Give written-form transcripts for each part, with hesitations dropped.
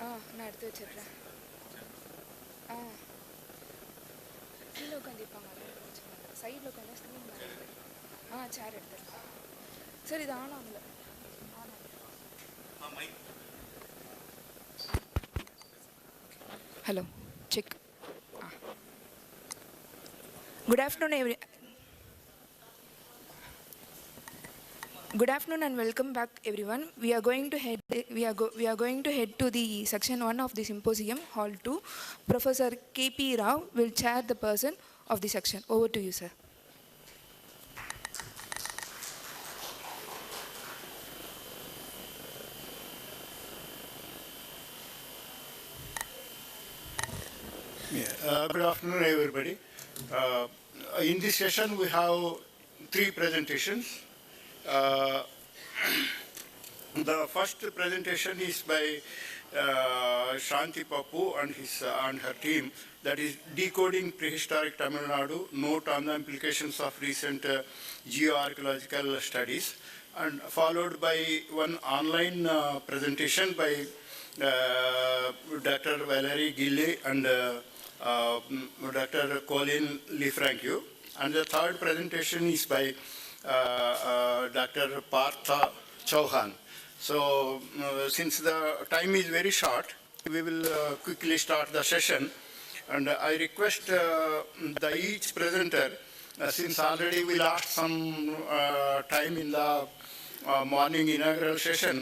நான் எடுத்து வச்சிடுறேன். கீழே உட்காந்துருப்பாங்க, சைடில் உட்காந்து ஸ்க்ரீன் மாதிரி. சேர் எடுத்துருக்கேன். சரி, இது ஆனாம்ல. Hello, check. Good afternoon and welcome back, everyone. We are going to head to the section 1 of the symposium, hall 2. Professor K.P. Rao will chair the person of the section. Over to you, sir. Good afternoon, everybody. In this session, we have 3 presentations. The first presentation is by Shanti Pappu and her team, that is Decoding Prehistoric Tamil Nadu, Note on the Implications of Recent Geoarchaeological Studies, and followed by one online presentation by Dr. Valerie Gille and Dr. Colin Lefrancu. And the third presentation is by Dr. Partha Chauhan. So, since the time is very short, we will quickly start the session. And I request each presenter, since already we lost some time in the morning inaugural session,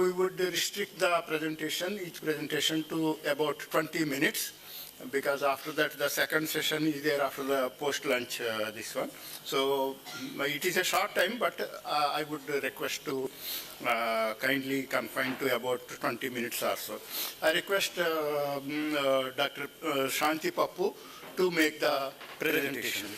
we would restrict the presentation, each presentation, to about 20 minutes. Because after that, the second session is there after the post-lunch, this one. So it is a short time, but I would request to kindly confine to about 20 minutes or so. I request Dr. Shanti Pappu to make the presentation.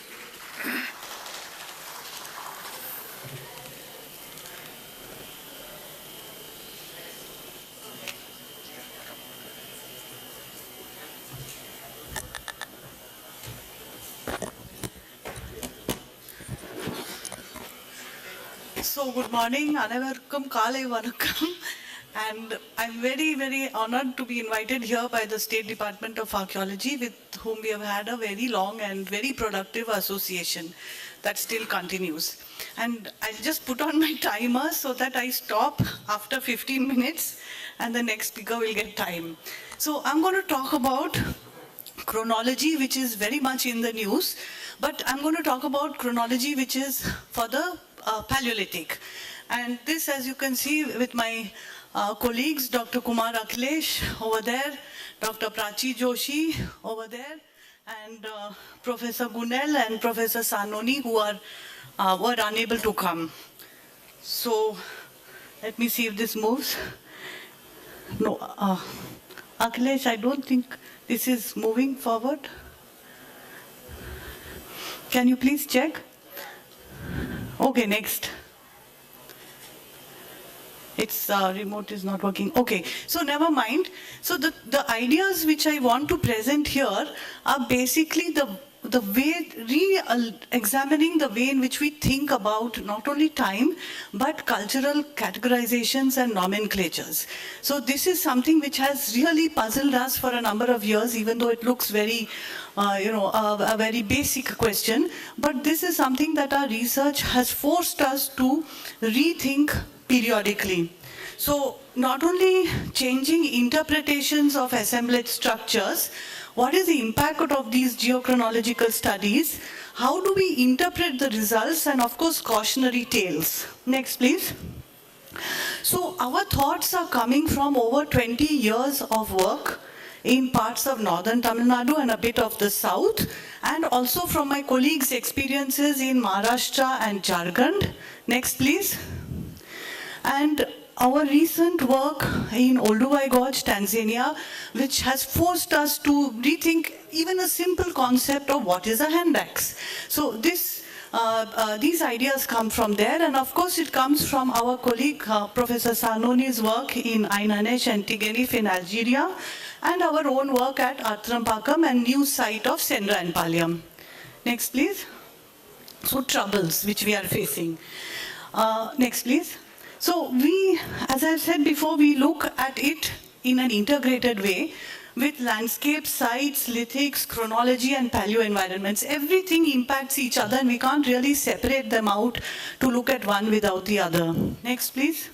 So good morning, Anavarkum Kalai Vanakkam, and I'm very, very honored to be invited here by the State Department of Archaeology, with whom we have had a very long and very productive association that still continues. And I'll just put on my timer so that I stop after 15 minutes and the next speaker will get time. So I'm going to talk about chronology, which is very much in the news, but I'm going to talk about chronology which is for the Paleolithic. And this, as you can see with my colleagues, Dr. Kumar Akhilesh over there, Dr. Prachi Joshi over there, and Professor Gunel and Professor Sanoni, who were unable to come. So let me see if this moves. No, Akhilesh, I don't think this is moving forward. Can you please check? Okay, next. Its remote is not working. Okay, so never mind. So the ideas which I want to present here are basically the way, examining the way in which we think about not only time, but cultural categorizations and nomenclatures. So this is something which has really puzzled us for a number of years, even though it looks very, a very basic question. But this is something that our research has forced us to rethink periodically. So not only changing interpretations of assemblage structures, what is the impact of these geochronological studies? How do we interpret the results? And of course, cautionary tales. Next, please. So our thoughts are coming from over 20 years of work in parts of northern Tamil Nadu and a bit of the south, and also from my colleagues' experiences in Maharashtra and Jharkhand. Next, please. And our recent work in Olduvai Gorge, Tanzania, which has forced us to rethink even a simple concept of what is a hand axe. So these ideas come from there, and of course it comes from our colleague Professor Sanoni's work in Ainanesh and Tigenif in Algeria, and our own work at Arthrampakam and new site of Senra and Palyam. Next, please. So troubles which we are facing. Next, please. So we, as I've said before, we look at it in an integrated way with landscape, sites, lithics, chronology, and paleo environments. Everything impacts each other, and we can't really separate them out to look at one without the other. Next, please.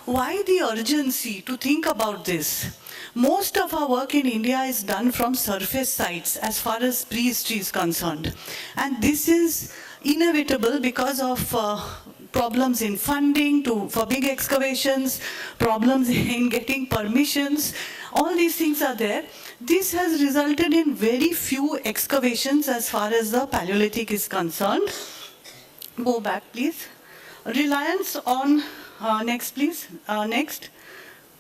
Why the urgency to think about this? Most of our work in India is done from surface sites as far as prehistory is concerned. And this is inevitable because of problems in funding for big excavations, problems in getting permissions. All these things are there. This has resulted in very few excavations as far as the Paleolithic is concerned. Go back, please. Reliance on, next please, next.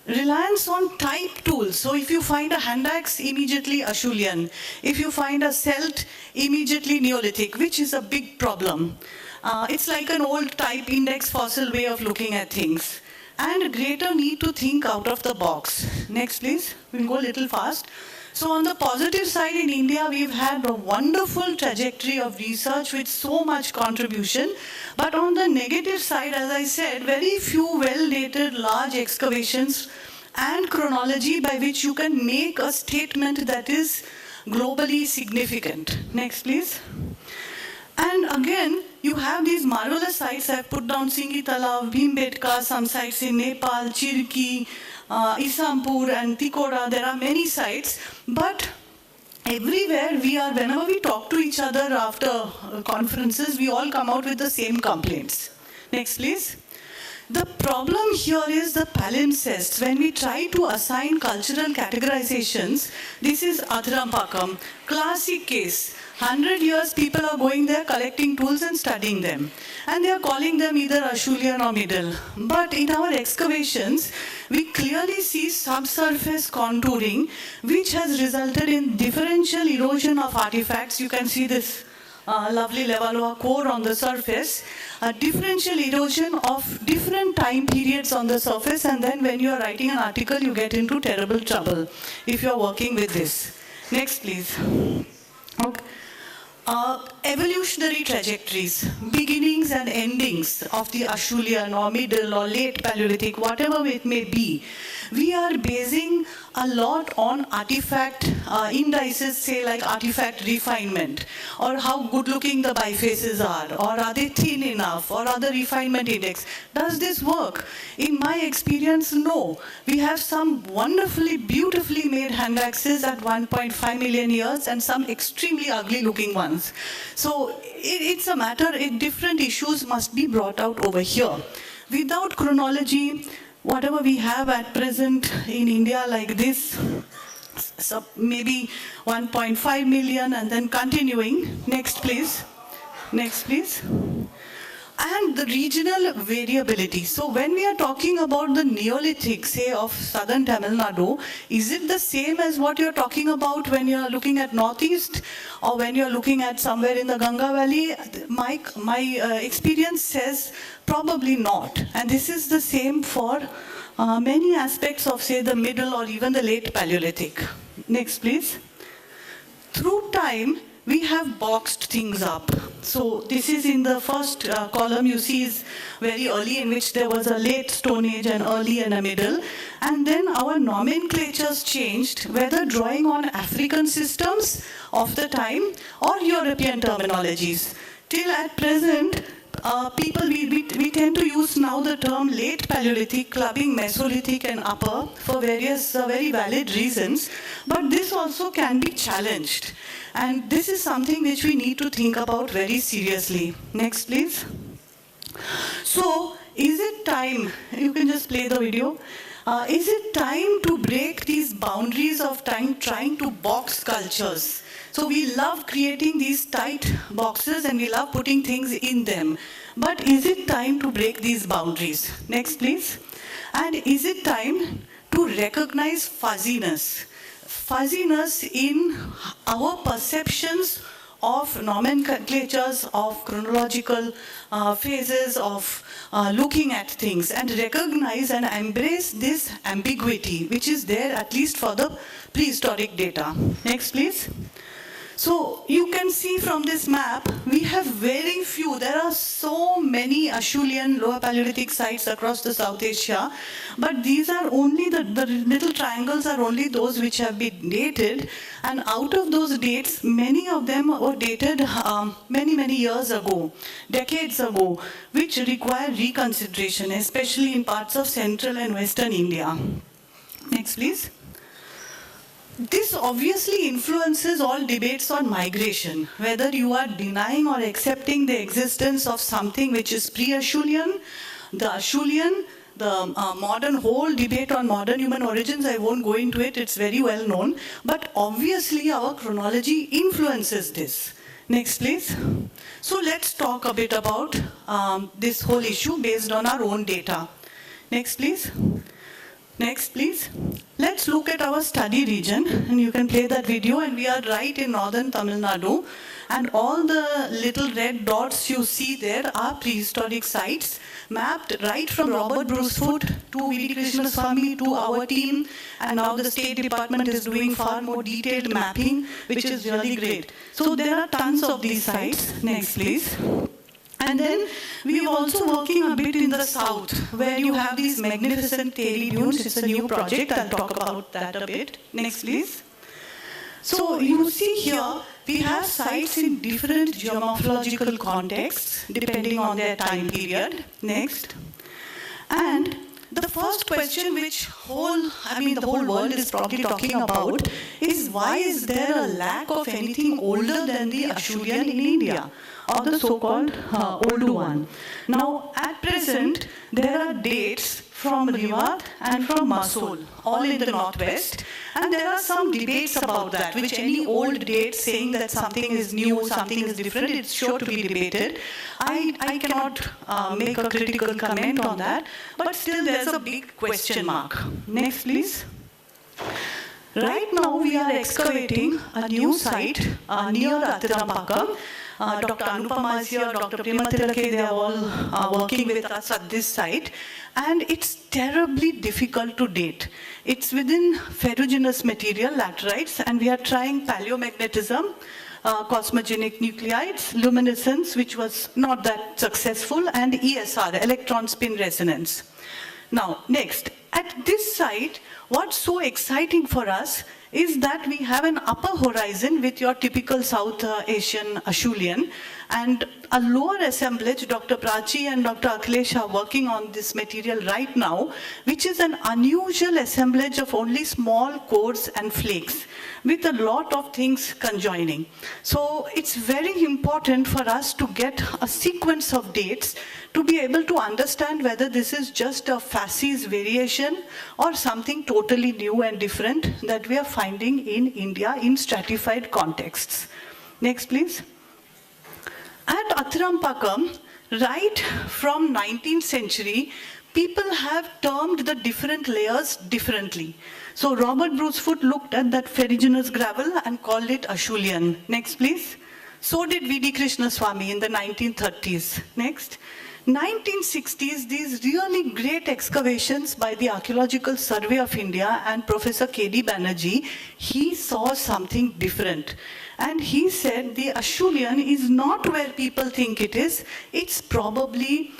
Reliance on type tools. So if you find a hand axe, immediately Acheulean. If you find a celt, immediately Neolithic, which is a big problem. It's like an old type index fossil way of looking at things. And a greater need to think out of the box. Next, please. We'll go a little fast. So on the positive side in India, we've had a wonderful trajectory of research with so much contribution. But on the negative side, as I said, very few well-dated large excavations and chronology by which you can make a statement that is globally significant. Next, please. And again, you have these marvelous sites. I've put down Singhi Talav, Bhimbetka, some sites in Nepal, Chirki, Isampur and Tikora. There are many sites, but everywhere whenever we talk to each other after conferences, we all come out with the same complaints. Next, please. The problem here is the palimpsests. When we try to assign cultural categorizations, this is Adhirampakam, classic case. 100 years people are going there collecting tools and studying them. And they are calling them either Acheulean or Middle. But in our excavations, we clearly see subsurface contouring, which has resulted in differential erosion of artifacts. You can see this lovely Levallois core on the surface, a differential erosion of different time periods on the surface, and then when you are writing an article, you get into terrible trouble if you are working with this. Next, please. Okay. Evolutionary trajectories, beginnings and endings of the Acheulean or Middle or Late Paleolithic, whatever it may be. We are basing a lot on artifact indices, say like artifact refinement, or how good looking the bifaces are, or are they thin enough, or are the refinement index. Does this work? In my experience, no. We have some wonderfully, beautifully made hand axes at 1.5 million years and some extremely ugly looking ones. So it's a matter, different issues must be brought out over here. Without chronology, whatever we have at present in India like this, so maybe 1.5 million and then continuing. Next, please. Next, please. And the regional variability. So when we are talking about the Neolithic, say of southern Tamil Nadu, is it the same as what you're talking about when you're looking at northeast or when you're looking at somewhere in the Ganga Valley? My experience says probably not. And this is the same for many aspects of, say, the Middle or even the Late Paleolithic. Next, please. Through time, we have boxed things up. So this is in the first column you see is very early, in which there was a late Stone Age, an early and a middle. And then our nomenclatures changed, whether drawing on African systems of the time or European terminologies. Till at present, we tend to use now the term late Paleolithic, clubbing Mesolithic and upper for various very valid reasons, but this also can be challenged. And this is something which we need to think about very seriously. Next, please. So, is it time, you can just play the video, is it time to break these boundaries of time, trying to box cultures? So we love creating these tight boxes and we love putting things in them. But is it time to break these boundaries? Next, please. And is it time to recognize fuzziness? Fuzziness in our perceptions of nomenclatures, of chronological phases, of looking at things, and recognize and embrace this ambiguity, which is there at least for the prehistoric data. Next, please. So you can see from this map, we have very few. There are so many Acheulean Lower Paleolithic sites across the South Asia, but these are only, the little triangles are only those which have been dated, and out of those dates, many of them were dated many years ago, decades ago, which require reconsideration, especially in parts of central and western India. Next, please. This obviously influences all debates on migration, whether you are denying or accepting the existence of something which is pre-Acheulean, the Acheulean, the modern whole debate on modern human origins. I won't go into it, it's very well known, but obviously our chronology influences this. Next, please. So let's talk a bit about this whole issue based on our own data. Next, please. Next, please. Let's look at our study region, and you can play that video, and we are right in northern Tamil Nadu, and all the little red dots you see there are prehistoric sites, mapped right from Robert Brucefoot to V.D. Krishnaswamy to our team, and now the State Department is doing far more detailed mapping, which is really great. So there are tons of these sites. Next, please. And then we are also working a bit in the south, where you have these magnificent Teri dunes. It's a new project. I'll talk about that a bit. Next, please. So you see here, we have sites in different geomorphological contexts, depending on their time period. Next. And the first question which the whole world is probably talking about is, why is there a lack of anything older than the Acheulean in India, or the so-called older one? Now, at present, there are dates from Rivat and from Masol, all in the northwest, and there are some debates about that, which any old date saying that something is new, something is different, it's sure to be debated. I cannot make a critical comment on that, but still there's a big question mark. Next, please. Right now we are excavating a new site near Atirampakam. Dr. Anupama is here, Dr. Premathilake, they are all working with us at this site. And it's terribly difficult to date. It's within ferruginous material, laterites, and we are trying paleomagnetism, cosmogenic nuclides, luminescence, which was not that successful, and ESR, electron spin resonance. Now, next, at this site, what's so exciting for us is that we have an upper horizon with your typical South Asian Acheulean, and a lower assemblage. Dr. Prachi and Dr. Akhilesh are working on this material right now, which is an unusual assemblage of only small cores and flakes, with a lot of things conjoining. So it's very important for us to get a sequence of dates to be able to understand whether this is just a facies variation or something totally new and different that we are finding in India in stratified contexts. Next, please. At Atirampakam, right from 19th century, people have termed the different layers differently. So Robert Brucefoot looked at that ferruginous gravel and called it Acheulean. Next, please. So did V.D. Krishnaswamy in the 1930s. Next. 1960s, these really great excavations by the Archaeological Survey of India and Professor K.D. Banerjee, he saw something different. And he said the Acheulean is not where people think it is. It's probably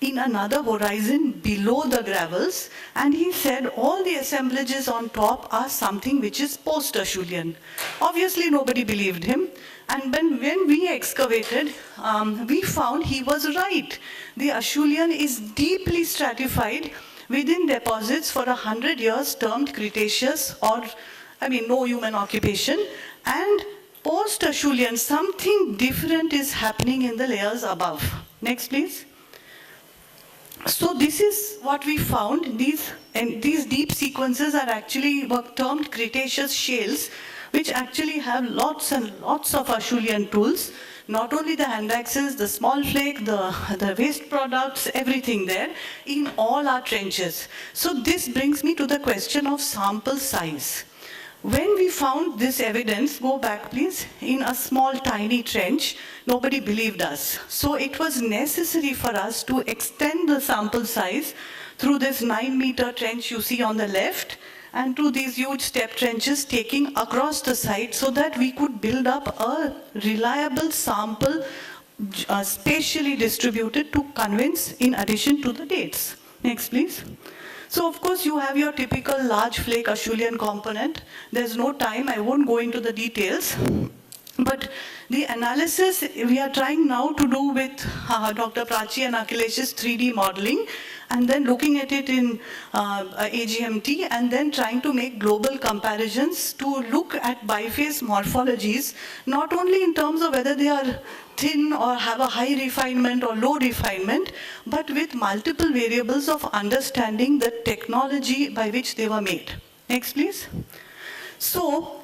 in another horizon below the gravels. And he said all the assemblages on top are something which is post-Acheulean. Obviously, nobody believed him. And when we excavated, we found he was right. The Acheulean is deeply stratified within deposits for 100 years termed Cretaceous, or, no human occupation. And post-Acheulean, something different is happening in the layers above. Next, please. So this is what we found. These deep sequences are actually termed Cretaceous shales, which actually have lots and lots of Acheulean tools. Not only the hand axes, the small flake, the waste products, everything there in all our trenches. So this brings me to the question of sample size. When we found this evidence, go back please, in a small tiny trench, nobody believed us. So it was necessary for us to extend the sample size through this 9-meter trench you see on the left, and to these huge step trenches taking across the site so that we could build up a reliable sample spatially distributed to convince in addition to the dates. Next, please. So, of course, you have your typical large flake Acheulean component. There's no time, I won't go into the details. But the analysis we are trying now to do with Dr. Prachi and Akhilesh's 3D modeling, and then looking at it in AGMT, and then trying to make global comparisons to look at biface morphologies, not only in terms of whether they are thin or have a high refinement or low refinement, but with multiple variables of understanding the technology by which they were made. Next, please. So,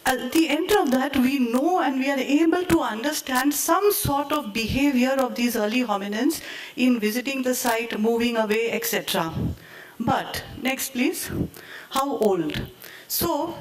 at the end of that, we know and we are able to understand some sort of behavior of these early hominins in visiting the site, moving away, etc. But, next please, how old? So,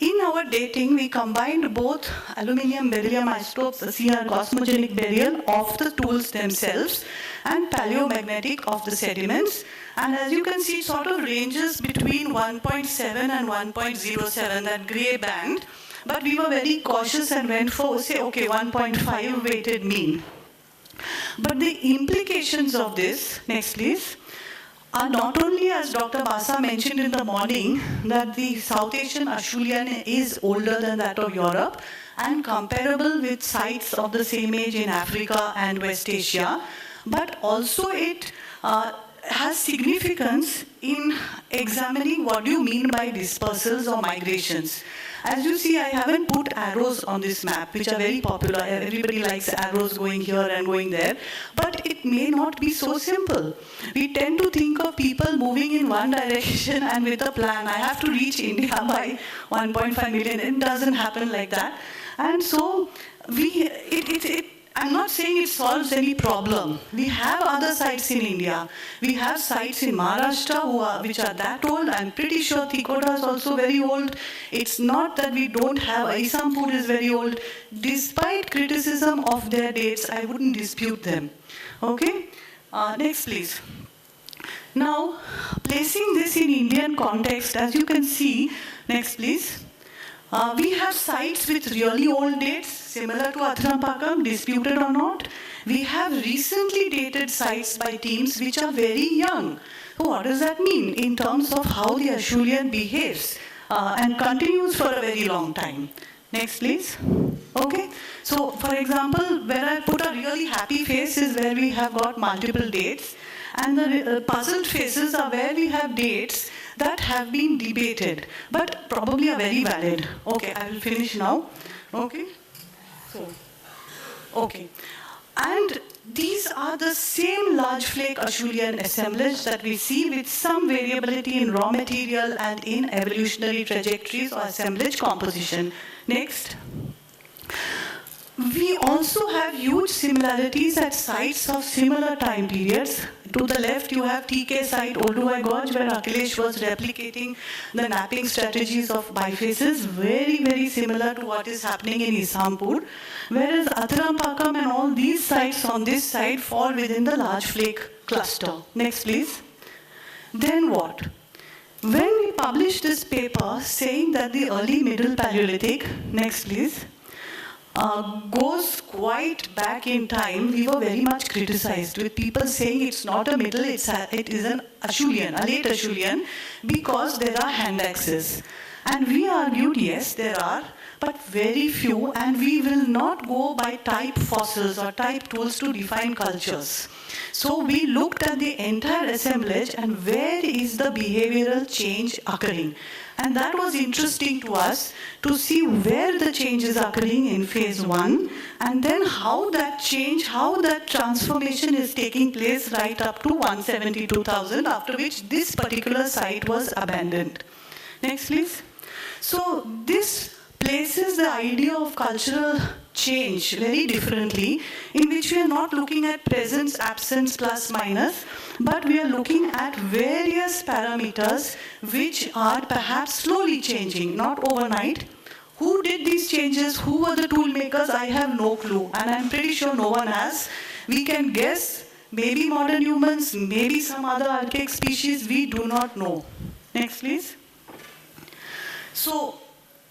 in our dating, we combined both aluminium beryllium isotopes, CR cosmogenic burial of the tools themselves, and paleomagnetic of the sediments. And as you can see, it sort of ranges between 1.7 and 1.07, that gray band. But we were very cautious and went for, say, okay, 1.5 weighted mean. But the implications of this, next please, are not only, as Dr. Basa mentioned in the morning, that the South Asian Acheulean is older than that of Europe and comparable with sites of the same age in Africa and West Asia, but also it has significance in examining what do you mean by dispersals or migrations. As you see, I haven't put arrows on this map, which are very popular. Everybody likes arrows going here and going there. But it may not be so simple. We tend to think of people moving in one direction and with a plan. I have to reach India by 1.5 million. It doesn't happen like that. And so, I'm not saying it solves any problem. We have other sites in India. We have sites in Maharashtra which are that old. I'm pretty sure Tikoda is also very old. It's not that we don't have, Isampur is very old. Despite criticism of their dates, I wouldn't dispute them. Okay? Next, please. Now, placing this in Indian context, as you can see, next, please. We have sites with really old dates, similar to Athrampakam, disputed or not. We have recently dated sites by teams which are very young. So what does that mean in terms of how the Acheulean behaves and continues for a very long time? Next, please. Okay. So, for example, where I put a really happy face is where we have got multiple dates, and the puzzled faces are where we have dates that have been debated, but probably are very valid. Okay, I will finish now. Okay. So, okay. And these are the same large flake Acheulean assemblage that we see with some variability in raw material and in evolutionary trajectories or assemblage composition. Next. We also have huge similarities at sites of similar time periods. To the left, you have TK site, Olduvai Gorge, where Akhilesh was replicating the napping strategies of bifaces, very, very similar to what is happening in Isampur. Whereas Athirampakam and all these sites on this side fall within the large flake cluster. Next, please. Then what? When we published this paper saying that the early Middle Paleolithic, next please, goes quite back in time, we were very much criticized with people saying it's not a middle, it is an Acheulean, a late Acheulean, because there are hand axes. And we argued, yes, there are, but very few, and we will not go by type fossils or type tools to define cultures. So we looked at the entire assemblage and where is the behavioral change occurring. And that was interesting to us to see where the change is occurring in phase 1 and then how that change, how that transformation is taking place right up to 172,000, after which this particular site was abandoned. Next, please. So this places the idea of cultural change very differently, in which we are not looking at presence, absence, plus, minus, but we are looking at various parameters which are perhaps slowly changing, not overnight. Who did these changes? Who were the tool makers? I have no clue, and I'm pretty sure no one has. We can guess, maybe modern humans, maybe some other archaic species, we do not know. Next, please. So,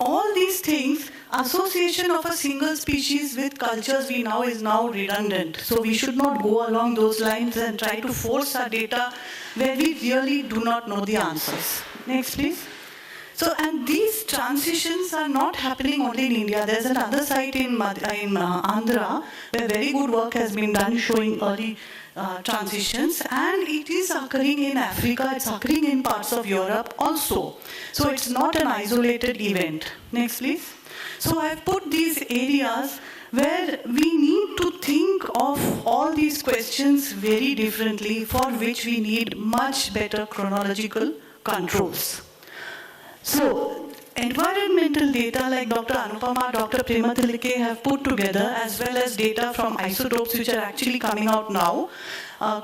all these things, association of a single species with cultures we know is now redundant. So we should not go along those lines and try to force our data where we really do not know the answers. Next, please. So, and these transitions are not happening only in India. There's another site in Andhra where very good work has been done showing early transitions, and it is occurring in Africa, it's occurring in parts of Europe also. So it's not an isolated event. Next, please. So I've put these areas where we need to think of all these questions very differently, for which we need much better chronological controls. So, environmental data like Dr. Anupama, Dr. Prematilike have put together, as well as data from isotopes which are actually coming out now,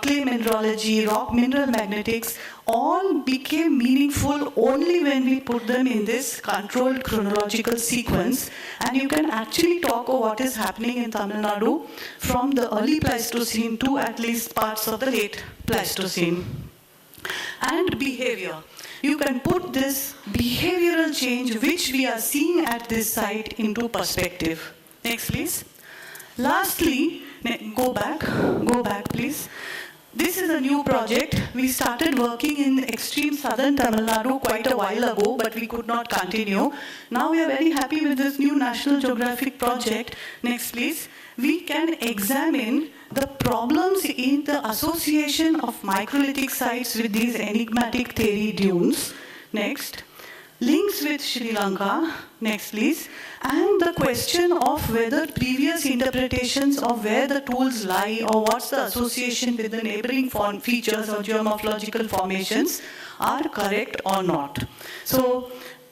clay mineralogy, rock mineral magnetics, all became meaningful only when we put them in this controlled chronological sequence. And you can actually talk of what is happening in Tamil Nadu from the early Pleistocene to at least parts of the late Pleistocene. And behavior. You can put this behavioral change which we are seeing at this site into perspective. Next, please. Lastly, go back please. This is a new project. We started working in extreme southern Tamil Nadu quite a while ago, but we could not continue. Now we are very happy with this new National Geographic project. Next, please. We can examine the problems in the association of microlithic sites with these enigmatic theory dunes. Next. Links with Sri Lanka. Next, please. And the question of whether previous interpretations of where the tools lie or what's the association with the neighboring features or geomorphological formations are correct or not. So,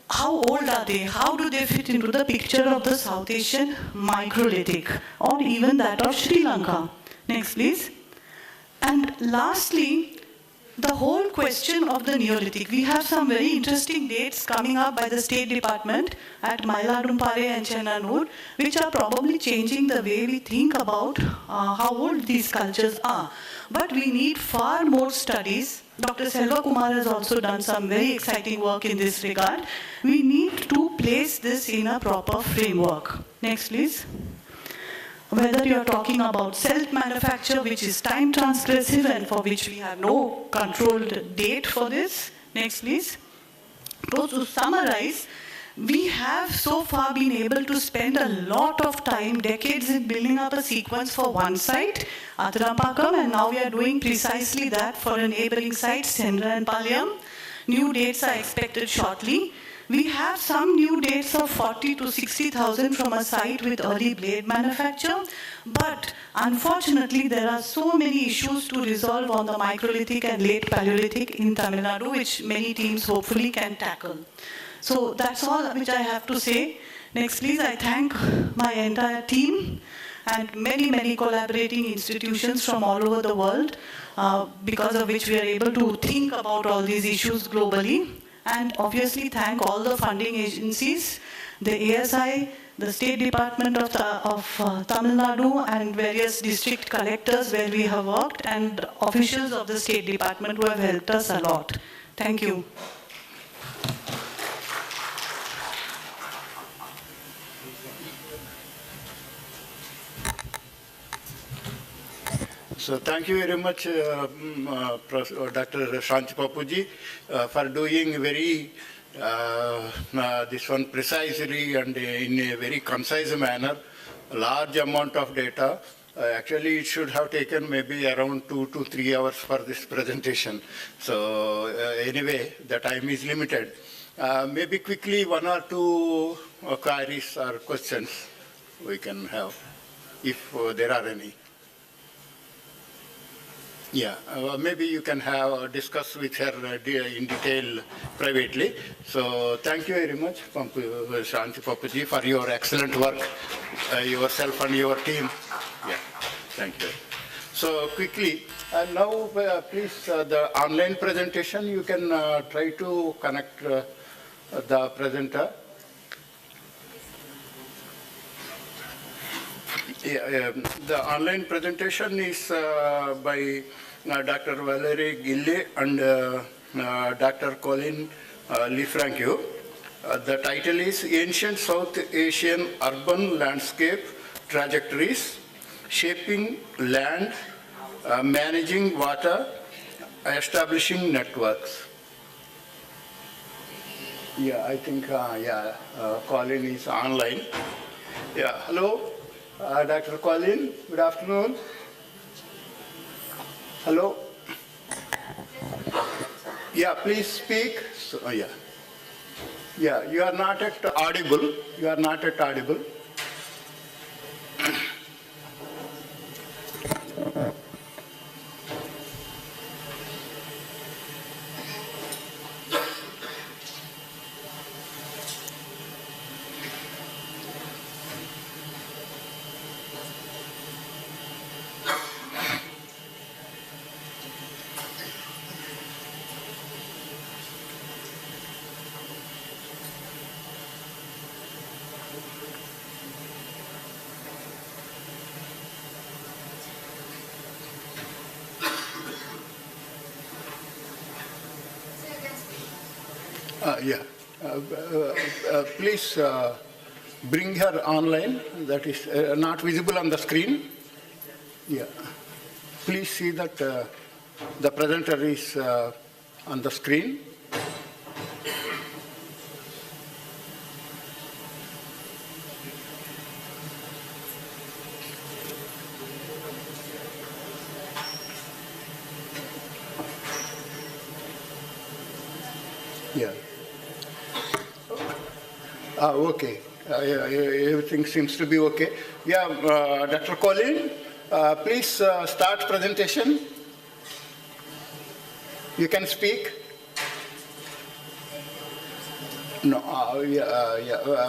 how old are they? How do they fit into the picture of the South Asian microlithic or even that of Sri Lanka? Next, please. And lastly, the whole question of the Neolithic. We have some very interesting dates coming up by the State Department at Mailadumpare and Chenanur, which are probably changing the way we think about how old these cultures are. But we need far more studies. Dr. Selva Kumar has also done some very exciting work in this regard. We need to place this in a proper framework. Next, please. Whether you're talking about self-manufacture, which is time transgressive and for which we have no controlled date for this. Next, please. So to summarize, we have so far been able to spend a lot of time, decades, in building up a sequence for one site, Athirampakam, and now we are doing precisely that for a neighboring site, Sendra and Palyam. New dates are expected shortly. We have some new dates of 40 to 60,000 from a site with early blade manufacture, but unfortunately there are so many issues to resolve on the microlithic and late Paleolithic in Tamil Nadu, which many teams hopefully can tackle. So that's all which I have to say. Next, please. I thank my entire team and many, many collaborating institutions from all over the world, because of which we are able to think about all these issues globally. And obviously thank all the funding agencies, the ASI, the State Department of Tamil Nadu, and various district collectors where we have worked, and officials of the State Department who have helped us a lot. Thank you. So thank you very much, Dr. Shanti Papuji, for doing very this one precisely and in a very concise manner, a large amount of data. Actually, it should have taken maybe around 2 to 3 hours for this presentation. So anyway, the time is limited. Maybe quickly 1 or 2 queries or questions we can have, if there are any. Yeah, maybe you can have discuss with her in detail privately. So thank you very much, Shanti Papuji, for your excellent work, yourself and your team. Yeah, thank you. So quickly, and now please, the online presentation, you can try to connect the presenter. Yeah, the online presentation is by Dr. Valerie Gille and Dr. Colin Lefranco. The title is Ancient South Asian Urban Landscape Trajectories, Shaping Land, Managing Water, Establishing Networks. Yeah, I think, Colin is online. Yeah, hello, Dr. Colin, good afternoon. Hello. Yeah, please speak. So, yeah. Yeah, you are not at audible. You are not at audible. Please bring her online. That is not visible on the screen. Yeah. Please see that the presenter is on the screen. Yeah. Okay. Everything seems to be okay. Yeah, Dr. Colin, please start presentation. You can speak. No,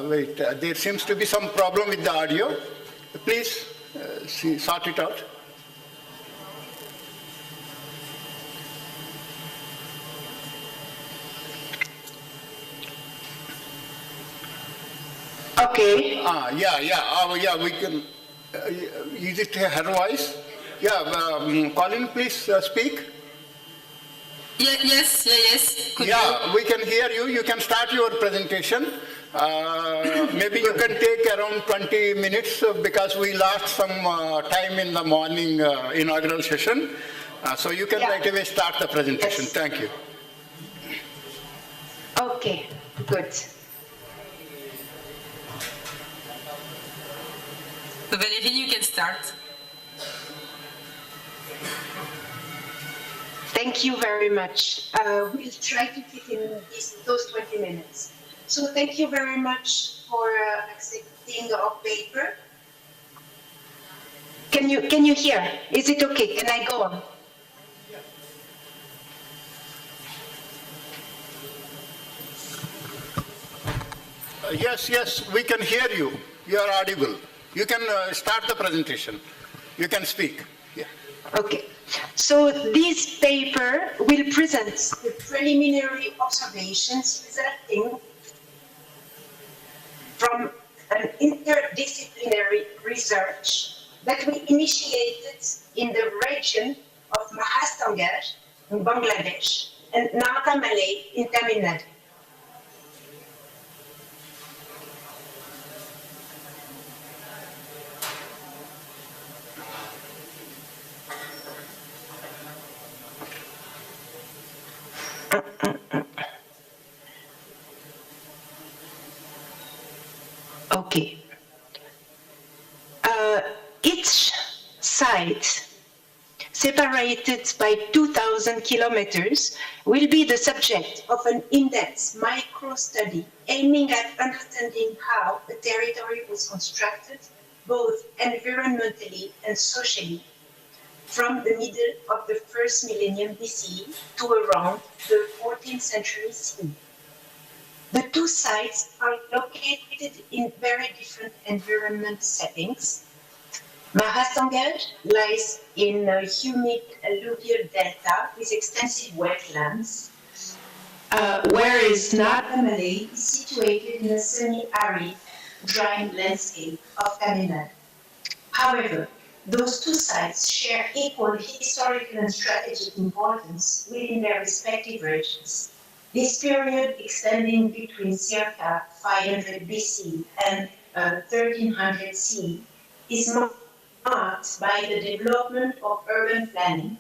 wait. There seems to be some problem with the audio. Please sort it out. Okay. We can. Is it her voice? Yeah, Colin, please speak. Yes. We can hear you. You can start your presentation. Maybe you can take around 20 minutes because we lost some time in the morning inaugural session. So you can right away start the presentation. Yes. Thank you. Okay, good. So Valérie, you can start. Thank you very much. We'll try to fit in those 20 minutes. So thank you very much for accepting our paper. Can you hear? Is it okay? Can I go on? Yes, we can hear you. You are audible. You can start the presentation. You can speak. Yeah. Okay. So this paper will present the preliminary observations resulting from an interdisciplinary research that we initiated in the region of Maharashtra in Bangladesh and Nadu Malay in Tamil Nadu. Okay. Each site, separated by 2,000 kilometers, will be the subject of an in-depth micro-study aiming at understanding how the territory was constructed, both environmentally and socially, from the middle of the first millennium BCE to around the 14th century CE. The two sites are located in very different environment settings. Maharashtra lies in a humid alluvial delta with extensive wetlands, whereas Nadu Malay is situated in a semi-arid, dry landscape of Tamil Nadu. However, Those two sites share equal historical and strategic importance within their respective regions. This period, extending between circa 500 BC and 1300 CE, is marked by the development of urban planning,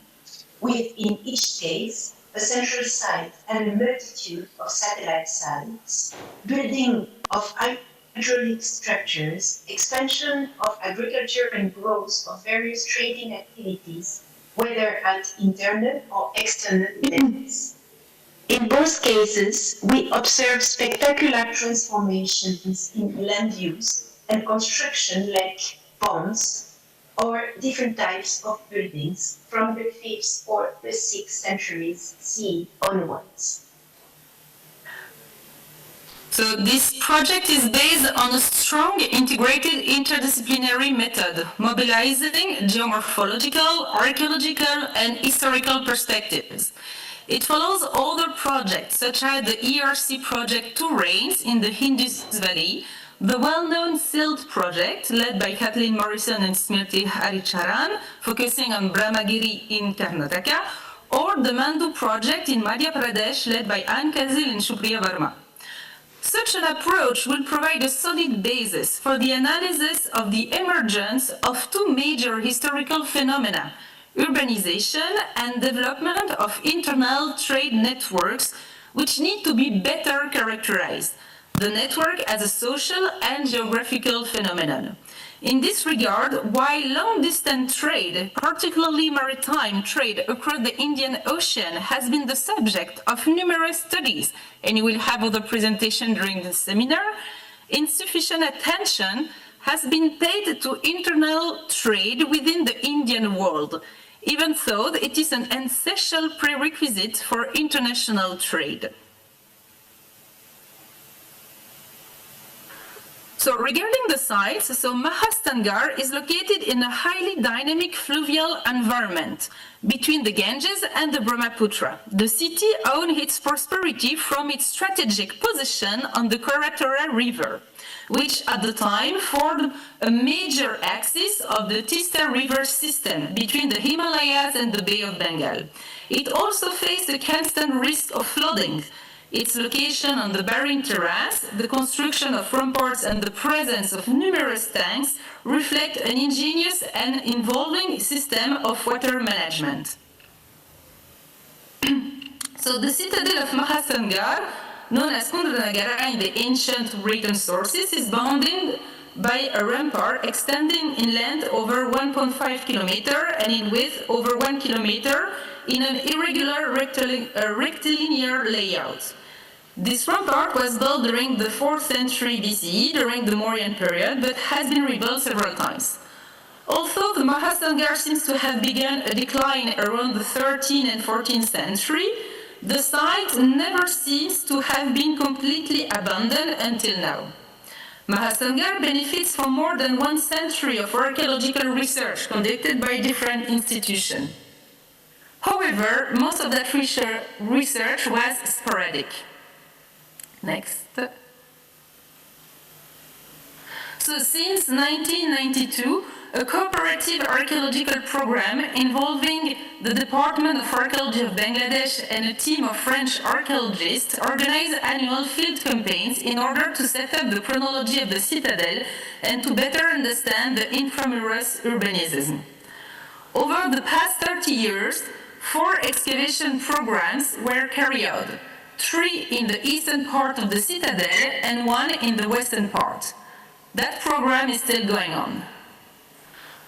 with, in each case, a central site and a multitude of satellite sites, building of hydraulic structures, expansion of agriculture and growth of various trading activities, whether at internal or external levels. In both cases, we observe spectacular transformations in land use and construction like ponds or different types of buildings from the 5th or the 6th centuries CE onwards. So this project is based on a strong integrated interdisciplinary method, mobilizing geomorphological, archaeological, and historical perspectives. It follows other projects such as the ERC project Two Rains in the Indus Valley, the well-known SILT project led by Kathleen Morrison and Smriti Haricharan, focusing on Brahmagiri in Karnataka, or the Mandu project in Madhya Pradesh led by Ann Kazil and Shupriya Verma. Such an approach will provide a solid basis for the analysis of the emergence of two major historical phenomena: urbanization and development of internal trade networks, which need to be better characterized. The network as a social and geographical phenomenon. In this regard, while long-distance trade, particularly maritime trade across the Indian Ocean, has been the subject of numerous studies, and you will have other presentations during the seminar, insufficient attention has been paid to internal trade within the Indian world, even though it is an essential prerequisite for international trade. So regarding the sites, Mahastangar is located in a highly dynamic fluvial environment between the Ganges and the Brahmaputra. The city owns its prosperity from its strategic position on the Courtyard River, which at the time formed a major axis of the Tista River system between the Himalayas and the Bay of Bengal. It also faced a constant risk of flooding. Its location on the barren terrace, the construction of ramparts and the presence of numerous tanks reflect an ingenious and involving system of water management. So the citadel of Mahastangar, known as Kundranagara in the ancient written sources, is bounded by a rampart extending in length over 1.5 kilometers and in width over 1 kilometer in an irregular rectilinear layout. This rampart was built during the 4th century BCE, during the Mauryan period, but has been rebuilt several times. Although the Mahastangar seems to have begun a decline around the 13th and 14th century, the site never seems to have been completely abandoned until now. Mahastangar benefits from more than 1 century of archaeological research conducted by different institutions. However, most of that research was sporadic. Next. So since 1992, a cooperative archaeological program involving the Department of Archaeology of Bangladesh and a team of French archaeologists organize annual field campaigns in order to set up the chronology of the citadel and to better understand the intramuros urbanism. Over the past 30 years, 4 excavation programs were carried out. 3 in the eastern part of the citadel and 1 in the western part. That program is still going on.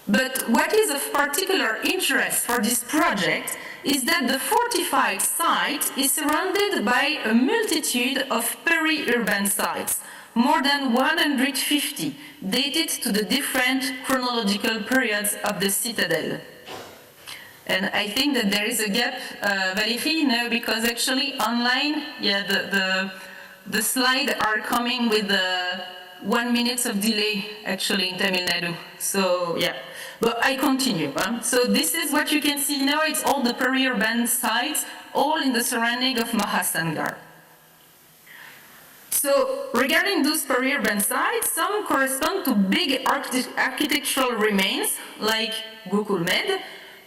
But what is of particular interest for this project is that the fortified site is surrounded by a multitude of peri-urban sites, more than 150, dated to the different chronological periods of the citadel. And I think that there is a gap, Valérie, no, because actually online, the slides are coming with 1 minute of delay, actually, in Tamil Nadu. So, yeah. But I continue. So this is what you can see now. It's all the peri-urban sites, all in the surrounding of Mahastangar. So, regarding those peri-urban sites, some correspond to big architectural remains, like Gokulmed,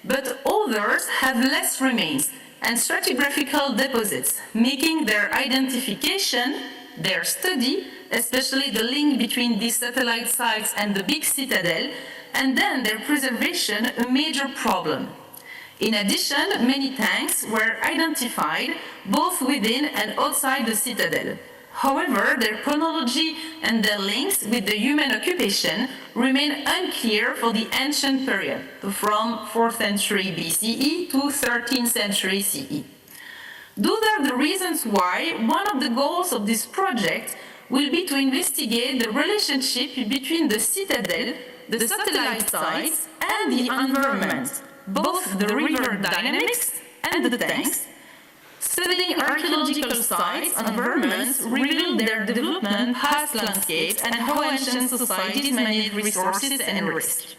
but others have less remains and stratigraphical deposits, making their identification, their study, especially the link between these satellite sites and the big citadel, and then their preservation, a major problem. In addition, many tanks were identified both within and outside the citadel. However, their chronology and their links with the human occupation remain unclear for the ancient period, from 4th century BCE to 13th century CE. Those are the reasons why one of the goals of this project will be to investigate the relationship between the citadel, the satellite sites, and the environment, both the river dynamics and the tanks. Studying archaeological sites and environments reveal their development, past landscapes, and how ancient societies manage resources and risk.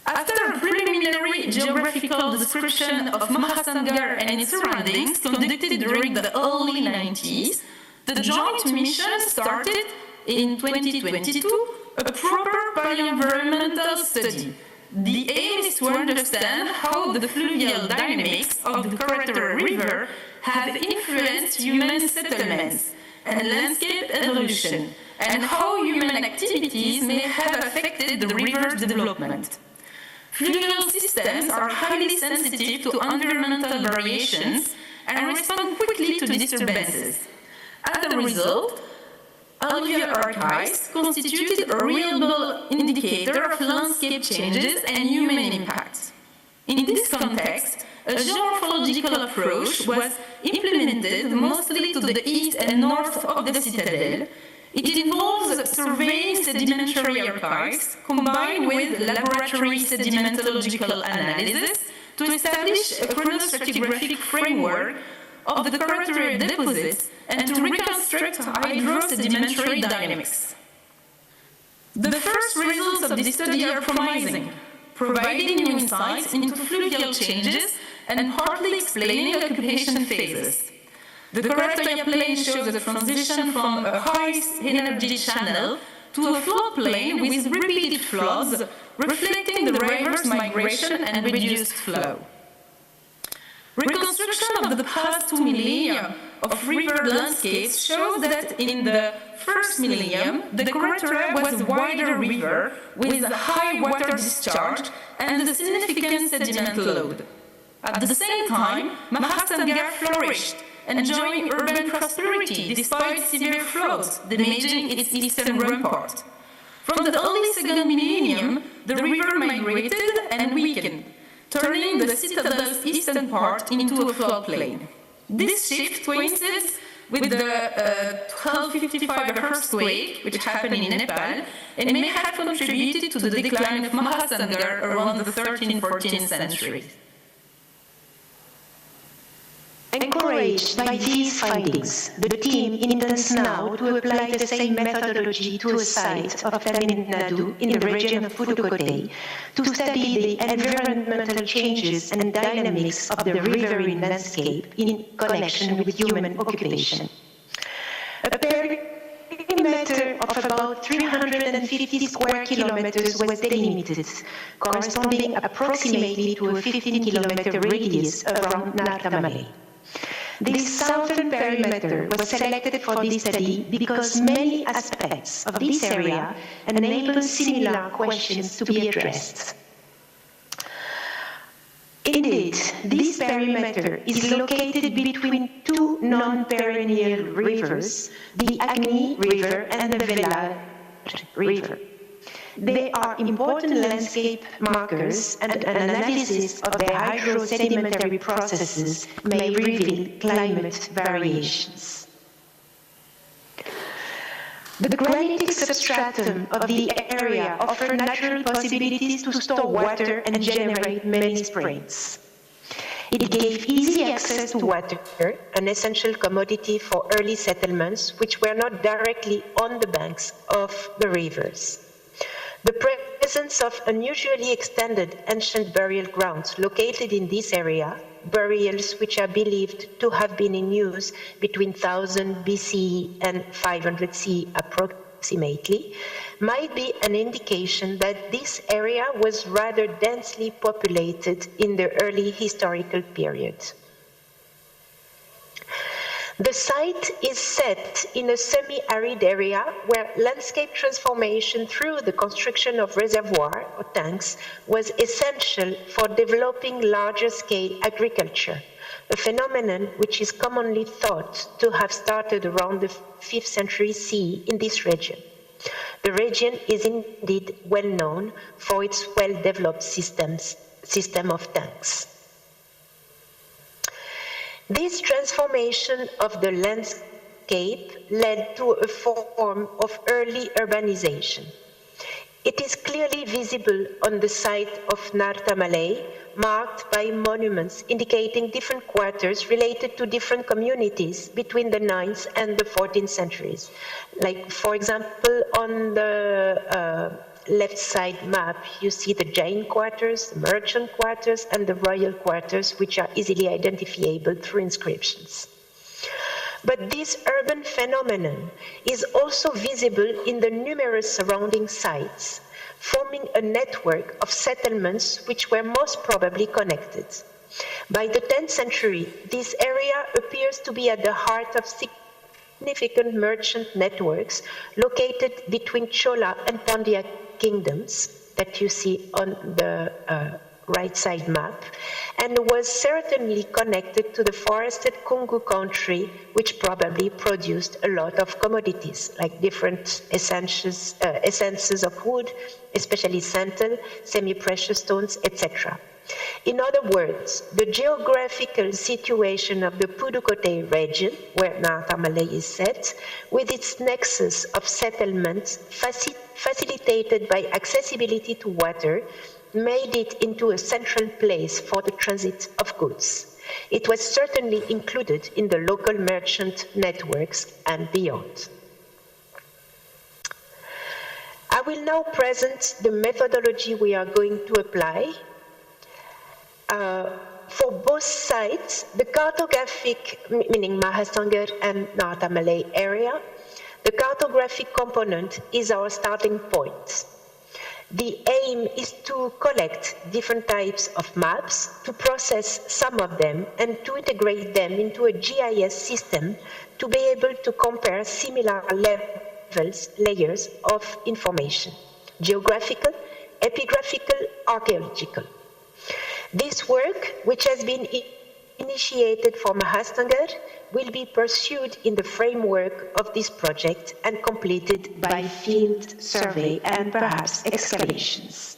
After a preliminary geographical description of Mahasangar and its surroundings conducted during the early 90s, the joint mission started in 2022 a proper paleoenvironmental study. The aim is to understand how the fluvial dynamics of the Courtyard River have influenced human settlements and landscape evolution, and how human activities may have affected the river's development. Fluvial systems are highly sensitive to environmental variations and respond quickly to disturbances. As a result, alluvial archives constituted a reliable indicator of landscape changes and human impacts. In this context, a geomorphological approach was implemented mostly to the east and north of the citadel. It involves surveying sedimentary archives combined with laboratory sedimentological analysis to establish a chronostratigraphic framework of the Courtyard deposits and to reconstruct hydrosedimentary dynamics. The first results of this study are promising, providing new insights into fluvial changes and partly explaining occupation phases. The Courtyard plain shows a transition from a high-energy channel to a floodplain with repeated floods, reflecting the river's migration and reduced flow. Reconstruction of the past 2 millennia of river landscapes shows that in the first millennium, the Courtyard was a wider river with a high water discharge and a significant sediment load. At the same time, Mahasangar flourished, enjoying urban prosperity despite severe floods damaging its eastern rampart. From the early second millennium, the river migrated and weakened, turning the citadel's eastern part into a floodplain. This shift coincides with the 1255 earthquake, which happened in Nepal, and may have contributed to the decline of Mahasangar around the 13th-14th century. Encouraged by these findings, the team intends now to apply the same methodology to a site of eminent Nadu in the region of Pudukkottai to study the environmental changes and dynamics of the riverine landscape in connection with human occupation. A perimeter of about 350 square kilometers was delimited, corresponding approximately to a 15-kilometer radius around Nartamale. This southern perimeter was selected for this study because many aspects of this area enable similar questions to be addressed. Indeed, this perimeter is located between two non-perennial rivers, the Agni River and the Velar River. They are important landscape markers, and an analysis of their hydrosedimentary processes may reveal climate variations. The granitic substratum of the area offers natural possibilities to store water and generate many springs. It gave easy access to water, an essential commodity for early settlements which were not directly on the banks of the rivers. The presence of unusually extended ancient burial grounds located in this area, burials which are believed to have been in use between 1000 BCE and 500 CE approximately, might be an indication that this area was rather densely populated in the early historical period. The site is set in a semi-arid area where landscape transformation through the construction of reservoirs or tanks was essential for developing larger-scale agriculture, a phenomenon which is commonly thought to have started around the 5th century CE in this region. The region is indeed well known for its well-developed system of tanks. This transformation of the landscape led to a form of early urbanization. It is clearly visible on the site of Nartamalai, marked by monuments indicating different quarters related to different communities between the 9th and the 14th centuries. Like, for example, on the left side map, you see the Jain quarters, the merchant quarters, and the royal quarters, which are easily identifiable through inscriptions. But this urban phenomenon is also visible in the numerous surrounding sites, forming a network of settlements which were most probably connected. By the 10th century, this area appears to be at the heart of significant merchant networks located between Chola and Pandya kingdoms that you see on the right side map, and was certainly connected to the forested Kungu country, which probably produced a lot of commodities like different essences of wood, especially santal, semi-precious stones, etc. In other words, the geographical situation of the Pudukkottai region, where Nartamalai is set, with its nexus of settlements facilitated by accessibility to water, made it into a central place for the transit of goods. It was certainly included in the local merchant networks and beyond. I will now present the methodology we are going to apply. For both sites, the cartographic, meaning Mahasangar and Nartamalai area, the cartographic component is our starting point. The aim is to collect different types of maps, to process some of them, and to integrate them into a GIS system to be able to compare similar layers of information: geographical, epigraphical, archaeological. This work, which has been initiated for Mahasangar, will be pursued in the framework of this project and completed by field survey and perhaps excavations.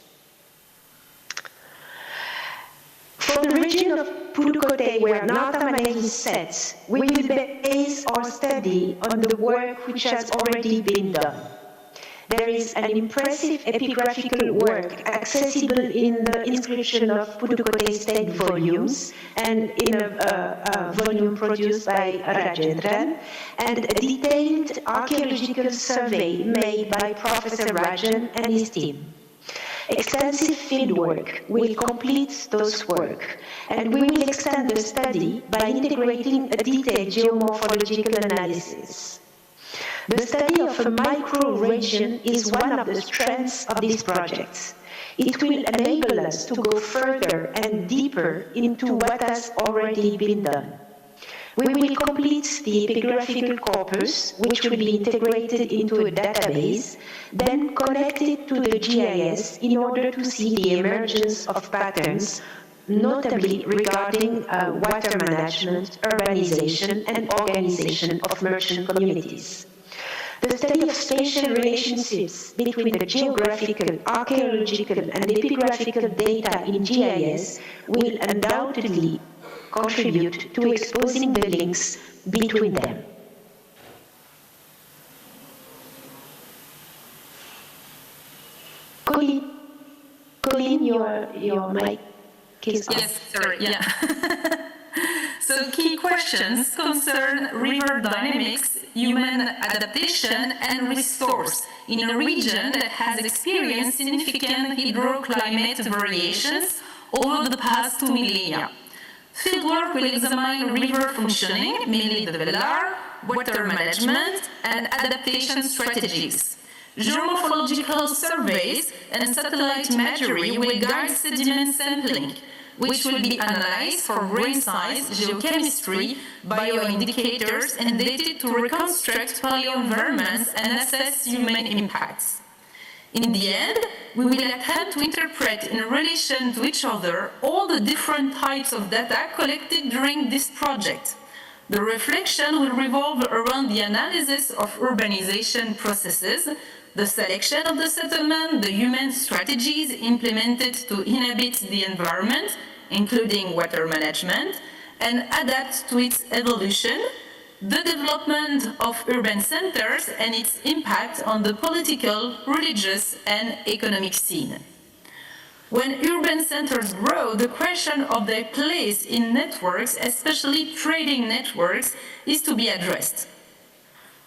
For the region of Pudukkottai, where Nartamalai is set, we will base our study on the work which has already been done. There is an impressive epigraphical work accessible in the inscription of Pudukkottai state volumes and in a volume produced by Rajendran, and a detailed archaeological survey made by Professor Rajan and his team. Extensive fieldwork will complete those work, and we will extend the study by integrating a detailed geomorphological analysis. The study of a micro-region is one of the strengths of this project. It will enable us to go further and deeper into what has already been done. We will complete the epigraphical corpus, which will be integrated into a database, then connected to the GIS in order to see the emergence of patterns, notably regarding water management, urbanization, and organization of merchant communities. The study of spatial relationships between the geographical, archaeological, and epigraphical data in GIS will undoubtedly contribute to exposing the links between them. Colleen, your mic is on. Yes, sorry, yeah. So key questions concern river dynamics, human adaptation, and resource in a region that has experienced significant hydroclimate variations over the past 2 millennia. Fieldwork will examine river functioning, mainly the Palur, water management, and adaptation strategies. Geomorphological surveys and satellite imagery will guide sediment sampling, which will be analyzed for grain size, geochemistry, bioindicators, and dated to reconstruct paleoenvironments and assess human impacts. In the end, we will attempt to interpret in relation to each other all the different types of data collected during this project. The reflection will revolve around the analysis of urbanization processes, the selection of the settlement, the human strategies implemented to inhabit the environment, including water management, and adapt to its evolution, the development of urban centers and its impact on the political, religious, and economic scene. When urban centers grow, the question of their place in networks, especially trading networks, is to be addressed.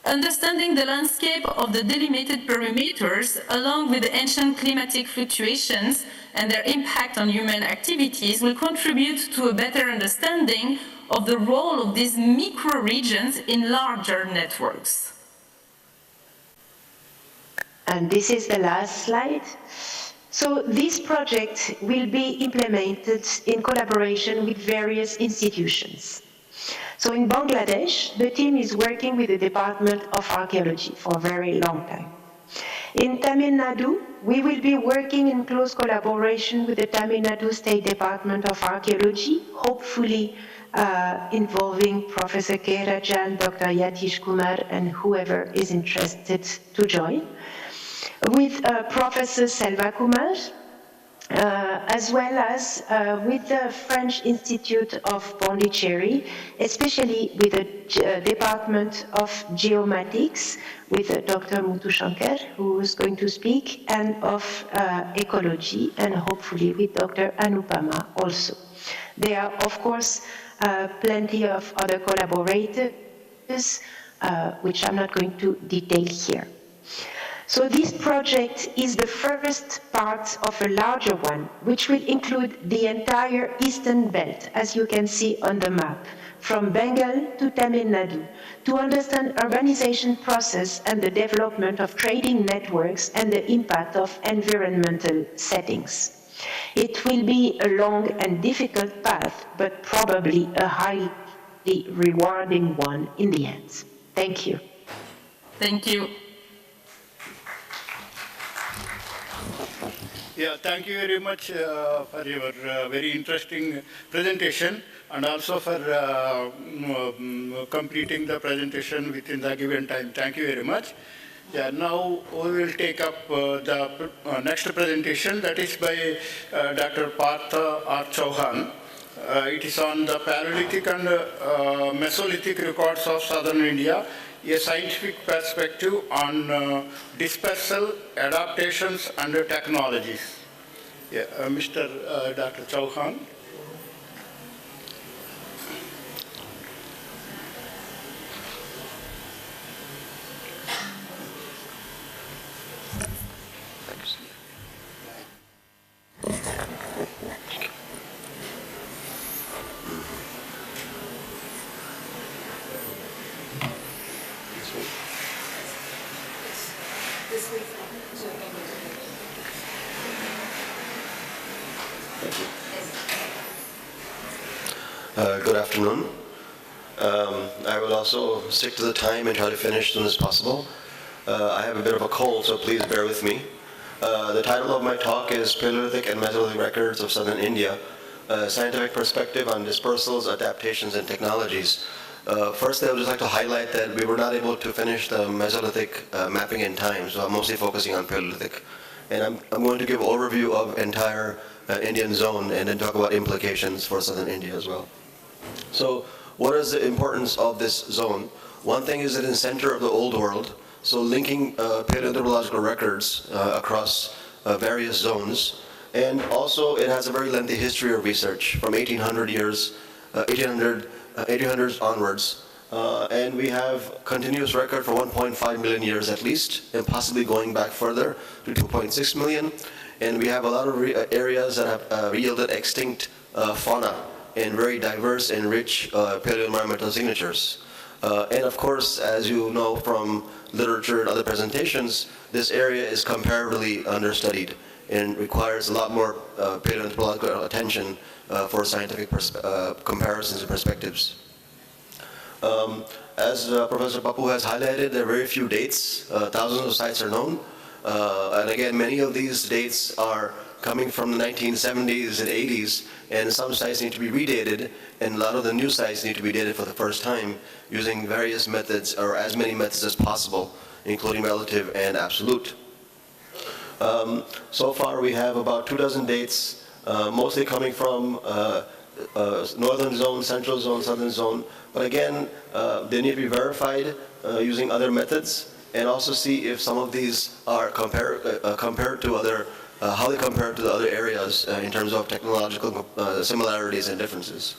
Understanding the landscape of the delimited perimeters, along with the ancient climatic fluctuations and their impact on human activities, will contribute to a better understanding of the role of these micro-regions in larger networks. And this is the last slide. So this project will be implemented in collaboration with various institutions. So in Bangladesh, the team is working with the Department of Archaeology for a very long time. In Tamil Nadu, we will be working in close collaboration with the Tamil Nadu State Department of Archaeology, hopefully involving Professor K. Rajan, Dr. Yatish Kumar, and whoever is interested to join, with Professor Selva Kumar, as well as with the French Institute of Pondicherry, especially with the Department of Geomatics, with Dr. Muthu Shankar, who is going to speak, and of Ecology, and hopefully with Dr. Anupama also. There are, of course, plenty of other collaborators, which I'm not going to detail here. So this project is the first part of a larger one, which will include the entire eastern belt, as you can see on the map, from Bengal to Tamil Nadu, to understand urbanization process and the development of trading networks and the impact of environmental settings. It will be a long and difficult path, but probably a highly rewarding one in the end. Thank you. Thank you. Yeah, thank you very much for your very interesting presentation, and also for completing the presentation within the given time. Thank you very much. Yeah, now we will take up the next presentation, that is by Dr. Partha R. Chauhan. It is on the Paleolithic and Mesolithic records of southern India, a scientific perspective on dispersal, adaptations, and technologies. Yeah, Mr. Dr. Chauhan. Good afternoon. I will also stick to the time and try to finish as soon as possible. I have a bit of a cold, so please bear with me. The title of my talk is Paleolithic and Mesolithic Records of Southern India, a scientific perspective on dispersals, adaptations, and technologies. Firstly, I would just like to highlight that we were not able to finish the Mesolithic mapping in time, so I'm mostly focusing on Paleolithic. And I'm going to give an overview of entire Indian zone and then talk about implications for southern India as well. So what is the importance of this zone? One thing is that in the center of the old world, so linking paleoanthropological records across various zones, and also it has a very lengthy history of research from 1800 1800s onwards. And we have continuous record for 1.5 million years at least, and possibly going back further to 2.6 million. And we have a lot of areas that have yielded extinct fauna and very diverse and rich paleoenvironmental signatures. And of course, as you know from literature and other presentations, this area is comparably understudied and requires a lot more paleoanthropological attention for scientific comparisons and perspectives. As Professor Papu has highlighted, there are very few dates. Thousands of sites are known. And again, many of these dates are coming from the 1970s and 80s, and some sites need to be redated, and a lot of the new sites need to be dated for the first time using various methods, or as many methods as possible, including relative and absolute. So far we have about 24 dates, mostly coming from northern zone, central zone, southern zone. But again, they need to be verified using other methods, and also see if some of these are compared to other, how they compare to the other areas in terms of technological similarities and differences.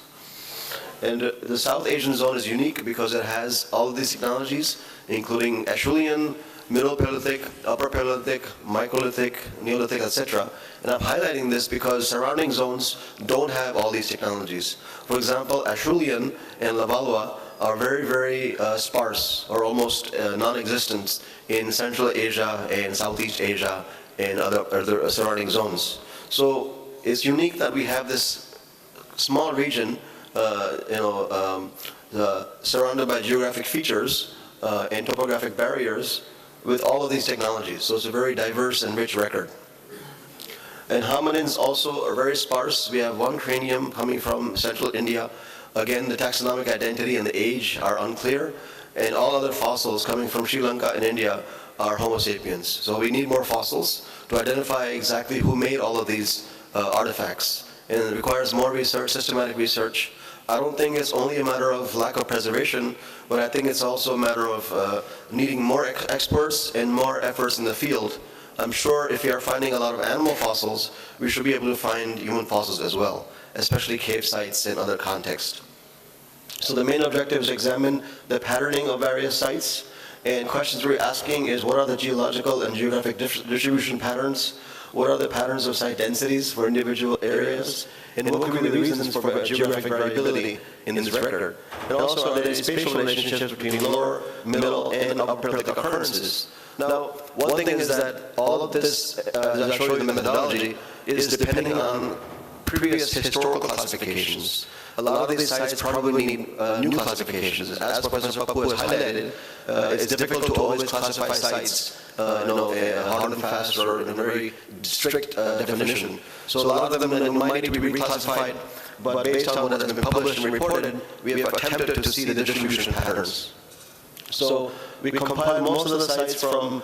And the South Asian zone is unique because it has all of these technologies, including Acheulean, Middle Paleolithic, Upper Paleolithic, Microlithic, Neolithic, etc. And I'm highlighting this because surrounding zones don't have all these technologies. For example, Acheulean and Levallois are very, very sparse, or almost non-existent in Central Asia and Southeast Asia and other surrounding zones. So it's unique that we have this small region, surrounded by geographic features and topographic barriers with all of these technologies. So it's a very diverse and rich record. And hominins also are very sparse. We have one cranium coming from central India. Again, the taxonomic identity and the age are unclear. And all other fossils coming from Sri Lanka and India are Homo sapiens. So we need more fossils to identify exactly who made all of these artifacts. And it requires more research, systematic research. I don't think it's only a matter of lack of preservation, but I think it's also a matter of needing more experts and more efforts in the field. I'm sure if we are finding a lot of animal fossils, we should be able to find human fossils as well, especially cave sites and other contexts. So the main objective is to examine the patterning of various sites, and questions we're asking is what are the geological and geographic distribution patterns? What are the patterns of site densities for individual areas? And what could be the reasons for geographic variability in this record? And also, are there spatial relationships between lower, middle, and upper Paleolithic occurrences? Now, one thing is that all of this, as I showed you in the methodology, is depending on previous historical classifications. A lot of these sites probably need new classifications. As Professor Papu has highlighted, it's difficult to always classify sites, hard and fast or in a very strict definition. So a lot of them might need to be reclassified, but based on what has been published and reported, we have attempted to see the distribution patterns. So we compiled most of the sites from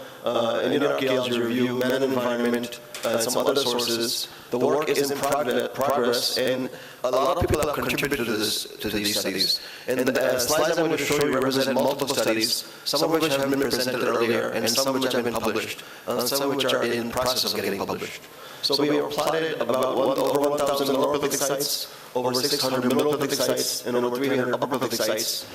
Indian Archaeology Review, Man and Environment, and some other sources. The work is in progress, and a lot of people have contributed to these studies. And the slides I'm going to show you represent multiple studies, some of which have been presented earlier, and some of which have been published, and some of which are in process of getting published. So we have plotted about over 1,000 lower Paleolithic sites, over 600 middle Paleolithic sites, and over 300 upper Paleolithic sites,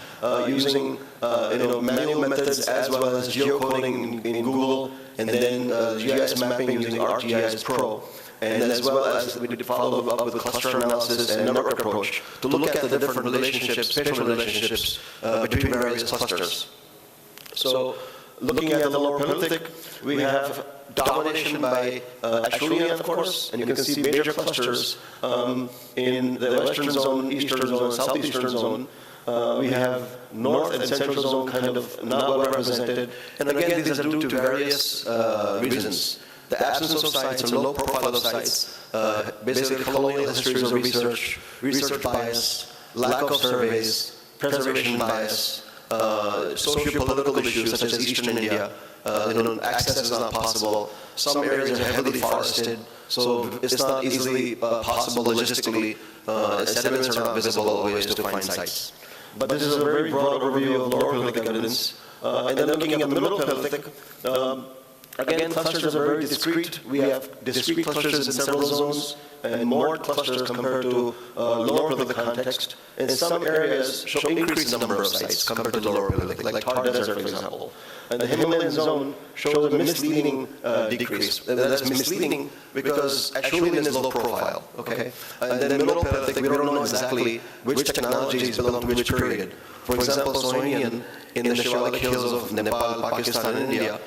using manual methods as well as geocoding in Google, and then GIS mapping using ArcGIS Pro. And as well as we did follow up with cluster analysis and network approach to look at the different relationships, spatial relationships between various clusters. So looking at the lower Paleolithic, we have domination by Acheulean, of course, and you can see major clusters in the western zone, eastern zone, southeastern zone. We have north and central zone kind of not well represented. And again, these are due to various reasons. The absence of sites or low profile of sites, basically colonial histories of research, research bias, lack of surveys, preservation bias, socio-political issues such as Eastern India, access is not possible. Some areas are heavily forested, so it's not easily possible logistically. Sediments are not visible always to find sites. But this is a very broad overview of lower Paleolithic evidence. And then looking at the middle Paleolithic, Again, clusters are very discrete. We have discrete clusters in several zones, and more clusters compared to lower Paleolithic context. And some areas show increased number of sites compared to lower Paleolithic, like Thar Desert, for example. And the Himalayan zone shows a misleading decrease. That's misleading because actually it is low profile, okay? And then middle Paleolithic, we don't know exactly which technologies belong to which period. For example, Sohinian in the Shivalik hills of Nepal, Pakistan, and India,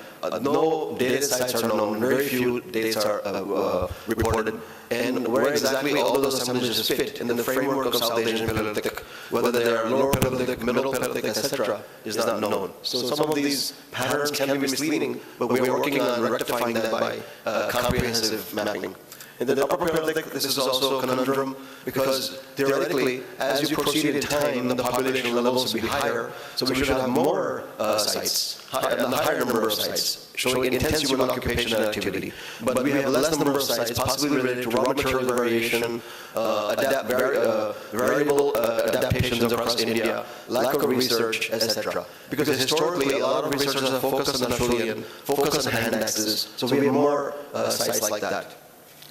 no dated sites are known, very few dates are reported, and where exactly all those assemblages fit in the framework of South Asian Paleolithic, whether they are lower Paleolithic, middle Paleolithic, etc., is not known. So some of these patterns can be misleading, but we are working on rectifying that by comprehensive mapping. In the upper Paleolithic, this is also a conundrum because theoretically, as you proceed in time, the population levels will be higher, so we should have more sites, a higher number of sites, showing intense human occupation and activity. But we have less number of sites, possibly related to raw material variation, variable adaptations across India, lack of research, etc. Because historically, a lot of researchers have focused on Acheulean, focused on hand axes, so we have more sites like that.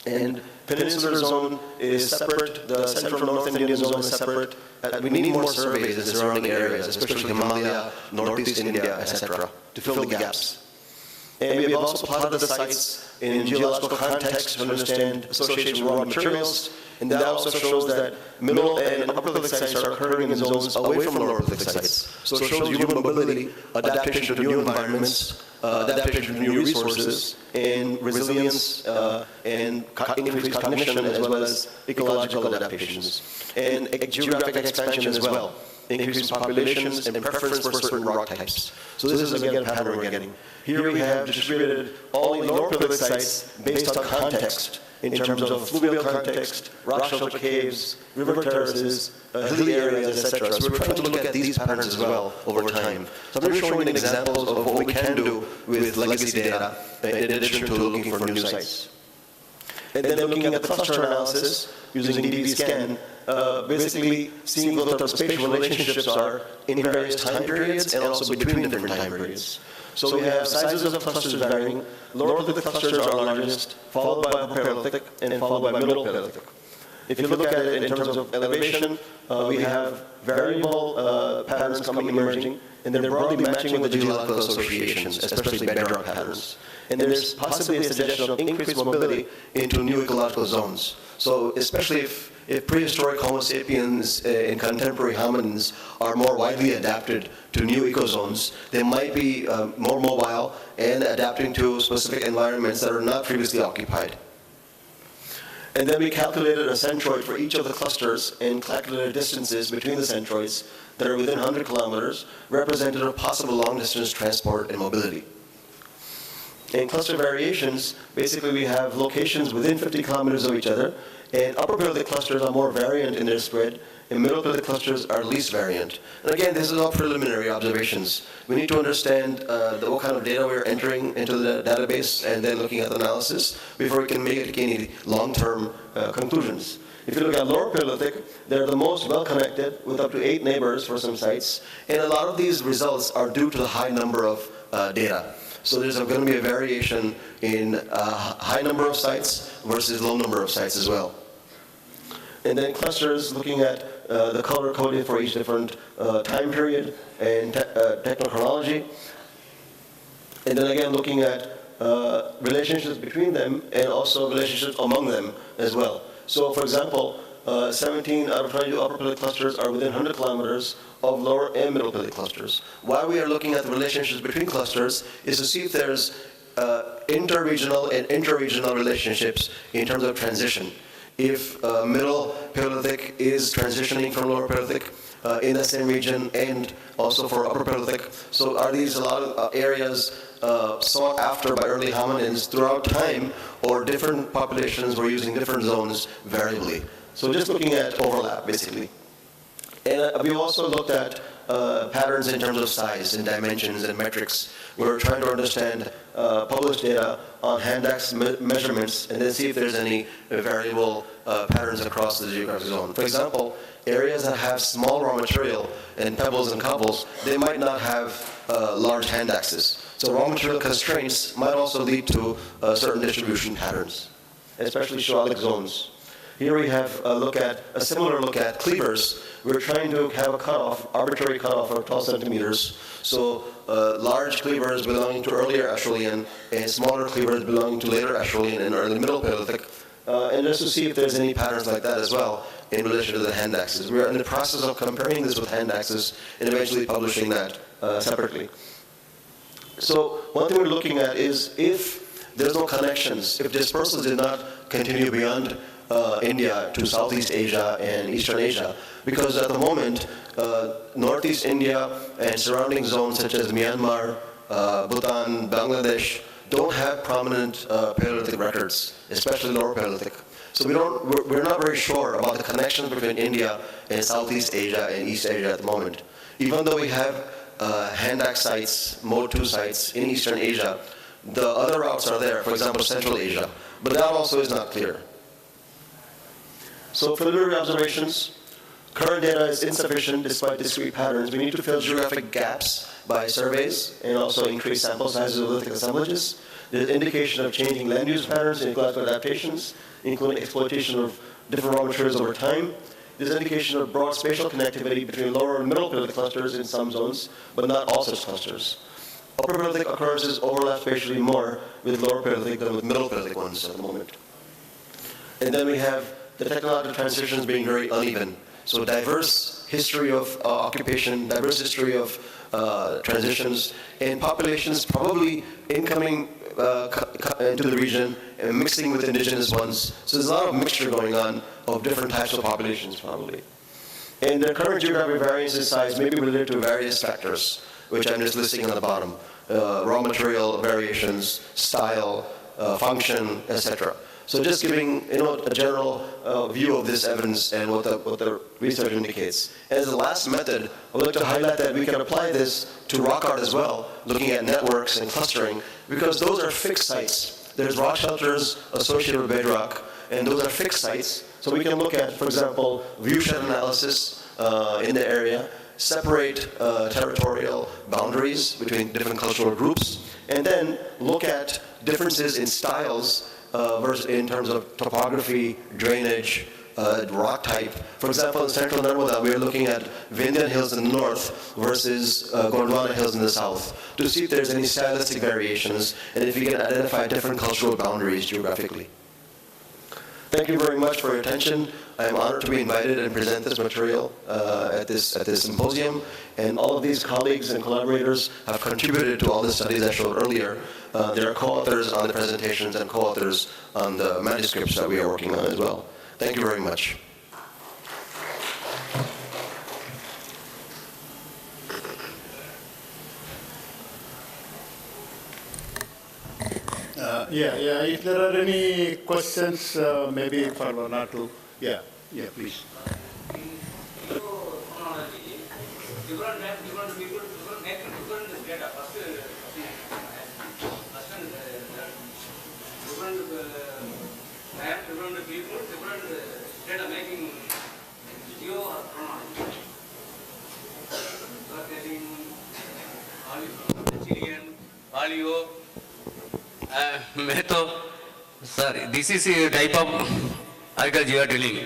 And peninsular zone is separate, the central North Indian zone is separate. We need more surveys in surrounding areas, especially Himalaya, Northeast India, etc., to fill the gaps. And we have also plotted the sites in geological context to understand association with raw materials, and that also shows that middle and upper Paleolithic sites are occurring in zones away from lower Paleolithic sites. So it shows human mobility, adaptation to new environments, adaptation to new resources, and resilience and increased cognition, as well as ecological adaptations, and geographic expansion as well, increasing populations and preference for certain rock types. So this is again a pattern we're getting. Here we have distributed all the lower Paleolithic sites based on context, in terms of fluvial context, rock shelter caves, river terraces, hilly areas, etc. So we're trying to look at these patterns as well over time. So I'm showing examples of what we can do with legacy data in addition to looking for new sites. And then looking at the cluster analysis using DB scan, basically seeing what the spatial relationships are in various time periods and also between different time periods. So we have sizes of clusters varying. Lower Paleolithic clusters are largest, followed by Upper Paleolithic, and followed by Middle Paleolithic. If you look at it in terms of elevation, we have variable patterns emerging, and they're broadly matching with the geological associations, especially bedrock patterns. And there's possibly a suggestion of increased mobility into new ecological zones. So especially if prehistoric Homo sapiens and contemporary hominins are more widely adapted to new ecozones, they might be more mobile and adapting to specific environments that are not previously occupied. And then we calculated a centroid for each of the clusters and calculated distances between the centroids that are within 100 kilometers, representative of possible long-distance transport and mobility. In cluster variations, basically we have locations within 50 kilometers of each other, and upper Paleolithic clusters are more variant in their spread, and middle Paleolithic clusters are least variant. And again, this is all preliminary observations. We need to understand what kind of data we're entering into the database and then looking at the analysis before we can make any long-term conclusions. If you look at lower Paleolithic, they're the most well-connected with up to 8 neighbors for some sites, and a lot of these results are due to the high number of data. So there's going to be a variation in high number of sites versus low number of sites as well. And then clusters looking at the color coding for each different time period and technochronology. And then again looking at relationships between them and also relationships among them as well. So for example, 17 out of 22 upper Paleolithic clusters are within 100 kilometers of lower and middle Paleolithic clusters. Why we are looking at the relationships between clusters is to see if there's interregional and interregional relationships in terms of transition. If middle Paleolithic is transitioning from lower Paleolithic in that same region and also for upper Paleolithic. So are these a lot of areas sought after by early hominins throughout time, or different populations were using different zones variably? So just looking at overlap, basically. And we've also looked at patterns in terms of size and dimensions and metrics. We're trying to understand published data on hand axe measurements and then see if there's any variable patterns across the geographic zone. For example, areas that have small raw material and pebbles and cobbles, they might not have large hand axes. So raw material constraints might also lead to certain distribution patterns, especially schistolic zones. Here we have a similar look at cleavers. We're trying to have a cutoff, arbitrary cutoff of 12 centimeters. So large cleavers belonging to earlier Acheulean and smaller cleavers belonging to later Acheulean and early Middle Paleolithic. And just to see if there's any patterns like that as well in relation to the hand axes. We're in the process of comparing this with hand axes and eventually publishing that separately. So one thing we're looking at is if there's no connections, if dispersals did not continue beyond India to Southeast Asia and Eastern Asia, because at the moment, Northeast India and surrounding zones such as Myanmar, Bhutan, Bangladesh, don't have prominent Paleolithic records, especially Lower Paleolithic. So we're not very sure about the connections between India and Southeast Asia and East Asia at the moment. Even though we have hand axe sites, Mode 2 sites in Eastern Asia, the other routes are there, for example, Central Asia, but that also is not clear. So preliminary observations, current data is insufficient despite discrete patterns. We need to fill geographic gaps by surveys and also increase sample sizes of lithic assemblages. There's indication of changing land use patterns and ecological adaptations, including exploitation of different raw materials over time. There's indication of broad spatial connectivity between lower and middle Paleolithic clusters in some zones, but not all such clusters. Upper Paleolithic occurrences overlap spatially more with lower Paleolithic than with middle Paleolithic ones at the moment. And then we have the technological transitions being very uneven. So diverse history of occupation, diverse history of transitions, and populations probably incoming into the region and mixing with indigenous ones. So there's a lot of mixture going on of different types of populations probably. And the current geographic variance in size may be related to various factors, which I'm just listing on the bottom. Raw material variations, style, function, etc. So just giving a general view of this evidence and what the research indicates. As the last method, I would like to highlight that we can apply this to rock art as well, looking at networks and clustering, because those are fixed sites. There's rock shelters associated with bedrock, and those are fixed sites. So we can look at, for example, viewshed analysis in the area, separate territorial boundaries between different cultural groups, and then look at differences in styles versus in terms of topography, drainage, rock type. For example, in central Narmada, we are looking at Vindhyan Hills in the north versus Gondwana Hills in the south to see if there's any stylistic variations and if we can identify different cultural boundaries geographically. Thank you very much for your attention. I am honored to be invited and present this material at this symposium. And all of these colleagues and collaborators have contributed to all the studies I showed earlier. There are co-authors on the presentations and co-authors on the manuscripts that we are working on as well. Thank you very much. If there are any questions, maybe for one or two. Yeah, please. Different people, different data. Different people, different data making geo-chronology. Chilean, Paleo, Meto. Sorry, this is a type of archaeology you are telling.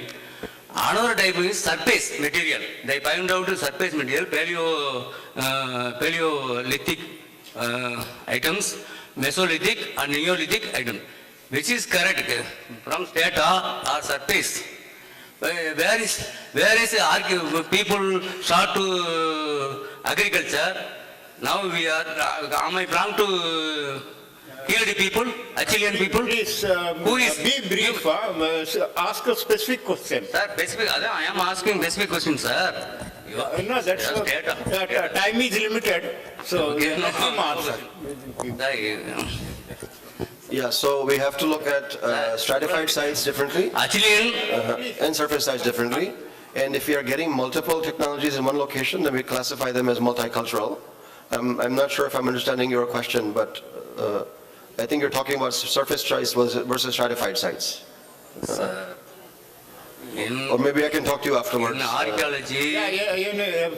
Another type is surface material. They find out surface material, Paleolithic items, Mesolithic and Neolithic items. Which is correct from data or surface? Where is people start to agriculture? Now we are. Am I wrong to kill the people, Acheulean people? Please Who is be brief. Ask a specific question. Sir, specific. I am asking specific question, sir. No, that's data. Time is limited, so Okay, let him answer. Yeah, so we have to look at stratified sites differently Acheulean. and surface sites differently. And if we are getting multiple technologies in one location, then we classify them as multicultural. I'm not sure if I'm understanding your question, but I think you're talking about surface sites versus stratified sites. Or maybe I can talk to you afterwards. In archaeology,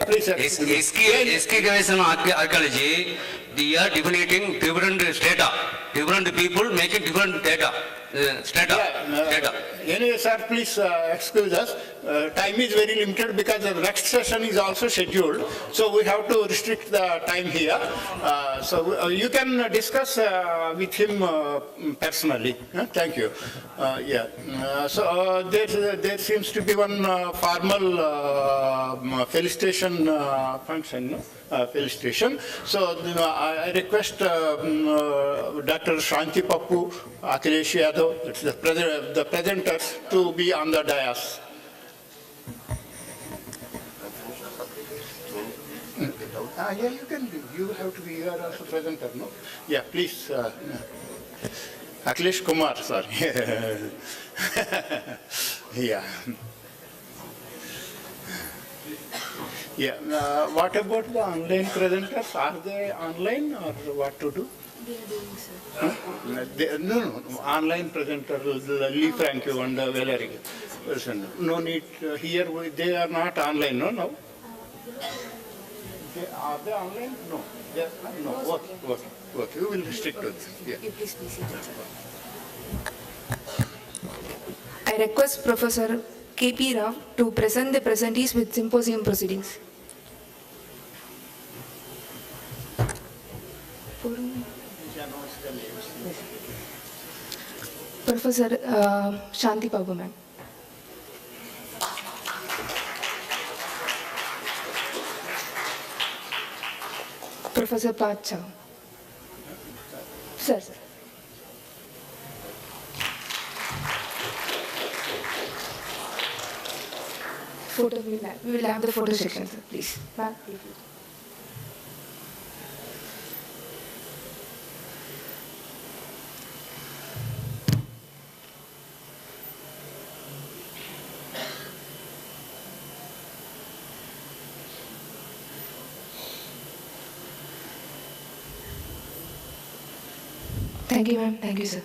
Please. excavation archaeology, they are definiting different strata, different people making different data, strata. Anyway, sir, please excuse us. Time is very limited because the next session is also scheduled. So we have to restrict the time here. So you can discuss with him personally. Thank you. There seems to be one formal felicitation function. No? Felicitation. So I request Dr. Shanti Pappu, Akhilesh Yadav, the presenters, to be on the dais. Yeah, you can do. You have to be here as a presenter, no? Yeah, please. Akhilesh Kumar, sorry. Yeah. Yeah. What about the online presenters? Are they online or what to do? They are doing, sir. Huh? No. Online presenters, Lee Franco and Valerie. No need. Here they are not online, no? Are they online? No. No. Okay. We will restrict to this. Yeah. You please be seated, sir. I request Professor K.P. Rao to present the presentees with Symposium Proceedings. Professor Shanti Babu, ma'am. Professor Pacha. Sir. Photo, we will have the photo section, sir, please. Ma'am, please. Thank you, ma'am. Thank you, sir.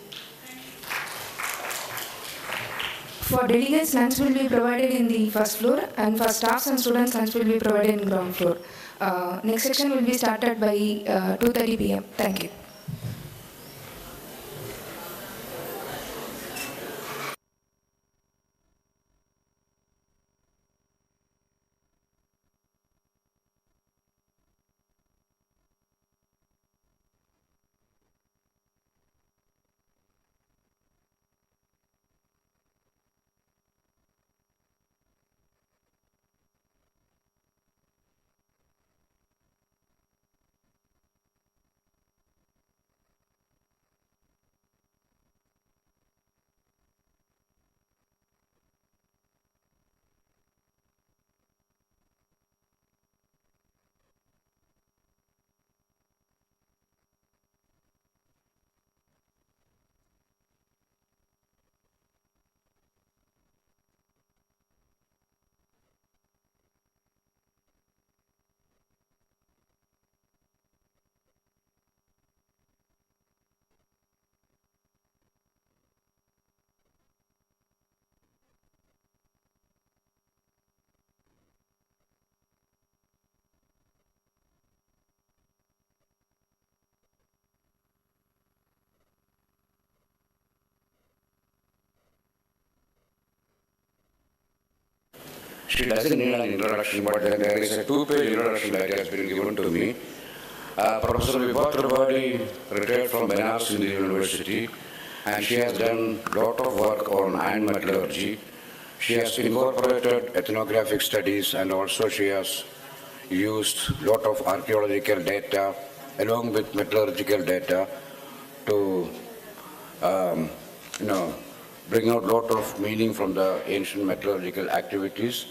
For delegates, lunch will be provided in the first floor, and for staffs and students, lunch will be provided in ground floor. Next section will be started by 2:30 p.m. Thank you. She doesn't need an introduction, but then there is a two-page introduction that has been given to me. Professor Vibha Trivedi retired from Benares in the university, and she has done a lot of work on iron metallurgy. She has incorporated ethnographic studies, and also she has used a lot of archaeological data along with metallurgical data to bring out a lot of meaning from the ancient metallurgical activities.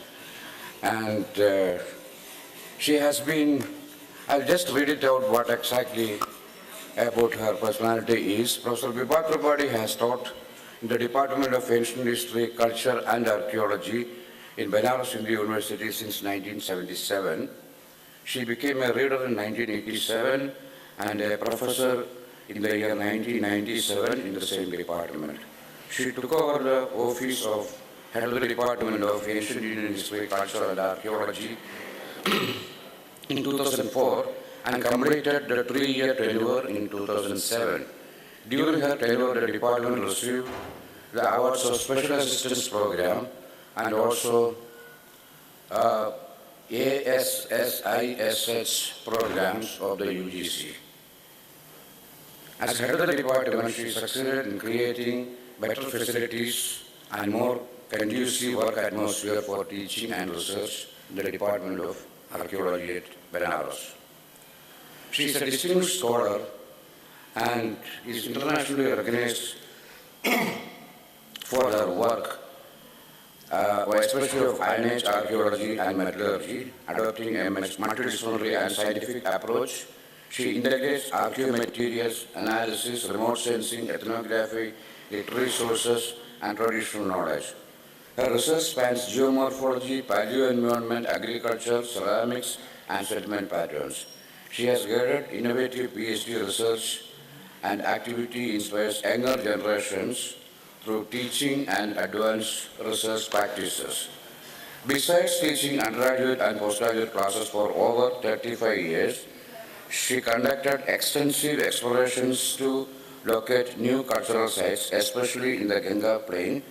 And she has been, I'll just read it out what exactly about her personality is. Professor Vibha Trivedi has taught in the Department of Ancient History, Culture and Archaeology in Benares Hindu University since 1977. She became a reader in 1987 and a professor in the year 1997 in the same department. She took over the office of head of the Department of Ancient Indian History, Culture and Archaeology in 2004 and completed the 3-year tenure in 2007. During her tenure, the department received the awards of Special Assistance Program and also ASSISH programs of the UGC. As head of the department, she succeeded in creating better facilities and more conducive work atmosphere for teaching and research in the Department of Archaeology at Benares. She is a distinguished scholar and is internationally recognized for her work, especially of Iron Age archaeology and metallurgy, adopting a multidisciplinary and scientific approach. She integrates archaeomaterials analysis, remote sensing, ethnography, literary sources, and traditional knowledge. Her research spans geomorphology, paleoenvironment, agriculture, ceramics, and settlement patterns. She has guided innovative PhD research and activity inspires younger generations through teaching and advanced research practices. Besides teaching undergraduate and postgraduate classes for over 35 years, she conducted extensive explorations to locate new cultural sites, especially in the Ganga Plain,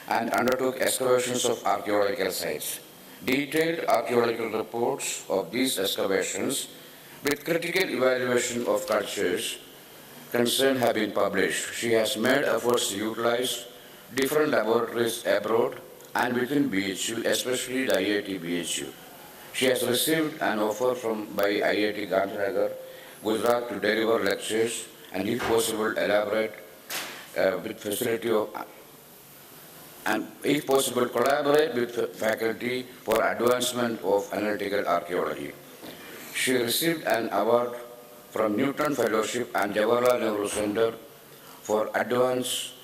and undertook excavations of archaeological sites. Detailed archaeological reports of these excavations with critical evaluation of cultures concerned have been published. She has made efforts to utilize different laboratories abroad and within BHU, especially the IIT BHU. She has received an offer by IIT Gandhinagar, Gujarat to deliver lectures and if possible elaborate with facility of and if possible collaborate with faculty for advancement of analytical archaeology. She received an award from Newton Fellowship and Jawaharlal Nehru Center for Advanced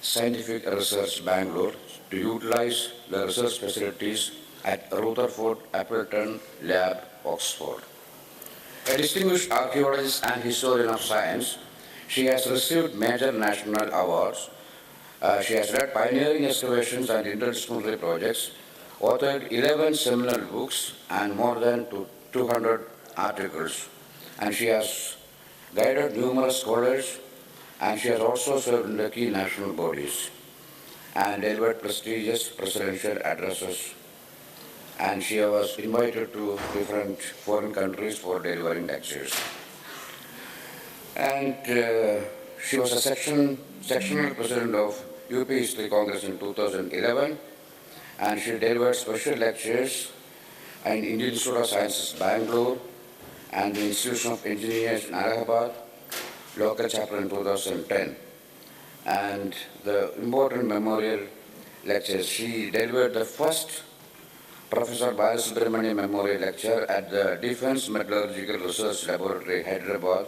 Scientific Research, Bangalore, to utilize the research facilities at Rutherford Appleton Lab, Oxford. A distinguished archaeologist and historian of science, she has received major national awards. She has led pioneering excavations and interdisciplinary projects, authored 11 seminal books and more than 200 articles. And she has guided numerous scholars, and she has also served in the key national bodies and delivered prestigious presidential addresses. And she was invited to different foreign countries for delivering lectures. And she was a sectional president of UP History Congress in 2011, and she delivered special lectures in Indian Institute of Sciences, Bangalore, and the Institution of Engineers in Allahabad, local chapter in 2010. And the important memorial lectures, she delivered the first Professor Balasubramanian Memorial Lecture at the Defense Metallurgical Research Laboratory, Hyderabad,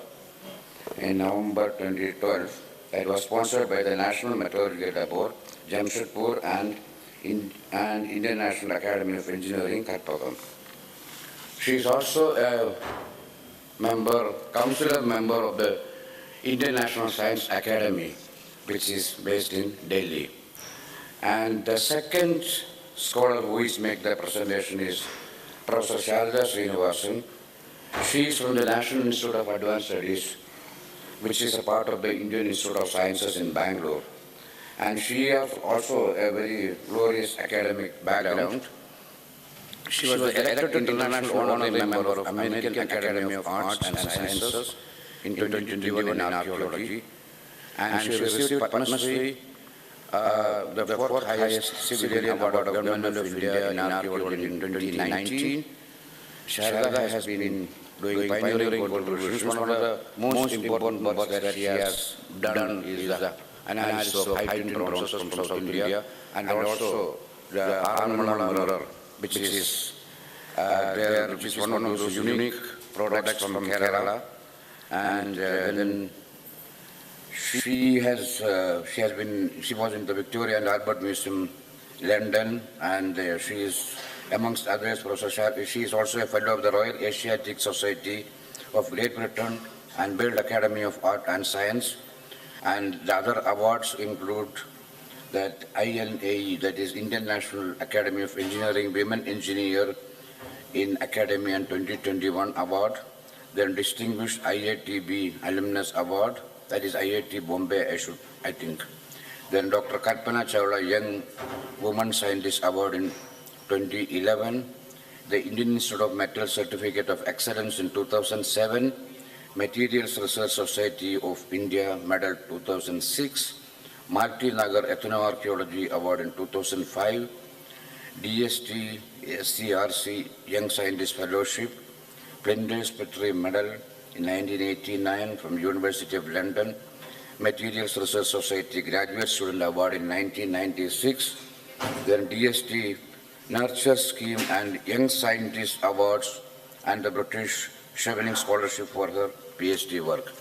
in November 2012. It was sponsored by the National Metallurgical Board, Jamshedpur, and Indian National Academy of Engineering, Karpagam. She is also a councillor member of the Indian National Science Academy, which is based in Delhi. And the second scholar who is making the presentation is Professor Sharda Srinivasan. She is from the National Institute of Advanced Studies, which is a part of the Indian Institute of Sciences in Bangalore. And she has also a very glorious academic background. She was elected international honorary member of American Academy of Arts and Sciences in 2021 in archaeology. And she received Padma Shri, the fourth highest civilian award of Government of India in archaeology in 2019. Sharda has been doing pioneering contributions. One of the most important works that she has done is the analysis of high-tin bronzes from South India, and also the Archaeometallurgy mirror, which is one of those unique products from Kerala. And then she was in the Victoria and Albert Museum, London, and she is, amongst others, she is also a fellow of the Royal Asiatic Society of Great Britain and World Academy of Art and Science. And the other awards include that INAE, that is International Academy of Engineering Women Engineer in Academy and 2021 Award, then Distinguished IITB Alumnus Award, that is IIT Bombay, I think. Then Dr. Kalpana Chawla Young Woman Scientist Award in 2011, the Indian Institute of Metal Certificate of Excellence in 2007, Materials Research Society of India Medal 2006, Marty Nagar Ethno-Archaeology Award in 2005, DST SCRC Young Scientist Fellowship, Flinders Petrie Medal in 1989 from University of London, Materials Research Society Graduate Student Award in 1996, then DST Nurture Scheme and Young Scientist Awards, and the British Chevening Scholarship for her PhD work.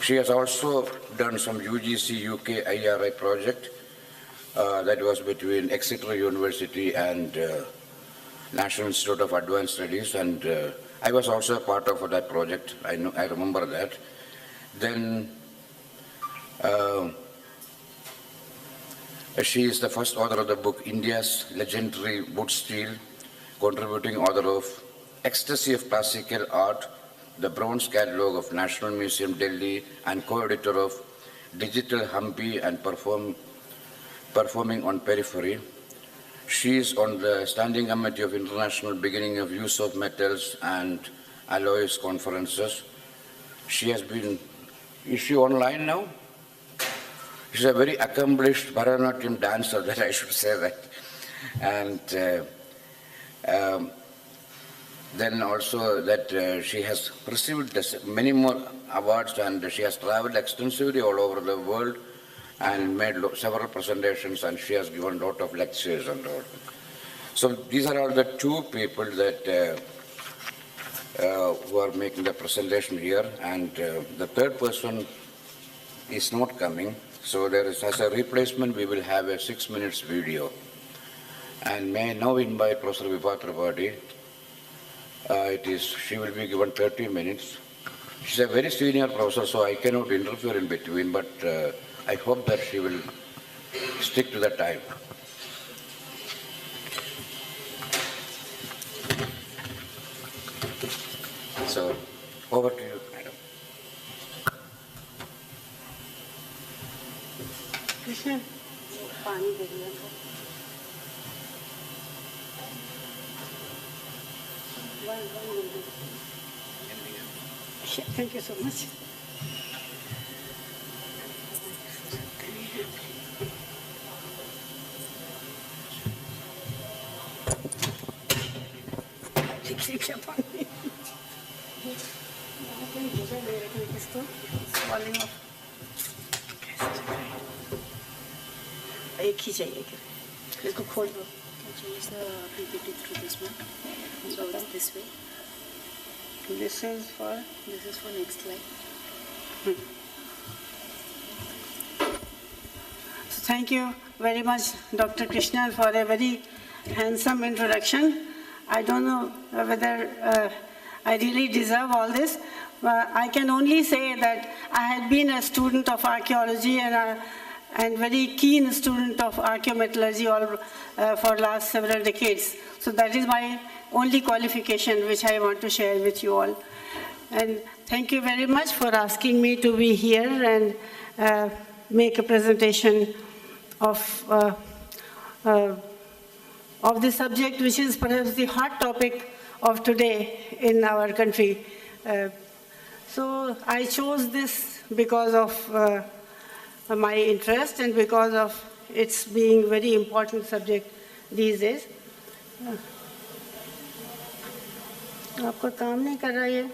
She has also done some UGC UK IRI project that was between Exeter University and National Institute of Advanced Studies, and I was also a part of that project. I remember that. Then she is the first author of the book India's Legendary Wood Steel, contributing author of Ecstasy of Classical Art, the Bronze Catalogue of National Museum Delhi, and co-editor of Digital Hampi and Performing on Periphery. She is on the Standing Committee of International Beginning of Use of Metals and Alloys conferences. She has been, is she online now? She's a very accomplished Bharatanatyam dancer, that I should say that. And then also that she has received many more awards, and she has traveled extensively all over the world and made several presentations, and she has given a lot of lectures and all. So these are all the two people that who are making the presentation here, and the third person is not coming. So there is, as a replacement, we will have a 6 minutes video. And may I now invite Professor Vibha Tripathi. She will be given 30 minutes. She's a very senior professor, so I cannot interfere in between, but I hope that she will stick to the time. So, over to you, madam. Krishna, पानी दे दिया था. Thank you so much. एक ही चाहिए क्या? इसको खोल दो. Change the PPT through this one. So this way. This is for next slide. So thank you very much, Dr. Krishna, for a very handsome introduction. I don't know whether I really deserve all this. I can only say that I had been a student of archaeology and very keen student of archaeometallurgy for last several decades. So that is my only qualification which I want to share with you all. And thank you very much for asking me to be here and make a presentation of the subject which is perhaps the hot topic of today in our country. So I chose this because of my interest and because of its being very important subject these days. आपको काम नहीं कर रहा ये?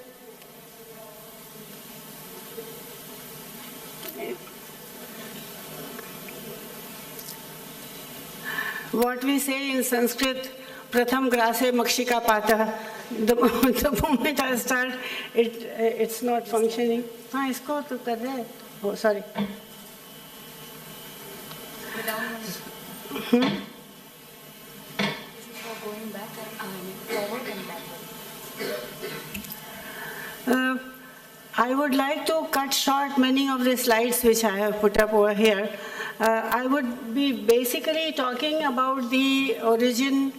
What we say in Sanskrit, pratham grase makshika pata. The moment I start, it's not functioning. हाँ इसको तो कर रहे. Oh, sorry. This is for going back and forward and backward. I would like to cut short many of the slides which I have put up over here. I would be basically talking about the origin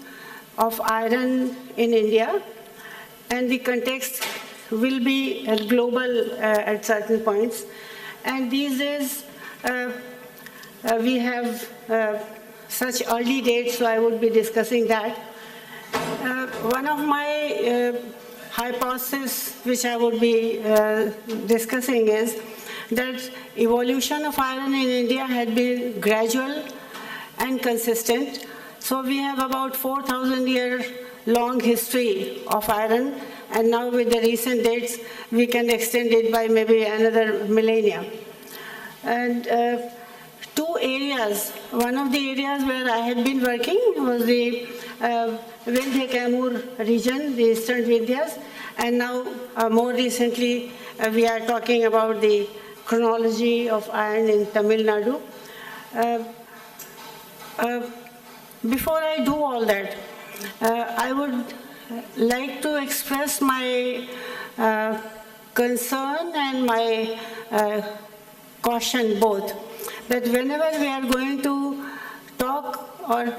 of iron in India, and the context will be global at certain points. And these days, we have such early dates, so I would be discussing that. One of my hypotheses which I would be discussing is that evolution of iron in India had been gradual and consistent. So we have about 4,000-year long history of iron, and now with the recent dates, we can extend it by maybe another millennia. And two areas, one of the areas where I had been working was the Vindhya-Kaimur region, the eastern Vindhyas, and now more recently we are talking about the chronology of iron in Tamil Nadu. Before I do all that, I would like to express my concern and my caution both, that whenever we are going to talk or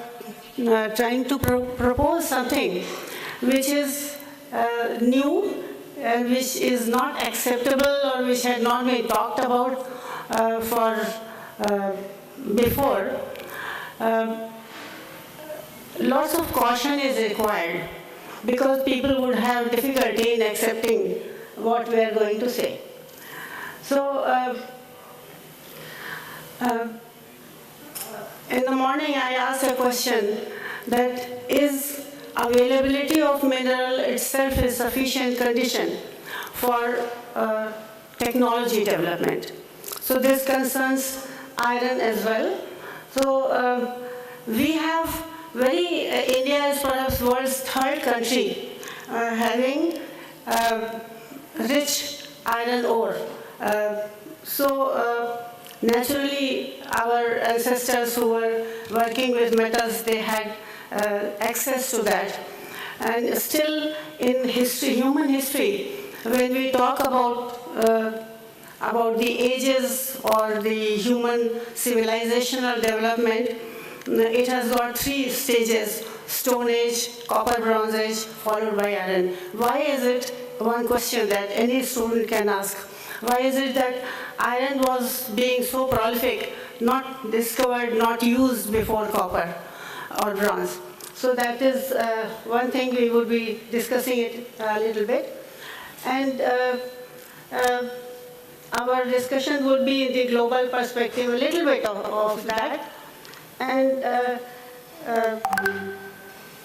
trying to propose something which is new and which is not acceptable or which had not been talked about before, lots of caution is required, because people would have difficulty in accepting what we are going to say. So, in the morning I asked a question that is availability of mineral itself a sufficient condition for technology development. So this concerns iron as well. So we have India is perhaps world's third country having rich iron ore. Naturally, our ancestors who were working with metals, they had access to that. And still in history, human history, when we talk about the ages or the human civilizational development, it has got three stages: Stone Age, Copper Bronze Age, followed by iron. Why is it, one question that any student can ask, why is it that iron was being so prolific, not discovered, not used before copper or bronze? So that is one thing we would be discussing it a little bit. And our discussion would be in the global perspective, a little bit of that. And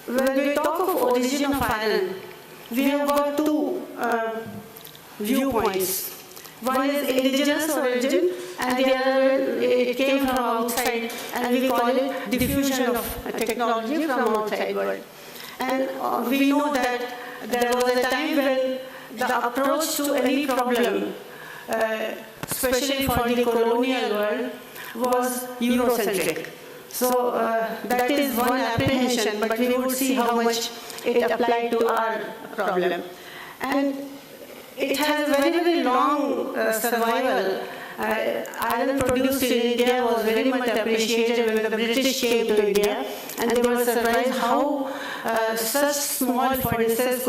when we talk of origin of iron, we have got two viewpoints. One is indigenous origin, and the other, it came from outside, and we call it diffusion of technology from outside world. And we know that there was a time when the approach to any problem, especially for the colonial world, was Eurocentric. So that is one apprehension, but we would see how much it applied to our problem. And it has a very, very long survival. Iron produced in India was very much appreciated when the British came to India, and they were surprised how such small furnaces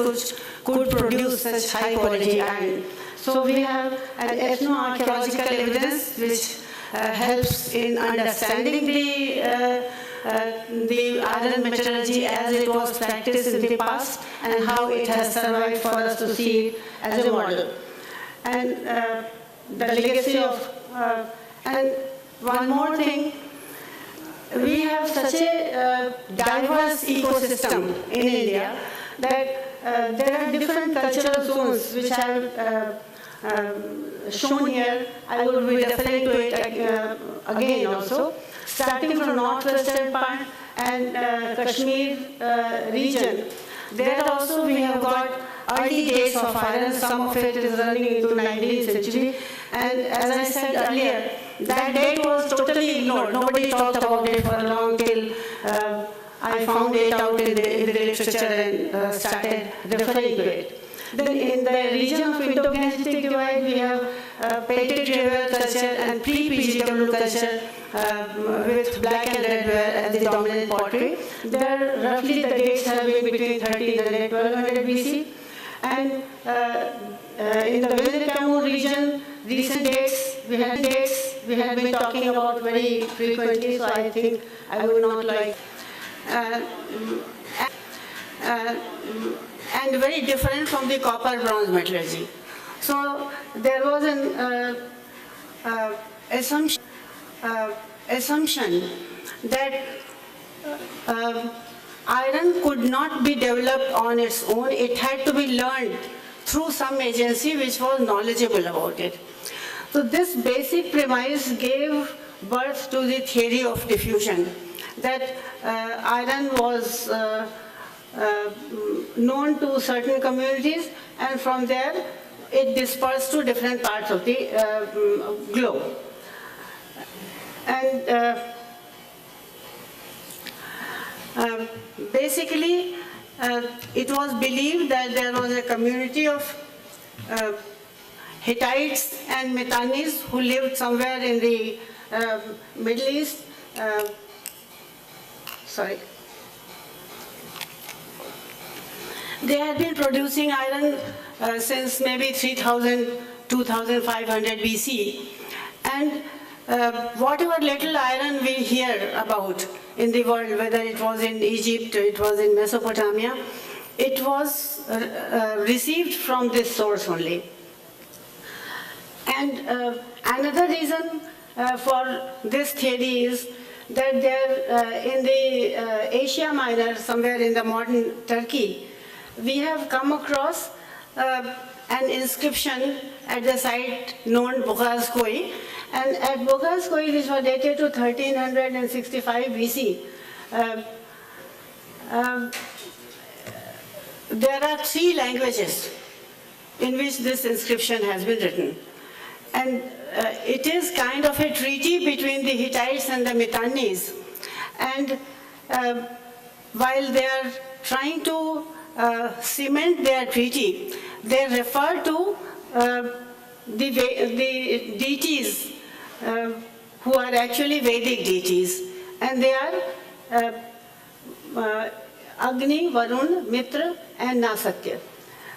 could produce such high quality iron. So we have an ethno-archaeological evidence which helps in understanding the iron metallurgy as it was practiced in the past and how it has survived for us to see it as a model. And the legacy of, and one more thing, we have such a diverse ecosystem in India that there are different cultural zones which I have shown here. I will be referring to it again also. Starting from northwestern part and Kashmir region, there also we have got early days of iron. Some of it is running into 19th century. And as I said earlier, that date was totally ignored. Nobody talked about it for a long till I found it out in the literature and started referring to it. Then in the region of Indo-Gangetic divide, we have painted ware culture and pre-PGW culture with black and red ware as the dominant pottery. There, roughly the dates have been between 1300 and 1200 BC. And in the Vindhya region, recent dates, we had been talking about very frequently, so I think I would not like. And very different from the copper bronze metallurgy. So there was an assumption that iron could not be developed on its own. It had to be learned through some agency which was knowledgeable about it. So this basic premise gave birth to the theory of diffusion, that iron was known to certain communities, and from there it dispersed to different parts of the globe. And basically, it was believed that there was a community of Hittites and Mitannis who lived somewhere in the Middle East. They had been producing iron since maybe 3000, 2500 BC. And whatever little iron we hear about in the world, whether it was in Egypt, it was in Mesopotamia, it was received from this source only. And another reason for this theory is that there in the Asia Minor, somewhere in the modern Turkey, we have come across an inscription at the site known Bogazkoi. And at Bogazkoi, which was dated to 1365 BC, there are 3 languages in which this inscription has been written. And it is kind of a treaty between the Hittites and the Mitannis. And while they are trying to cement their treaty, they refer to the deities who are actually Vedic deities. And they are Agni, Varun, Mitra, and Nasatya.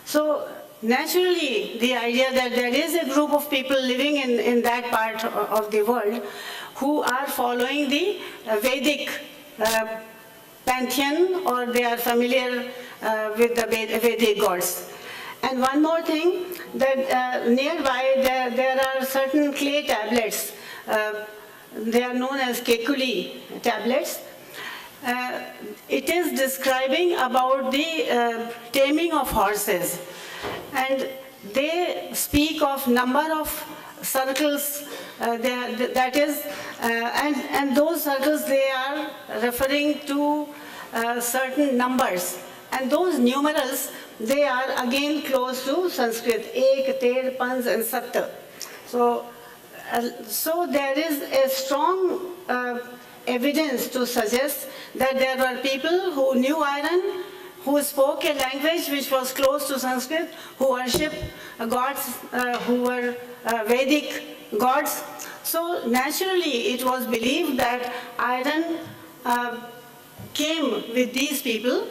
So naturally, the idea that there is a group of people living in that part of the world who are following the Vedic pantheon, or they are familiar with the Vedic gods. And one more thing, that nearby there are certain clay tablets. They are known as Kekuli tablets. It is describing about the taming of horses. And they speak of number of circles, that is, and those circles, they are referring to certain numbers. And those numerals, they are again close to Sanskrit, Ek, Ter, Panch, and Satta. So there is a strong evidence to suggest that there were people who knew iron, who spoke a language which was close to Sanskrit, who worshipped gods who were Vedic gods. So naturally, it was believed that iron came with these people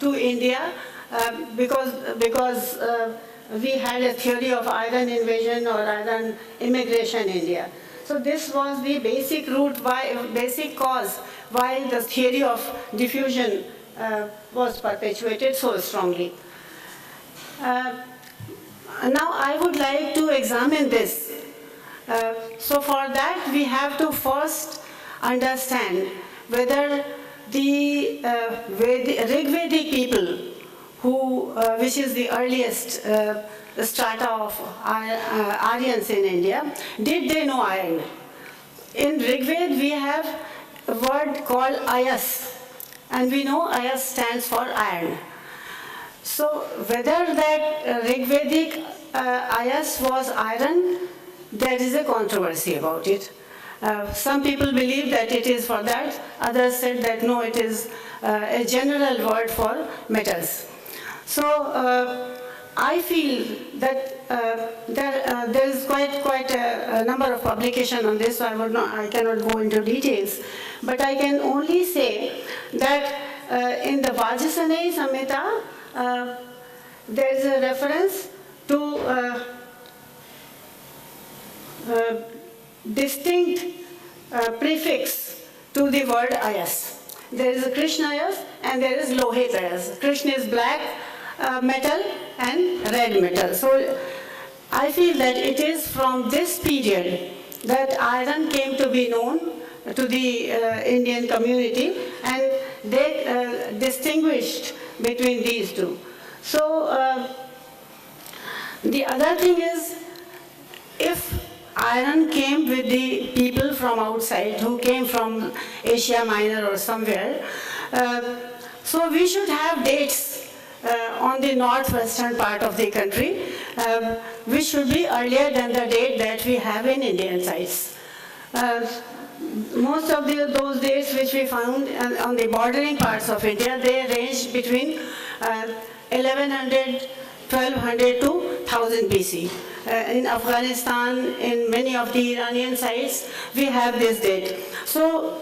to India because we had a theory of iron invasion or iron immigration in India. So this was the basic basic cause why the theory of diffusion was perpetuated so strongly. Now I would like to examine this. So for that we have to first understand whether the Rigvedic people, which is the earliest strata of Aryans in India, did they know iron? In Rigved we have a word called Ayas, and we know Ayas stands for iron. So whether that Rigvedic Ayas was iron, there is a controversy about it. Some people believe that it is for that, others said that no, it is a general word for metals. So I feel that there is quite a number of publications on this, so I cannot go into details. But I can only say that in the Vajrasaneyi Samhita, there is a reference to distinct prefix to the word ayas. There is a Krishna ayas and there is Lohit ayas. Krishna is black metal and red metal. So I feel that it is from this period that iron came to be known to the Indian community, and they distinguished between these two. So the other thing is, if iron came with the people from outside who came from Asia Minor or somewhere, so we should have dates on the northwestern part of the country, which should be earlier than the date that we have in Indian sites. Most of those dates which we found on the bordering parts of India, they range between 1100, 1200 to 1000 BC. In Afghanistan, in many of the Iranian sites, we have this date. So,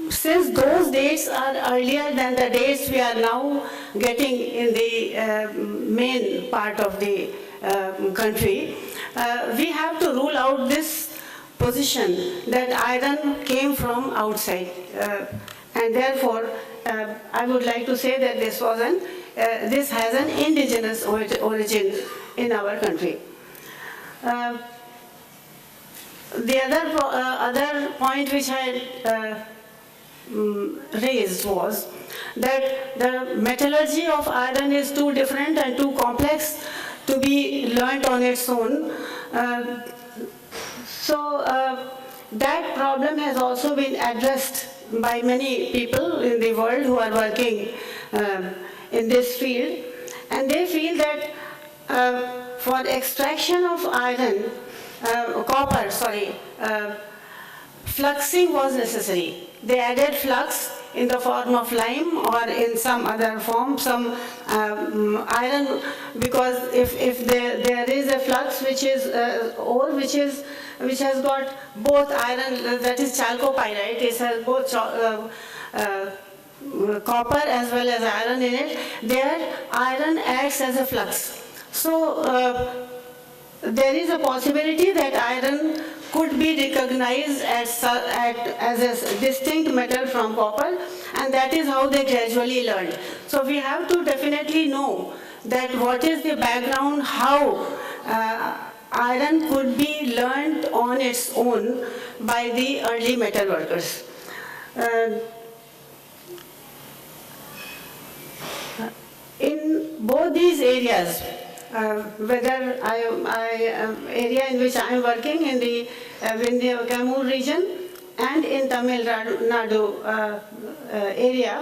since those dates are earlier than the dates we are now getting in the main part of the country, we have to rule out this position that iron came from outside. And therefore, I would like to say that this has an indigenous origin in our country. The other point which I raised was that the metallurgy of iron is too different and too complex to be learnt on its own. So that problem has also been addressed by many people in the world who are working in this field, and they feel that for extraction of fluxing was necessary. They added flux in the form of lime or in some other form, some iron, because if there is a flux which is ore which has got both iron, that is chalcopyrite, it has both copper as well as iron in it, there iron acts as a flux. So there is a possibility that iron could be recognized as a distinct metal from copper, and that is how they gradually learned. So we have to definitely know that what is the background, how iron could be learned on its own by the early metal workers. In both these areas, whether area in which I am working in the Kamur region and in Tamil Nadu area,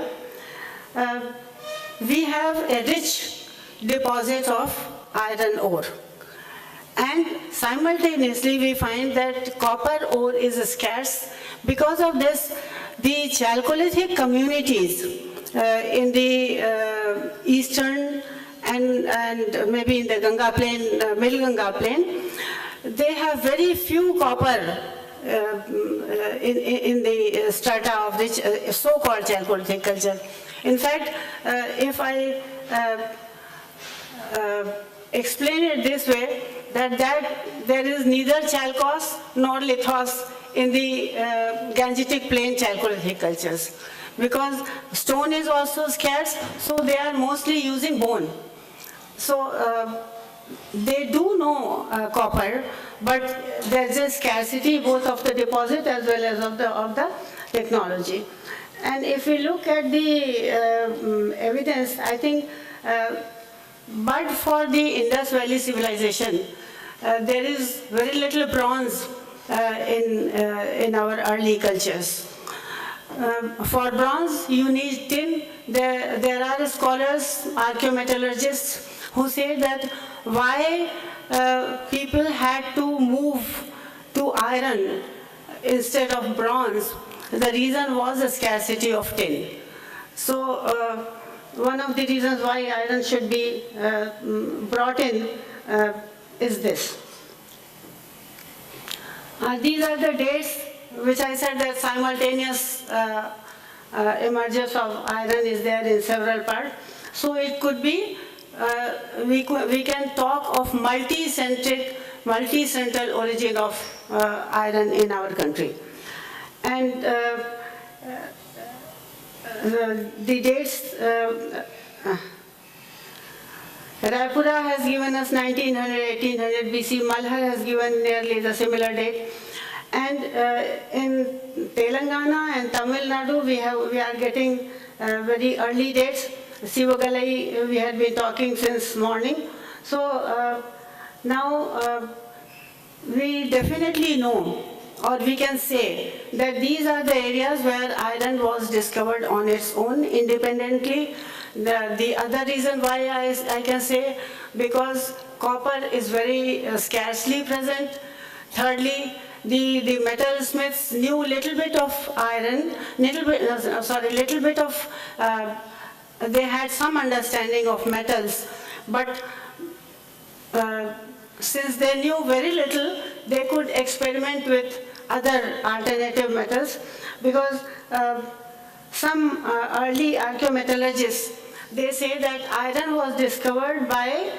we have a rich deposit of iron ore. And simultaneously we find that copper ore is scarce. Because of this, the Chalcolithic communities in the eastern and maybe in the Ganga plain, middle Ganga plain, they have very few copper in the strata of which so-called Chalcolithic culture. In fact, if I explain it this way, that there is neither chalcos nor lithos in the Gangetic plain Chalcolithic cultures, because stone is also scarce, so they are mostly using bone. So they do know copper, but there's a scarcity both of the deposit as well as of the technology. And if we look at the evidence, I think, but for the Indus Valley civilization, there is very little bronze in our early cultures. For bronze, you need tin. There are scholars, archaeometallurgists, who say that why people had to move to iron instead of bronze. The reason was the scarcity of tin. So one of the reasons why iron should be brought in is this. These are the dates which I said that simultaneous emergence of iron is there in several parts. So it could be, we can talk of multi-central origin of iron in our country. And the dates, Raipura has given us 1900, 1800 BC, Malhar has given nearly the similar date. And in Telangana and Tamil Nadu, we are getting very early dates. Sivagalai, we had been talking since morning. So now we definitely know, or we can say, that these are the areas where iron was discovered on its own independently. The other reason why I can say, because copper is very scarcely present. Thirdly, the metalsmiths knew little bit of iron, they had some understanding of metals, but since they knew very little, they could experiment with other alternative metals, because some early archaeometallurgists, they say that iron was discovered by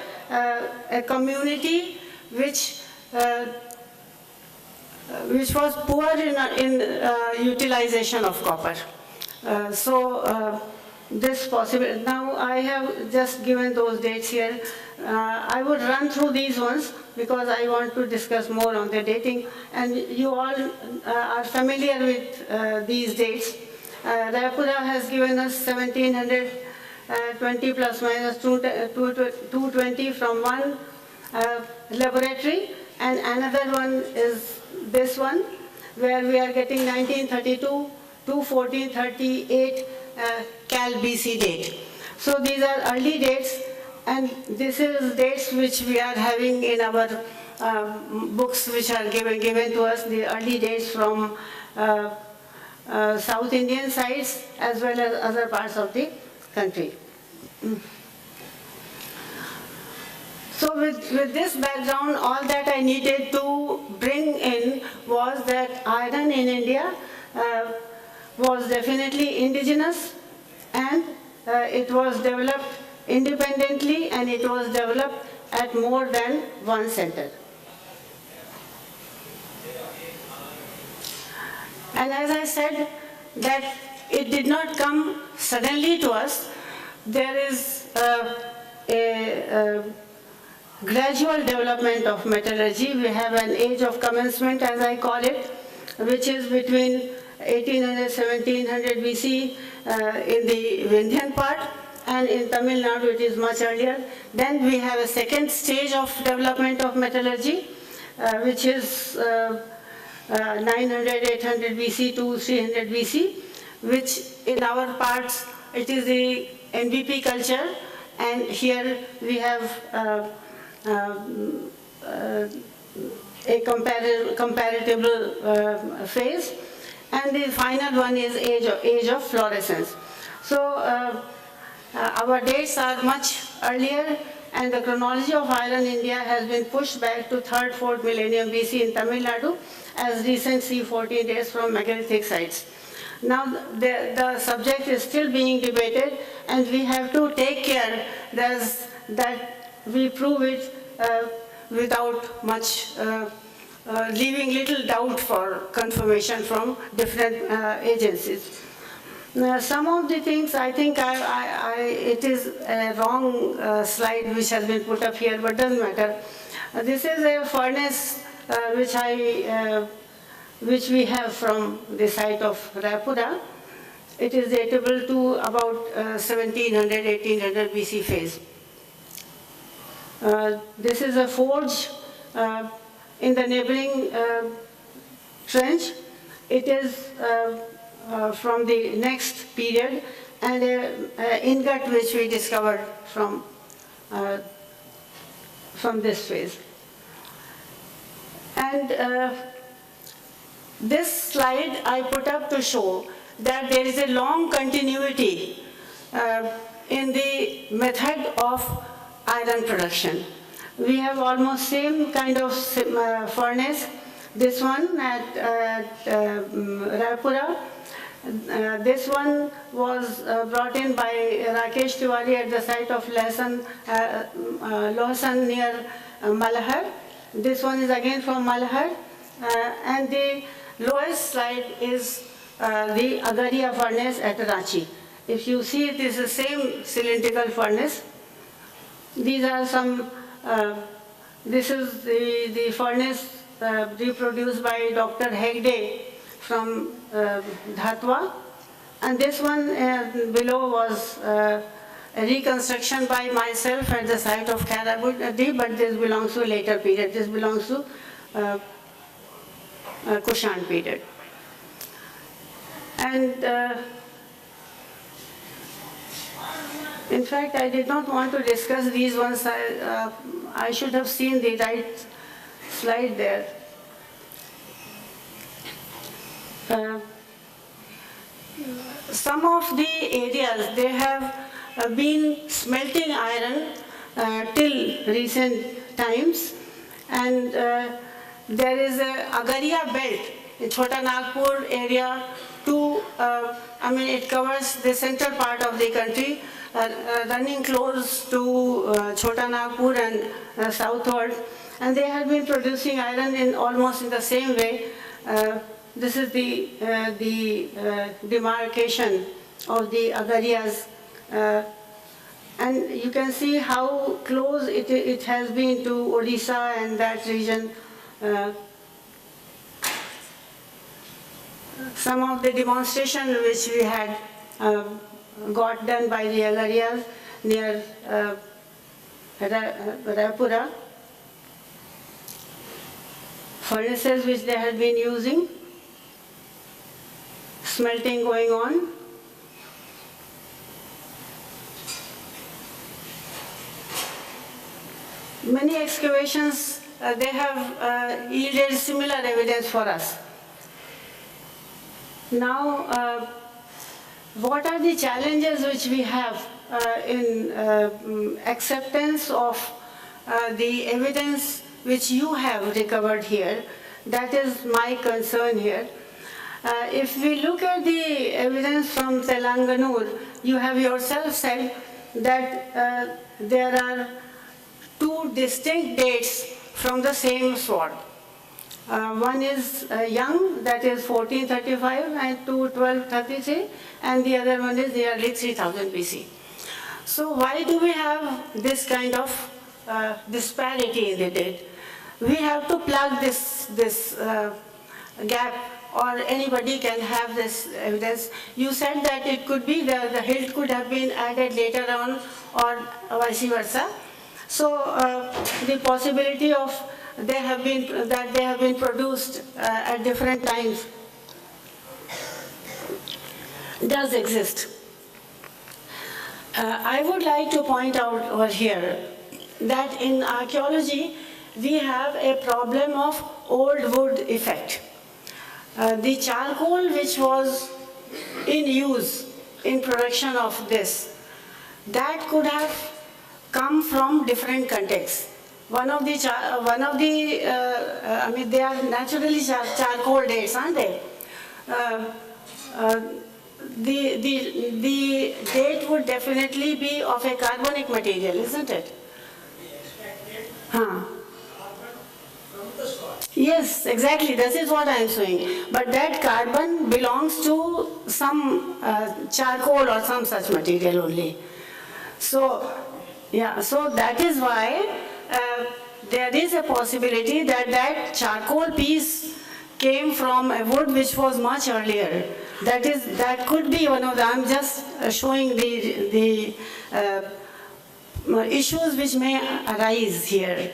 a community which was poor in utilization of copper. This possible. Now I have just given those dates here. I would run through these ones because I want to discuss more on the dating, and you all are familiar with these dates. Raipura has given us 1720 plus minus 220 from one laboratory, and another one is this one, where we are getting 1932 to 1438 Cal BC date. So these are early dates, and this is dates which we are having in our books which are given to us, the early dates from South Indian sites as well as other parts of the country. So with this background, all that I needed to bring in was that iron in India was definitely indigenous, and it was developed independently, and it was developed at more than one center. And as I said, that it did not come suddenly to us. There is a gradual development of metallurgy. We have an age of commencement, as I call it, which is between 1800, 1700 BC in the Vindhyan part, and in Tamil Nadu it is much earlier. Then we have a second stage of development of metallurgy, which is 900, 800 BC to 300 BC, which in our parts it is the NBP culture, and here we have a comparable phase, and the final one is age of fluorescence. So our dates are much earlier, and the chronology of iron in India has been pushed back to 3rd, 4th millennium BC in Tamil Nadu as recent C14 dates from megalithic sites. Now the subject is still being debated, and we have to take care that we prove it without much, leaving little doubt for confirmation from different agencies. Now, some of the things, I think it is a wrong slide which has been put up here, but doesn't matter. This is a furnace which we have from the site of Raipura. It is datable to about 1700, 1800 BC phase. This is a forge in the neighboring trench. It is from the next period, and an ingot which we discovered from this phase. And this slide I put up to show that there is a long continuity in the method of iron production. We have almost same kind of furnace. This one at Raipura. This one was brought in by Rakesh Tiwari at the site of Lohasan near Malahar. This one is again from Malahar. And the lowest slide is the Agaria furnace at Ranchi. If you see, it is the same cylindrical furnace. These are some, this is the furnace reproduced by Dr. Hegde from Dhatwa. And this one below was a reconstruction by myself at the site of Kharagpur, but this belongs to a later period. This belongs to Kushan period. And in fact, I did not want to discuss these ones. I should have seen the right slide there. Some of the areas, they have been smelting iron till recent times, and there is a Agaria belt in Chota Nagpur area to, it covers the central part of the country, running close to Chota Nagpur and southward, and they have been producing iron in almost in the same way. This is the demarcation of the Agarias, and you can see how close it has been to Odisha and that region. Some of the demonstration which we had got done by the Agarias near Raipura, furnaces which they had been using, smelting going on. Many excavations, they have yielded similar evidence for us. Now, what are the challenges which we have in acceptance of the evidence which you have recovered here? That is my concern here. If we look at the evidence from Telanganur, you have yourself said that there are two distinct dates from the same sword. One is young, that is 1435 and 1233, and the other one is nearly 3000 BC. So why do we have this kind of disparity in the date? We have to plug this gap, or anybody can have this evidence. You said that it could be that the hilt could have been added later on, or vice versa. So the possibility of they have been produced at different times does exist. I would like to point out over here that in archaeology we have a problem of old wood effect. The charcoal which was in use in production of this, that could have come from different contexts. One of the they are naturally charcoal dates, aren't they? The date would definitely be of a carbonic material, isn't it? Yes, exactly. This is what I am saying. But that carbon belongs to some charcoal or some such material only. So, yeah. So that is why there is a possibility that that charcoal piece came from a wood which was much earlier. That could be one of the. I'm just showing the issues which may arise here.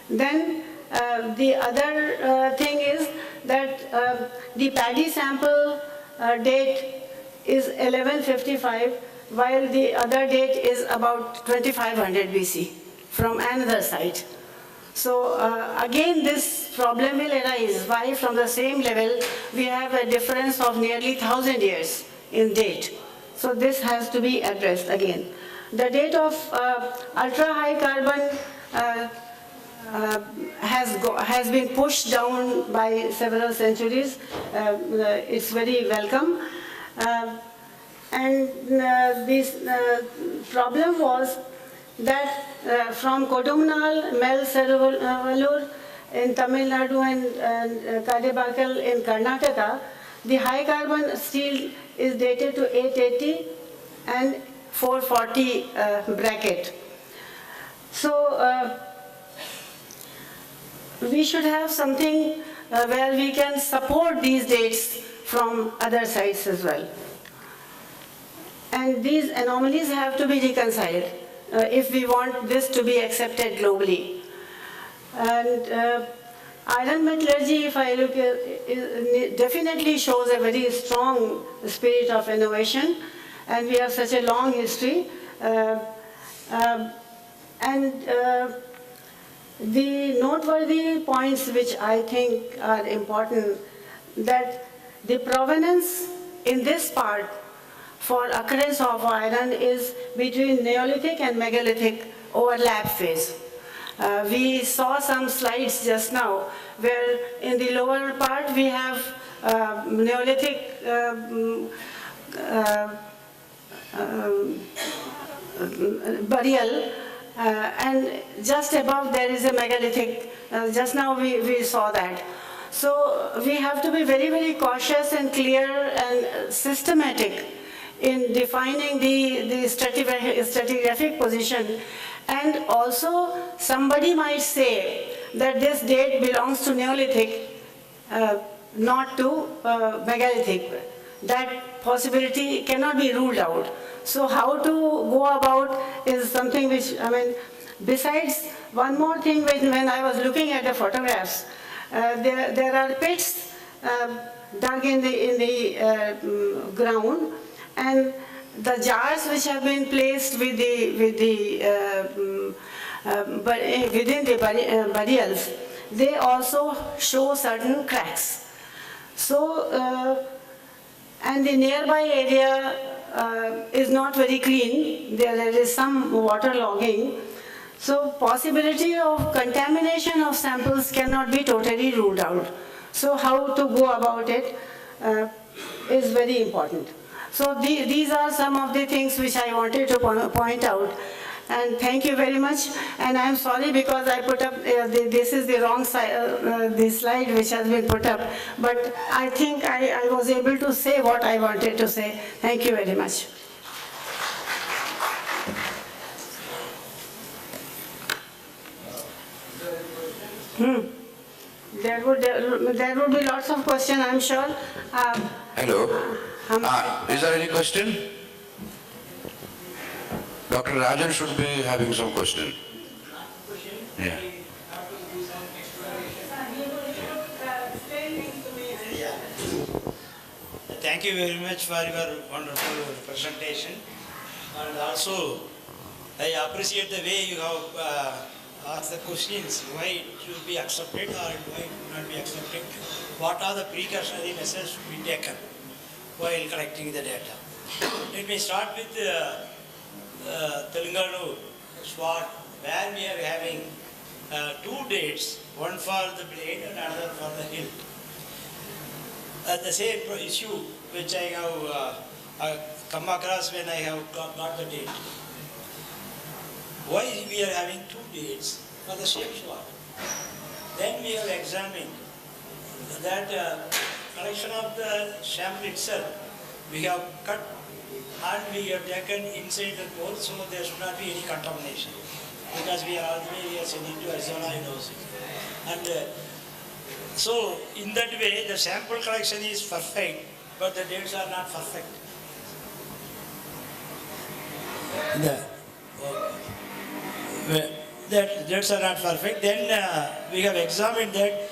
Then the other thing is that the paddy sample date is 1155, while the other date is about 2500 BC from another site. So again, this problem will arise. Why? From the same level, we have a difference of nearly 1000 years in date So this has to be addressed again. The date of ultra-high carbon has been pushed down by several centuries. It's very welcome. And this problem was that from Kodumnal, Mel Servalur in Tamil Nadu and Kadebakal in Karnataka, the high carbon steel is dated to 880 and 440 bracket. So we should have something where we can support these dates from other sites as well. And these anomalies have to be reconciled if we want this to be accepted globally. And iron metallurgy, if I look at it, definitely shows a very strong spirit of innovation, and we have such a long history. The noteworthy points which I think are important, that the provenance in this part for occurrence of iron is between Neolithic and Megalithic overlap phase. We saw some slides just now where in the lower part we have Neolithic burial, and just above there is a megalithic. Just now we saw that. So we have to be very, very cautious and clear and systematic in defining the stratigraphic position. And also somebody might say that this date belongs to Neolithic, not to megalithic. That possibility cannot be ruled out. So how to go about is something which, I mean, besides one more thing, when I was looking at the photographs, there are pits dug in the ground, and the jars which have been placed with within the burials, they also show certain cracks. So, and the nearby area is not very clean. There is some water logging. So possibility of contamination of samples cannot be totally ruled out. So how to go about it is very important. So these are some of the things which I wanted to point out. And thank you very much. And I'm sorry because I put up, this is the wrong side, the slide which has been put up. But I think I was able to say what I wanted to say. Thank you very much. There would be lots of questions, I'm sure. Hello. Is there any question? Dr. Rajan should be having some question. Yeah. Thank you very much for your wonderful presentation. And also, I appreciate the way you have asked the questions, why it should be accepted or why it should not be accepted. What are the precautionary measures to be taken while collecting the data? Let me start with Telangana spot where we are having two dates, one for the blade and another for the hilt. The same issue which I have come across when I have got the date. Why we are having two dates for the same spot? Then we have examined that collection of the sample itself, we have cut and we have taken inside the core, so there should not be any contamination. Because we are already sending to Arizona University. And so in that way, the sample collection is perfect, but the dates are not perfect. The dates are not perfect. Then we have examined that.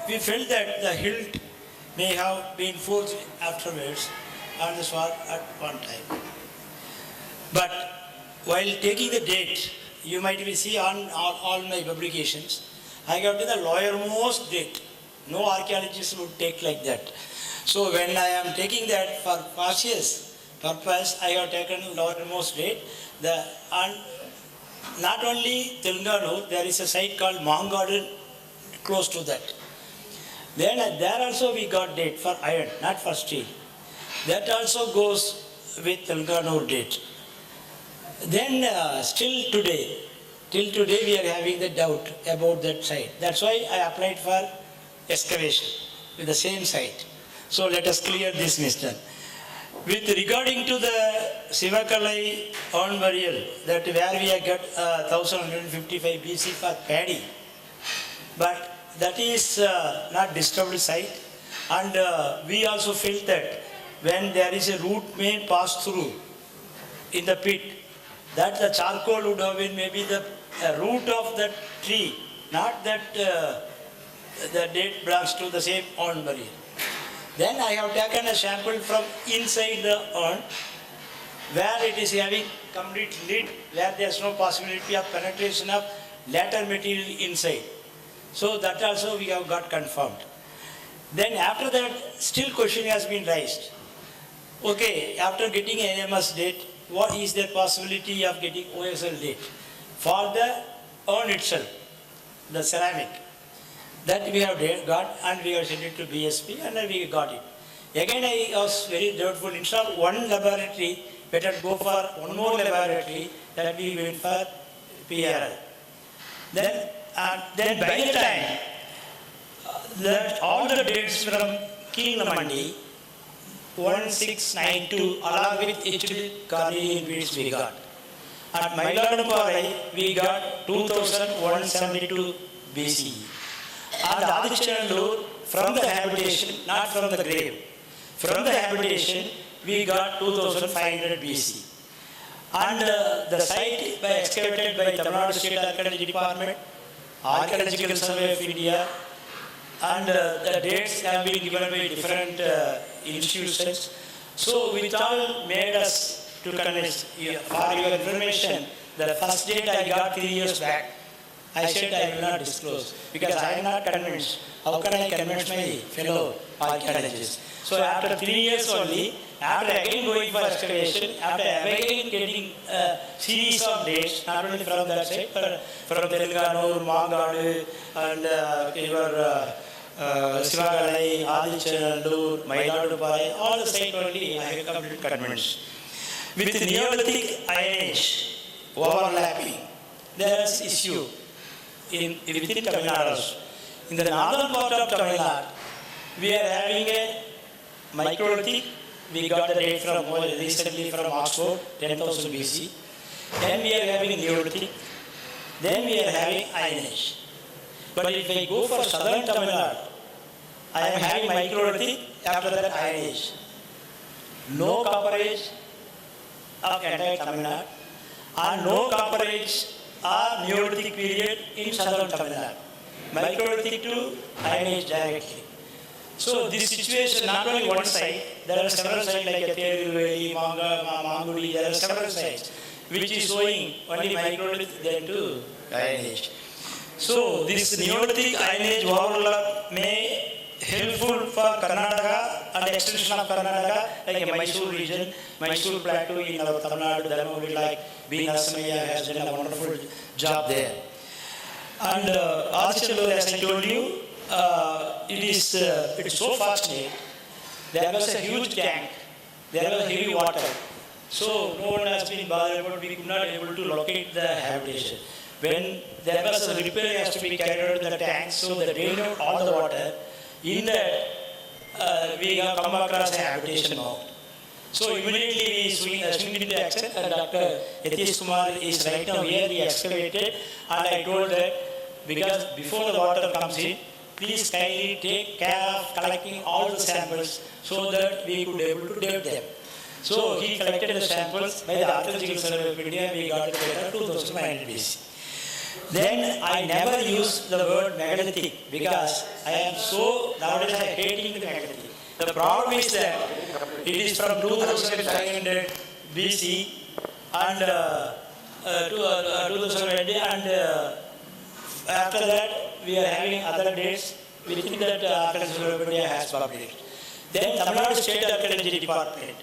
We felt that the hilt may have been forged afterwards on the spot at one time. But while taking the date, you might be see on all my publications, I got to the lowermost date. No archaeologist would take like that. So when I am taking that for cautious, purpose, I have taken lowermost date. And not only Telangana, there is a site called Mangadu close to that. Then there also we got date for iron, not for steel. That also goes with Telangana date. Then till today we are having the doubt about that site. That's why I applied for excavation with the same site. So let us clear this mystery. With regarding to the Sivakalai urn burial, that where we have got 1155 BC for paddy, but that is not disturbed site, and we also felt that when there is a root may pass through in the pit, that the charcoal would have been maybe the root of that tree, not that the date belongs to the same urn burial. Then I have taken a sample from inside the urn, where it is having complete lid, where there is no possibility of penetration of later material inside. So that also we have got confirmed. Then after that, still question has been raised. Okay, after getting AMS date, what is the possibility of getting OSL date? For the urn itself, the ceramic, that we have got, and we have sent it to BSP, and then we got it. Again, I was very doubtful. Instead of one laboratory, better go for one more laboratory, that we went for PRL. Then by the time that all the dates from King Namandi, 1692, along with HD Carnelian beads we got. At Mailaduparai, we got 2172 BCE. And Adichanallur, from the habitation, not from the grave, from the habitation, we got 2500 BC. And the site excavated by Tamil Nadu State Archaeology Department, Archaeological Survey of India, and the dates have been given by different institutions. So which all made us to convince. For your information, the first date I got 3 years back, I said I will not disclose because I am not convinced. How can I convince my fellow archaeologists? So after 3 years only, after again going for excavation, after again getting a series of dates, not only from that side, but from Telangana, Mangadu, and your Sivakalai, Adichanallur, Mailaduparai, all the sites only I have completely convinced. With Neolithic Iron Age overlapping, there is issue within Tamil Nadu. In the northern part of Tamil Nadu, we are having a microlithic. We got the date from recently from Oxford, 10,000 BC. Then we are having Neolithic. Then we are having Iron Age. But if I go for southern Tamil Nadu, I am having microlithic, after that Iron Age. No copper age of entire Tamil Nadu, and no copper age or Neolithic period in southern Tamil Nadu. Microlithic to Iron Age directly. So this situation, not only one site, there are several sites like Tiruveli, Mangudi, there are several sites which is showing only microlithic then to Iron Age. So this Neolithic Iron Age overlap may helpful for Karnataka and extension of Karnataka, like a Mysore region, Mysore plateau in our Tamil Nadu, Dharmaburi, like B. Narasimhaiah has done a wonderful job there. And Archaeology, as I told you, it's so fascinating. There was a huge tank, there was heavy water. So no one has been bothered about, we could not able to locate the habitation. When there was a repair has to be carried out in the tank, so they drained out all the water. In that, we have come across a habitation mound. So immediately we swing into the action, and Dr. Yatish Kumar is right now here, he excavated, and I told that because before the water comes in, please kindly take care of collecting all the samples so that we could be able to date them. So he collected the samples by the Archaeological Survey of India, we got the data 2500 BC. Then I never use the word megalithic because I am so, nowadays I am hating the megalithic. The problem is that it is from 2500 BC and 2020 and after that we are having other dates within that Archaeological Survey of India has published. Then Tamil Nadu State Archaeology Department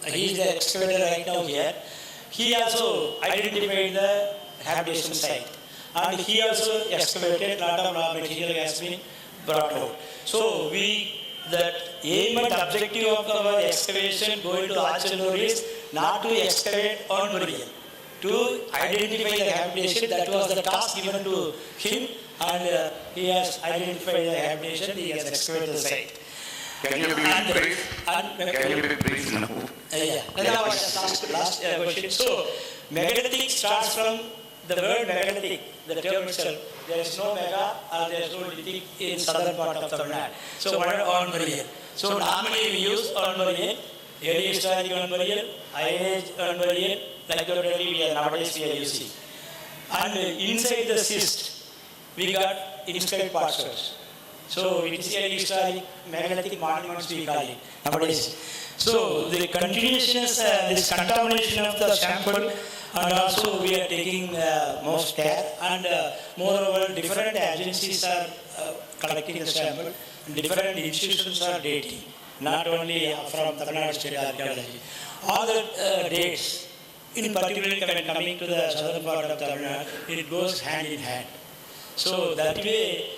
he is the excavator right now here. He also identified the habitation site. And he also excavated, a lot of raw material has been brought out. So the aim and objective of our excavation going to Archaeology is not to excavate on burial, to identify the habitation. That was the task given to him, and he has identified the habitation, he has excavated the site. Can you be brief? Can you be brief now? Yeah. Last question. So, megalithic starts from the word megalithic, the term itself. There is no mega or there is no lithic in southern part of Tamil Nadu. So, what are on burial? So, normally we use on burial, early historic on burial, Iron Age on burial, like the nowadays we are using. And inside the cyst, we got inscribed parcels. So, it is early historic megalithic monuments we call it nowadays. So, the continuations, this contamination of the sample, and also we are taking most care, and moreover different agencies are collecting the sample, different institutions are dating, not only from Tamil Nadu State Archaeology. All the dates, in particular when coming to the southern part of Tamil Nadu, it goes hand in hand. So that way,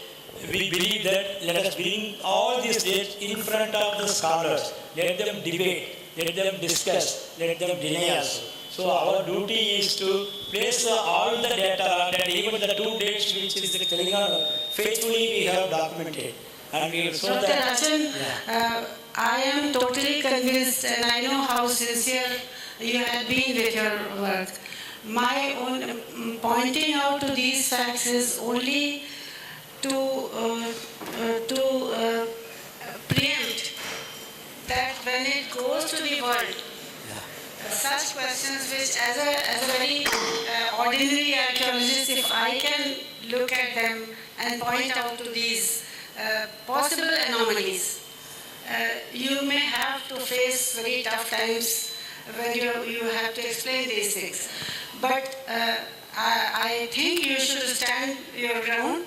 we believe that let us bring all these dates in front of the scholars, let them debate, let them discuss, let them deny also. So our duty is to place all the data, and even the 2 dates which is the Telangana, faithfully we have documented. And we so Dr. Rajan, I am totally convinced, and I know how sincere you have been with your work. My own pointing out to these facts is only to preempt that when it goes to the world, such questions which as a very ordinary archaeologist, if I can look at them and point out to these possible anomalies, you may have to face very tough times when you have to explain these things. But I think you should stand your ground,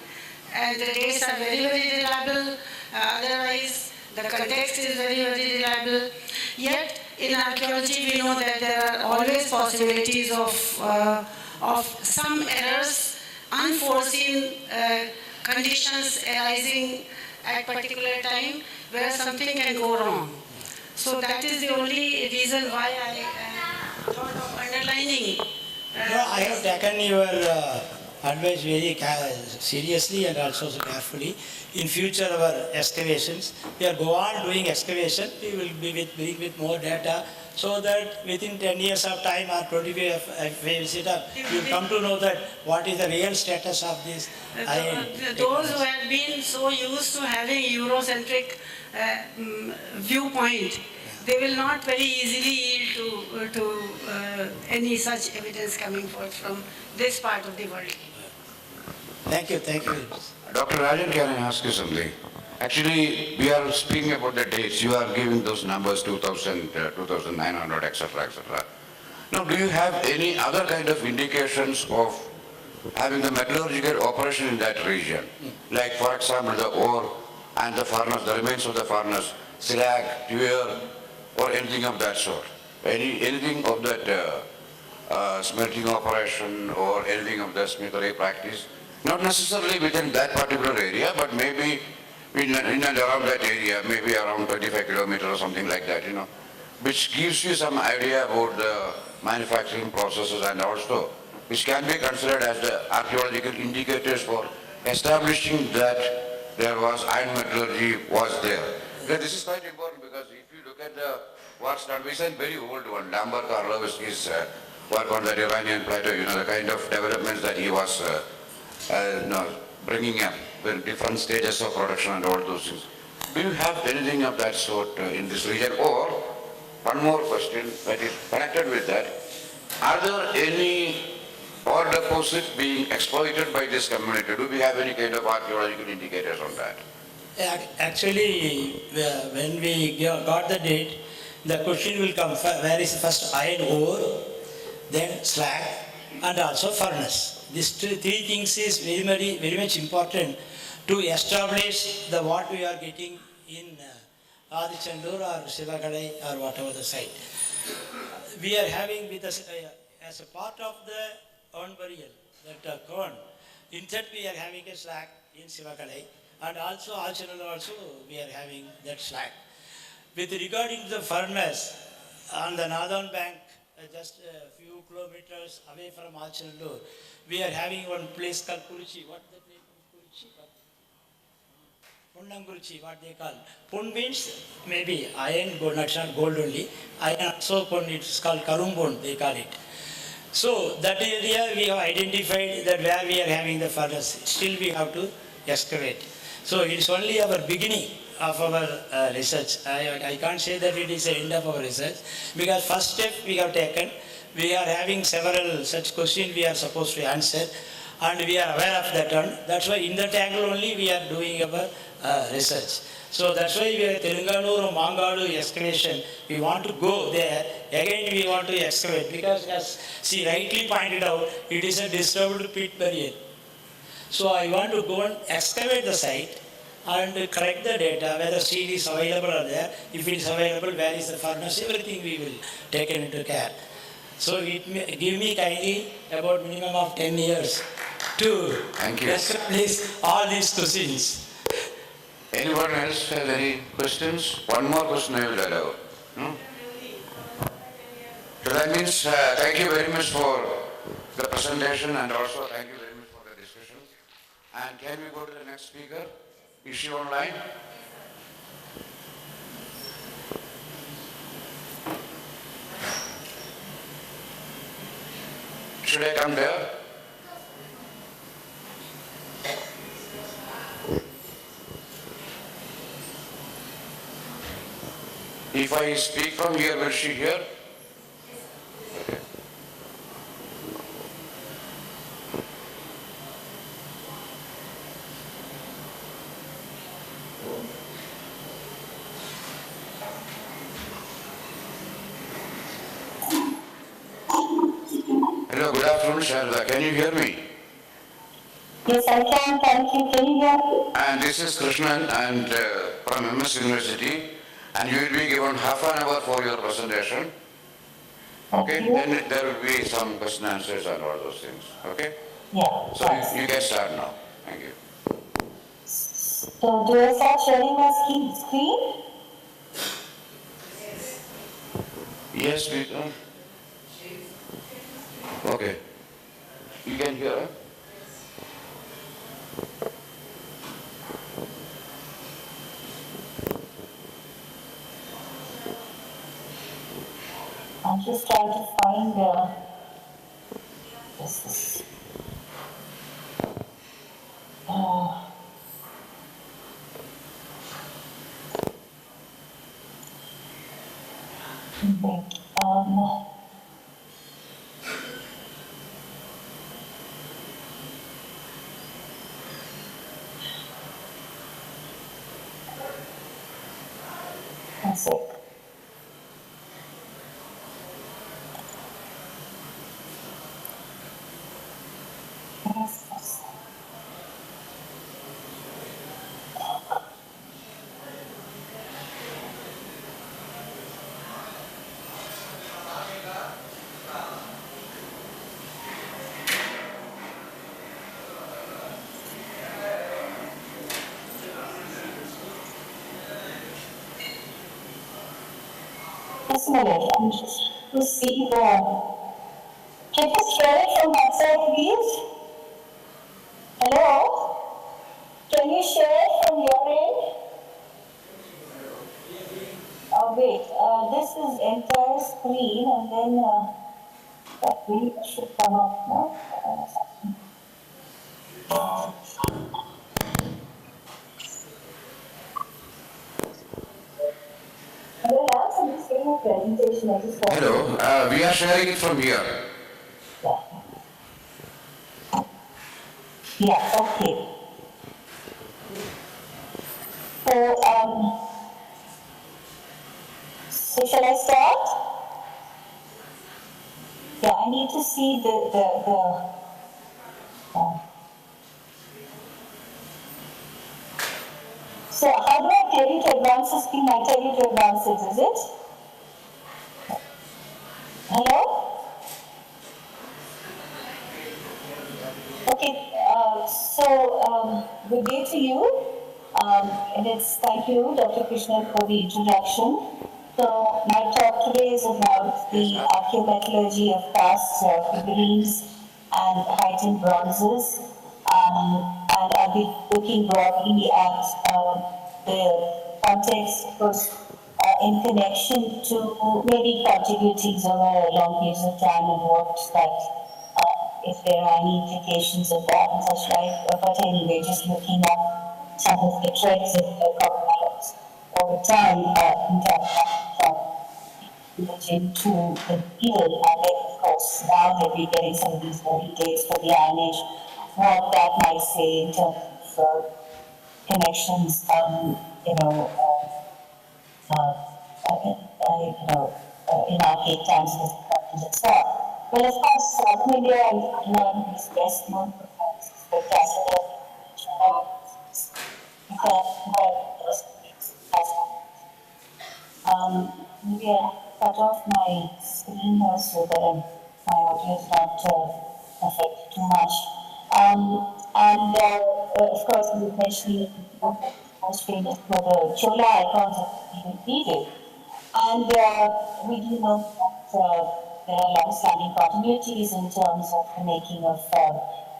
and the dates are very, very reliable. Otherwise, the context is very, very reliable. Yet, in archaeology, we know that there are always possibilities of some errors, unforeseen conditions arising at particular time where something can go wrong. So that is the only reason why I thought of underlining. No, I have taken your advice very seriously and also carefully. In future, our excavations, we are go on doing excavation. We will be with more data, so that within 10 years of time or 25 years, you come to know that what is the real status of this. Those who have been so used to having Eurocentric viewpoint, they will not very easily yield to any such evidence coming forth from this part of the world. Thank you, thank you. Dr. Rajan, can I ask you something? Actually, we are speaking about the dates. You are giving those numbers, 2000, 2900, etc., etc. Now, do you have any other kind of indications of having the metallurgical operation in that region? Like, for example, the ore and the furnace, the remains of the furnace, slag, tuer, or anything of that sort? Anything of that smelting operation or anything of the smeltery practice? Not necessarily within that particular area, but maybe in and around that area, maybe around 25 kilometers or something like that, which gives you some idea about the manufacturing processes, and also which can be considered as the archaeological indicators for establishing that there was iron metallurgy was there. Because this is quite important, because if you look at the works done, we said very old one, Lambert Karlovsky's work on the Iranian plateau, the kind of developments that he was bringing up in different stages of production and all those things. Do you have anything of that sort in this region? Or, one more question that is connected with that, are there any ore deposits being exploited by this community? Do we have any kind of archaeological indicators on that? Actually, when we got the date, the question will come, where is first iron ore, then slag, and also furnace. These three things is very much important to establish what we are getting in Adichandur or Sivakalai or whatever the site. We are having with us, as a part of the urn burial, that urn, inside we are having a slag in Sivakalai, and also Archaeology also we are having that slag. With regarding to the furnace, on the northern bank, just a few kilometers away from Archaeology, we are having one place called Kuruchi. What the name of Kuruchi? Punnanguruchi, what they call. Pun means maybe iron, gold, not gold only. Iron also pun, it's called Karumbun, they call it. So that area we have identified that where we are having the furnace. Still we have to excavate. So it's only our beginning of our research. I can't say that it is the end of our research, because first step we have taken. We are having several such questions we are supposed to answer, and we are aware of that one. That's why in that angle only we are doing our research. So that's why we are Telangana or Mangadu excavation. We want to go there. Again we want to excavate, because as she rightly pointed out, it is a disturbed pit burial. So I want to go and excavate the site and correct the data, whether steel is available or there. If it is available, where is the furnace, everything we will take into care. So it may give me kindly about minimum of 10 years to establish all these questions. Anyone else has any questions? One more question I will allow. No? So that means thank you very much for the presentation, and also thank you very much for the discussion. And can we go to the next speaker? Is she online? Should I come there? If I speak from here, will she hear? Okay. Hello, good afternoon, Sharda. Can you hear me? Yes, I can. Thank you. Can you hear me? And this is Krishnan and from MS University, and you will be given half an hour for your presentation. Okay? Then there will be some question answers and all those things. Okay? Yeah. So you can start now. Thank you. So do I start sharing my screen? Yes, we can. Okay. You can hear, huh? I'm just trying to find this. That's it. Just a minute, I'm just to see the... Can you share it from that side, please? Hello? Can you share it from your end? Wait, this is entire screen, and then that really should come up now. Hello, we are sharing it from here. Yeah, okay. So shall I start? Yeah, I need to see So how do I tell you to advance the screen? I tell you to advance it, is it? Hello? Okay, good day to you. And it's thank you, Dr. Krishna, for the introduction. So my talk today is about the archaeometallurgy of past figurines and heightened bronzes. And I'll be looking broadly at the context, of course, in connection to maybe continuities over long periods of time and what that if there are any implications of that and such like, but anyway, just looking at some of the trends of the copper over time in terms of into the field, and then of course now that we're getting some of these early dates for the Iron Age, what that might say in terms of connections, in archaic times and so on. Well, of course, South India and Learn is best known for its spectacular maybe I'll cut off my screen here so that my audio is not affected too much. Of course, we mentioned most famous for the Chola icons of Egypt. And we do know that there are long-standing continuities in terms of the making of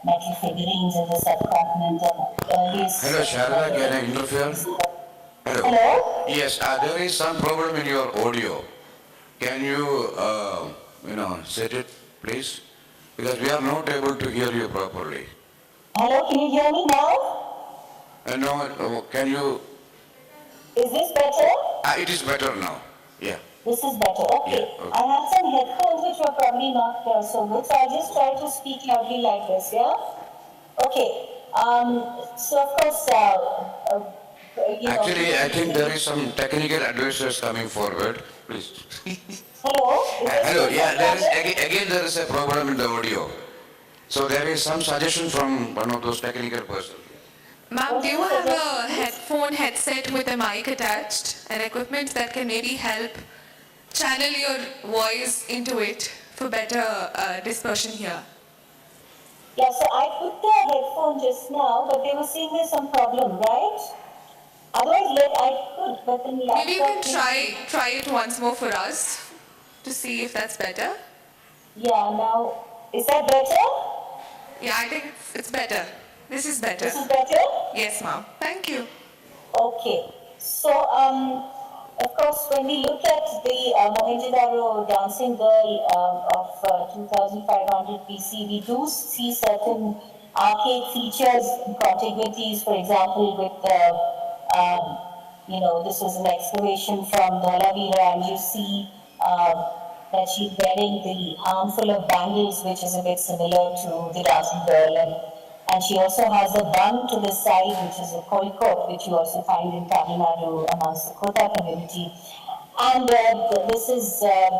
metal figurines in the subcontinent and earliest... Hello, Sharada, can I interfere? Hello. Hello? Yes, there is some problem in your audio. Can you, set it, please? Because we are not able to hear you properly. Hello, can you hear me now? No, can you... Is this better? It is better now, yeah. This is better, okay. Yeah, okay. I have some headphones which were probably not so good, so I'll just try to speak loudly like this, yeah? Okay, so of course, Actually, I think there is some technical advisors coming forward, please. Hello? Hello, yeah, there is, again there is a problem in the audio. So there is some suggestion from one of those technical persons. Ma'am, do you have a headset with a mic attached, and equipment that can maybe help channel your voice into it for better dispersion here? Yeah, so I put the headphone just now, but they were saying there's some problem, right? Otherwise, I could, but then laptop... Maybe you can try it once more for us to see if that's better. Yeah, now, is that better? Yeah, I think it's better. This is better. This is better? Yes, ma'am. Thank you. Okay. So, of course, when we look at the Mohenjo-daro dancing girl of 2500 BC, we do see certain archaic features and contiguities. For example, with this was an excavation from Dholavira, and you see that she's wearing the armful of bangles, which is a bit similar to the dancing girl. And she also has a bun to the side, which is a koikot, which you also find in Tamil Nadu amongst the Kota community. And this is that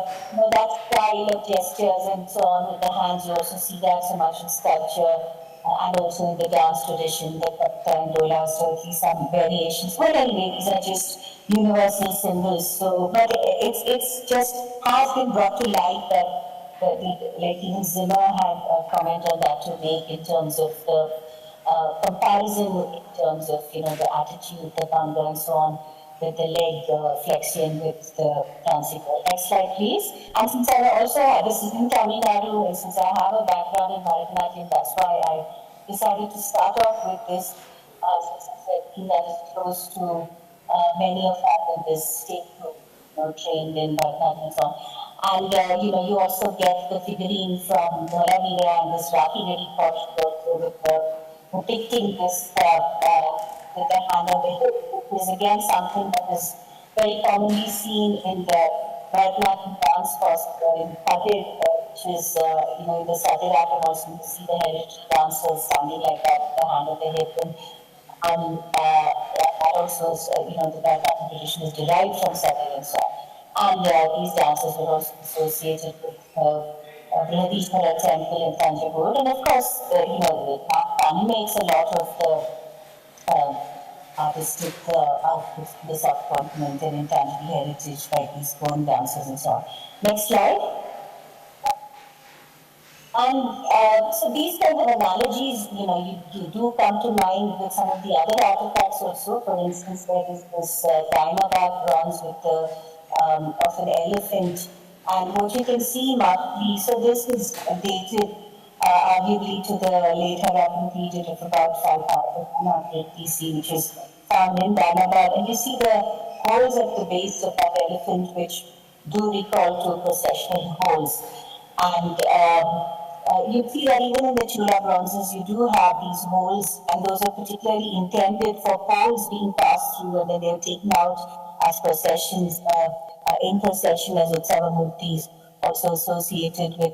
style of gestures and so on with the hands. You also see that so much in sculpture and also in the dance tradition, the Katta and Dola, so at least some variations. But anyway, these are just universal symbols. So, but it's just has been brought to light that like even Zimmer had a comment on that to make in terms of the comparison in terms of the attitude, the banga and so on, with the leg flexion with the dancing. Next slide, please. And since I also have, this is in Tamil Nadu, and since I have a background in Bharatanatyam, that's why I decided to start off with this, since it's a that is close to many of us in this state group, trained in Bharatanatyam and so on. And you also get the figurine from Dholavira and this Raki Reddy portrait with depicting this with the hand on the hip, which is again something that is very commonly seen in the Bharatanatyam dance costume in Padir, which is in the Sadirhat, and also you see the heritage dancers standing like that, with the hand on the hip. And that also is, the Bharatanatyam tradition is derived from Sadir and so on. And these dances were also associated with Brihadishwara temple in Thanjavur. And of course, Pani makes a lot of the artistic output from the subcontinent and intangible heritage like these bone dancers and so on. Next slide. And so these kind of analogies, you do come to mind with some of the other artifacts also. For instance, there is this Dynamite bronze with the of an elephant, and what you can see markedly. So this is dated arguably to the late Harappan period of about 500 BC, which is found in Dynamite, and you see the holes at the base of that elephant, which do recall to processional holes. And you see that even in the Chula bronzes, you do have these holes, and those are particularly intended for poles being passed through, and then they're taken out as processions, in procession as Utsava Murtis, also associated with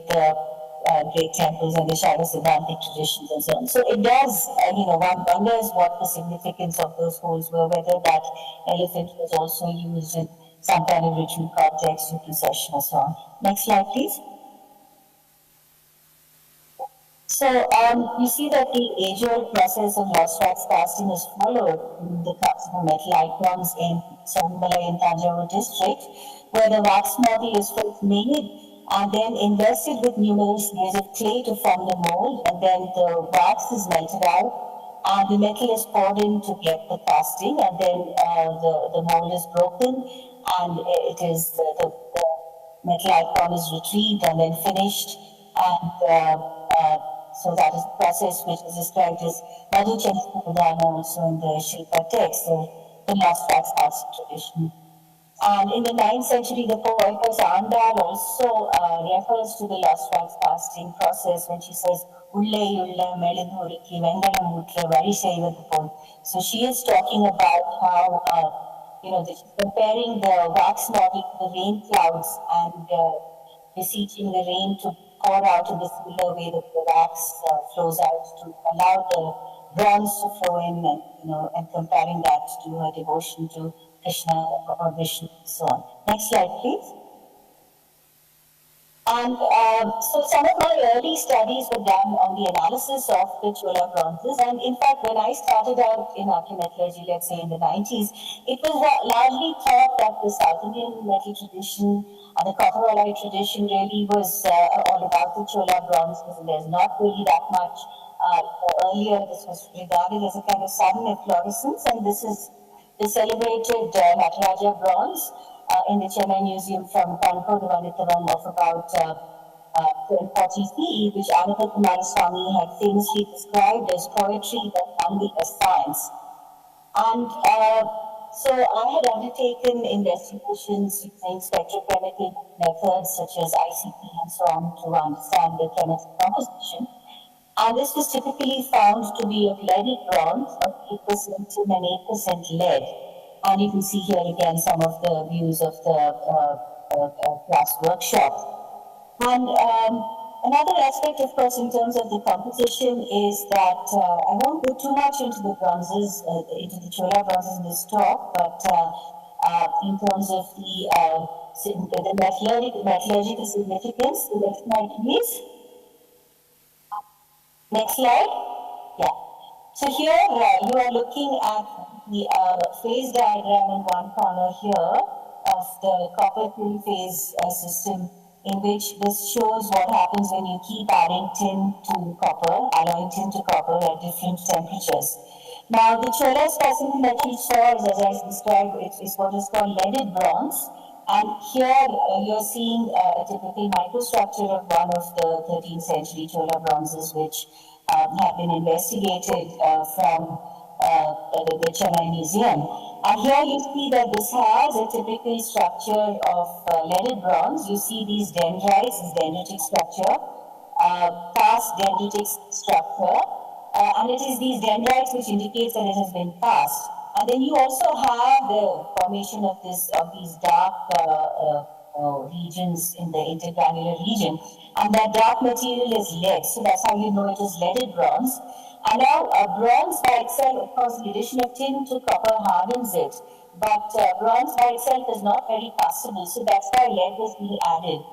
great temples and the Shaiva Siddhantic traditions and so on. So it does, one wonders what the significance of those holes were, whether that elephant was also used in some kind of ritual context, in procession and so on. Next slide, please. So you see that the age-old process of lost wax casting is followed in the customer metal icons in Sonmalai and Tanjore district, where the wax model is first made and then invested with numerous layers of clay to form the mold, and then the wax is melted out and the metal is poured in to get the casting, and then the mold is broken and it is the metal icon is retrieved and then finished, and so that is the process which is described as Nadu also in the Shilpa text, the lost wax casting tradition. And in the 9th century, the poetess Andal also refers to the lost wax casting process when she says, so she is talking about how, she's comparing the wax model to the rain clouds and beseeching the rain to pour out in the similar way that the wax flows out to allow the bronze to flow in, and comparing that to her devotion to Krishna or Vishnu and so on. Next slide, please. And so some of my early studies were done on the analysis of the Chola bronzes, and in fact when I started out in archaeometallurgy, let's say in the 90s, it was largely thought that the South Indian metal tradition and the copper alloy tradition really was all about the Chola bronzes, and there's not really that much. Earlier this was regarded as a kind of sudden efflorescence, and this is the celebrated Nataraja bronze in the Chennai Museum from Kanpur, the Vanitavam of about 1240 CE, which Ananda Kumara Swami had famously described as poetry but only as science. And so I had undertaken investigations using spectrochemical methods such as ICP and so on to understand the chemical composition. And this was typically found to be of leaded bronze of 8% tin and 8% lead. And you can see here again some of the views of the class workshop. And another aspect, of course, in terms of the composition is that I won't go too much into the bronzes, into the Chola bronzes in this talk, but in terms of the metallurgical significance, the next slide, please. Next slide. Yeah. So here you are looking at the phase diagram in one corner here of the copper tin phase system, in which this shows what happens when you keep adding tin to copper, alloying tin to copper at different temperatures. Now the Chola specimen that you saw, as I described, is what is called leaded bronze. And here you're seeing a typical microstructure of one of the 13th century Chola bronzes, which have been investigated from the Chennai Museum. And here you see that this has a typical structure of leaded bronze. You see these dendrites, this dendritic structure, past dendritic structure, and it is these dendrites which indicates that it has been passed. And then you also have the formation of these dark regions in the intergranular region, and that dark material is lead, so that's how you know it is leaded bronze. And now bronze by itself, of course, the addition of tin to copper hardens it, but bronze by itself is not very castable, so that's why lead was being added.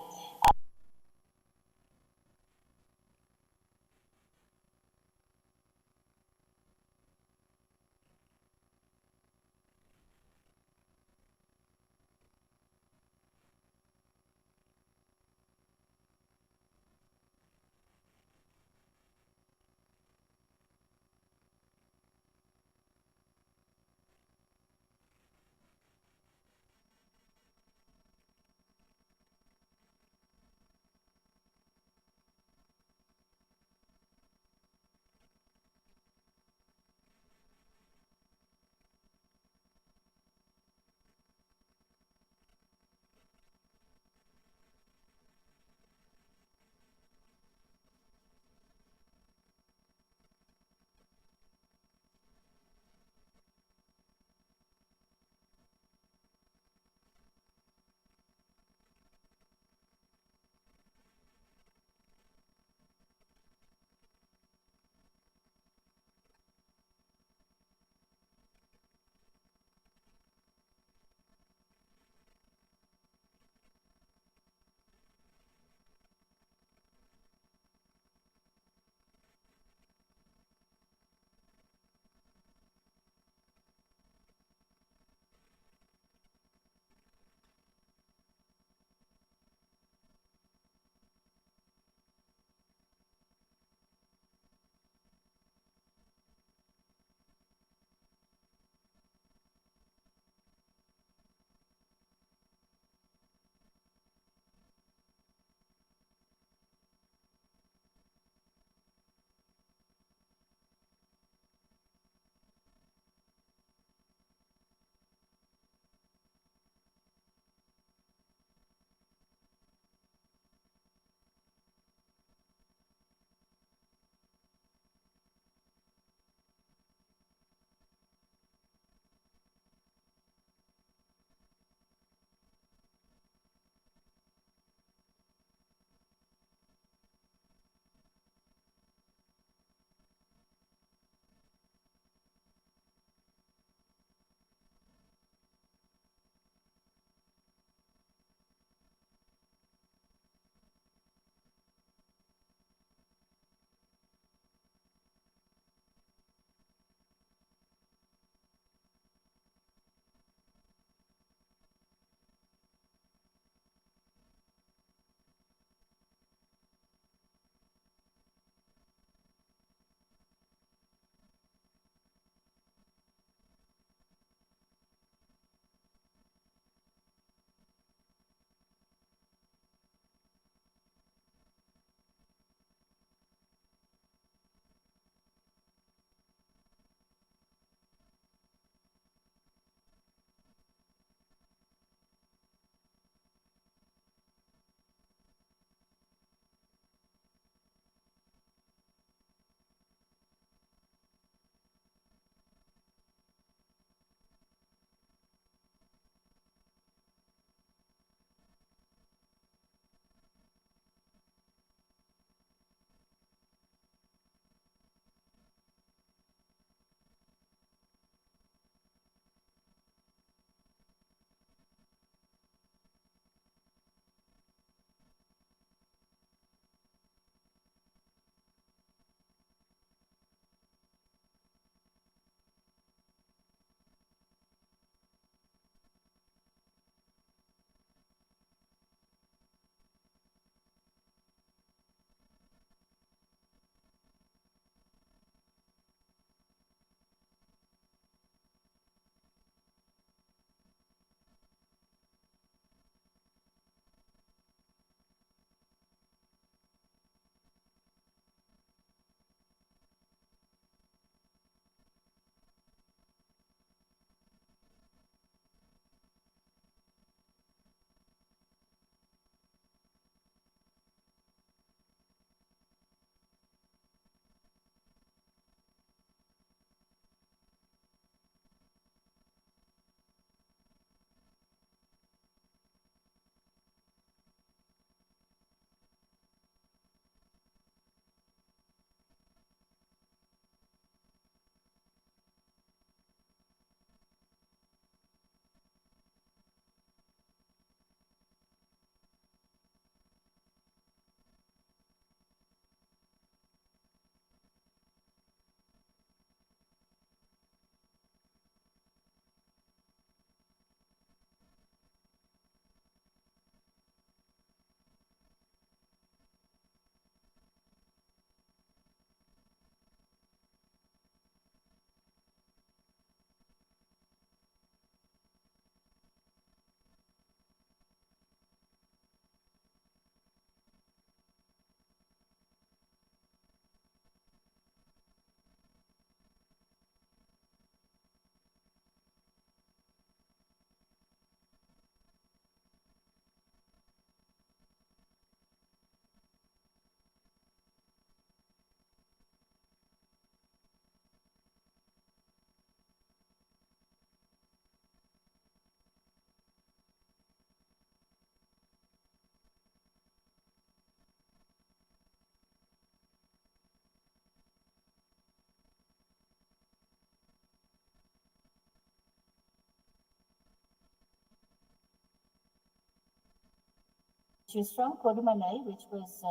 which is from PORUNAI, which was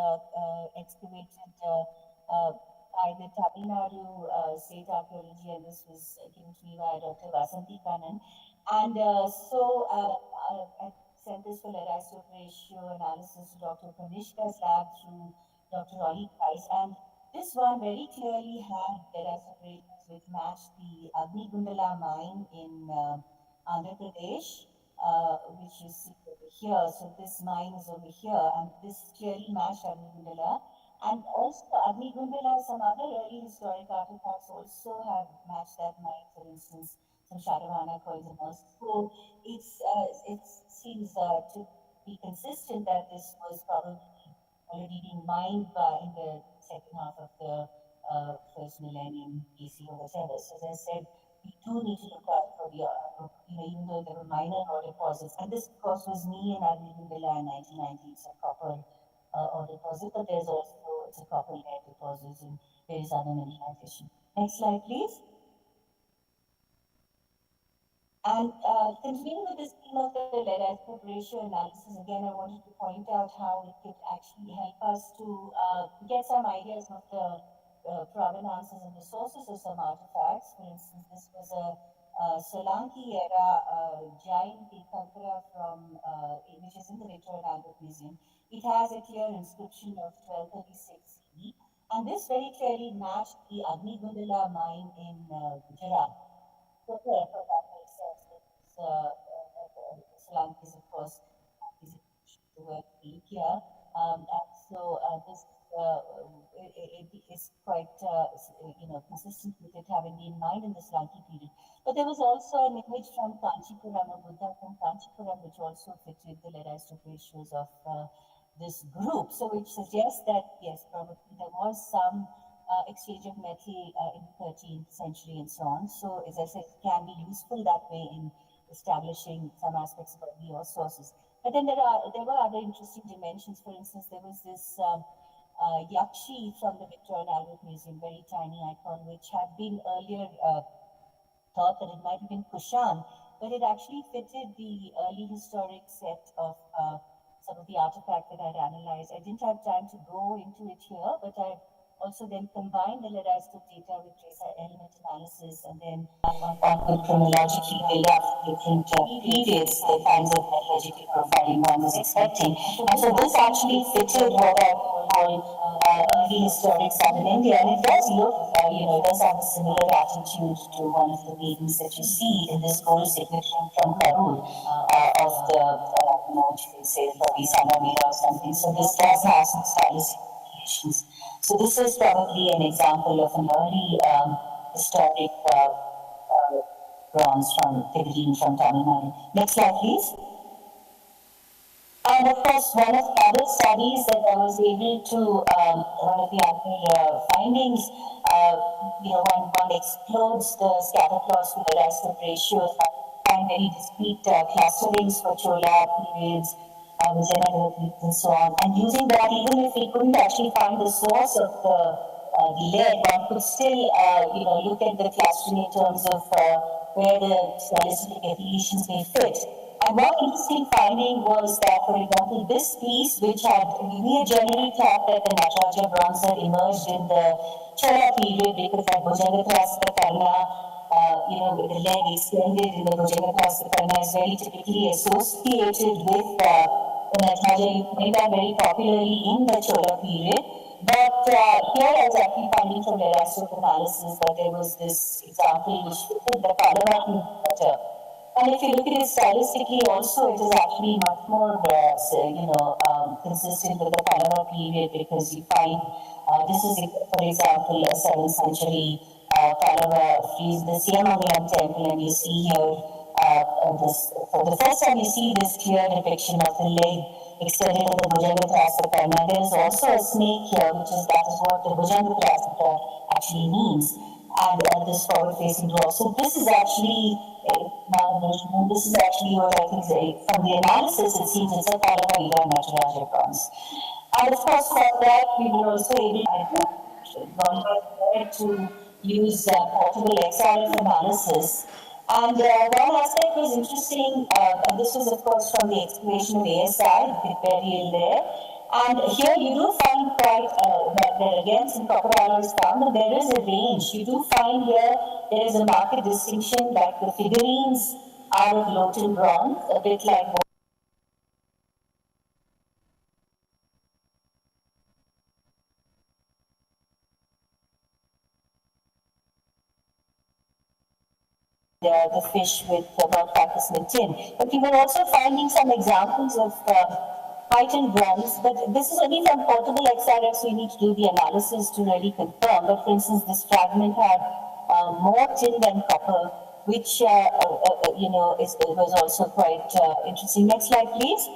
excavated by the Tamil Nadu State Archaeology, and this was given to me by Dr. Vasanthi Kannan. And I sent this for lead isotope ratio analysis to Dr. Kanishka's lab through Dr. Ollie Price. And this one very clearly had lead isotope ratios which matched the Agni Gundala mine in Andhra Pradesh, which you see over here. So this mine is over here, and this clearly matched Agni Gundala. And also Agni Gundala, some other early historic artifacts also have matched that mine, for instance, some Sharavana coins and all. So it seems to be consistent that this was probably already being mined in the second half of the first millennium BC or whatever. So as I said, we do need to look out for the, even though there were minor ore deposits. And this, of course, was me and Agni Gundala in 1990. It's a copper ore deposit, but there's also it's a copper lead deposit and various other mineralization. Next slide, please. And continuing with this theme of the lead isotope ratio analysis, again, I wanted to point out how it could actually help us to get some ideas of the provenances and the sources of some artifacts. For instance, this was a Solanki era giant Tirthankara from which is in the Victoria and Albert Museum. It has a clear inscription of 1236 CE, and this very clearly matched the Agni Gundala mine in Gujarat. So therefore, that makes sense. Solanki is, of course, is the word here, and so this is quite consistent with it having been mined in the Solanki period. But there was also an image from Kanchipuram, a Buddha from Kanchipuram, which also fitted the lead isotope ratios of this group. So which suggests that, yes, probably there was some exchange of metal in the 13th century and so on. So as I said, it can be useful that way in establishing some aspects of the ore sources. But then there were other interesting dimensions. For instance, there was this Yakshi from the Victoria and Albert Museum, very tiny icon, which had been earlier thought that it might have been Kushan, but it actually fitted the early historic set of some of the artifacts that I'd analyzed. I didn't have time to go into it here, but I also then combined the lead isotope data with trace element analysis, and then could chronologically build up different periods, the kinds of metallurgical profiling one was expecting. And so this actually fitted what I call early historic southern India, and it does look, it does have a similar attitude to one of the maidens that you see in this gold signature from Palur of the, which you can say probably Sanamira or something. So this does have some stylistic implications. So this is probably an example of an early historic bronze from figurine from Tamil Nadu. Next slide, please. And of course, one of the other studies that I was able to, one of the other findings, one explodes the scatter plots with the isotope ratios, find very discrete clusterings for Chola periods, and so on. And using that, even if we couldn't actually find the source of the lead, one could still, look at the clustering in terms of where the stylistic affiliations may fit. And one interesting finding was that, for example, this piece, which we had generally thought that the Nataraja bronze had emerged in the Chola period because that Bhujangatrasta Karna, with the leg extended in the Bhujangatrasta Karna is very typically associated with the Nataraja. You find that very popularly in the Chola period. But here I was actually finding from lead isotope analysis that there was this example which fitted the Palur better. And if you look at it stylistically also, it is actually much more, consistent with the Palur period, because you find, this is, for example, a 7th century Palur frieze, the Siyamangalam temple, and you see here, for the first time you see this clear depiction of the leg extended in the Bhujangatrasta Karna. There is also a snake here, that is what the Bhujangatrasta actually means. And this forward-facing draw. So this is actually what I think from the analysis it seems it's a Palur era Nataraja bronze. And of course for that we were also able to use portable XRF analysis And one aspect was interesting, and this was of course from the excavation of ASI, the burial there. And here you do find quite, there again some copper alloys found, and there is a range. You do find here there is a marked distinction, like the figurines are of Lotan bronze, a bit like the fish with about 5% tin. But we were also finding some examples of heightened bronze, but this is only from portable XRF, so you need to do the analysis to really confirm. But for instance, this fragment had more tin than copper, which was also quite interesting. Next slide, please.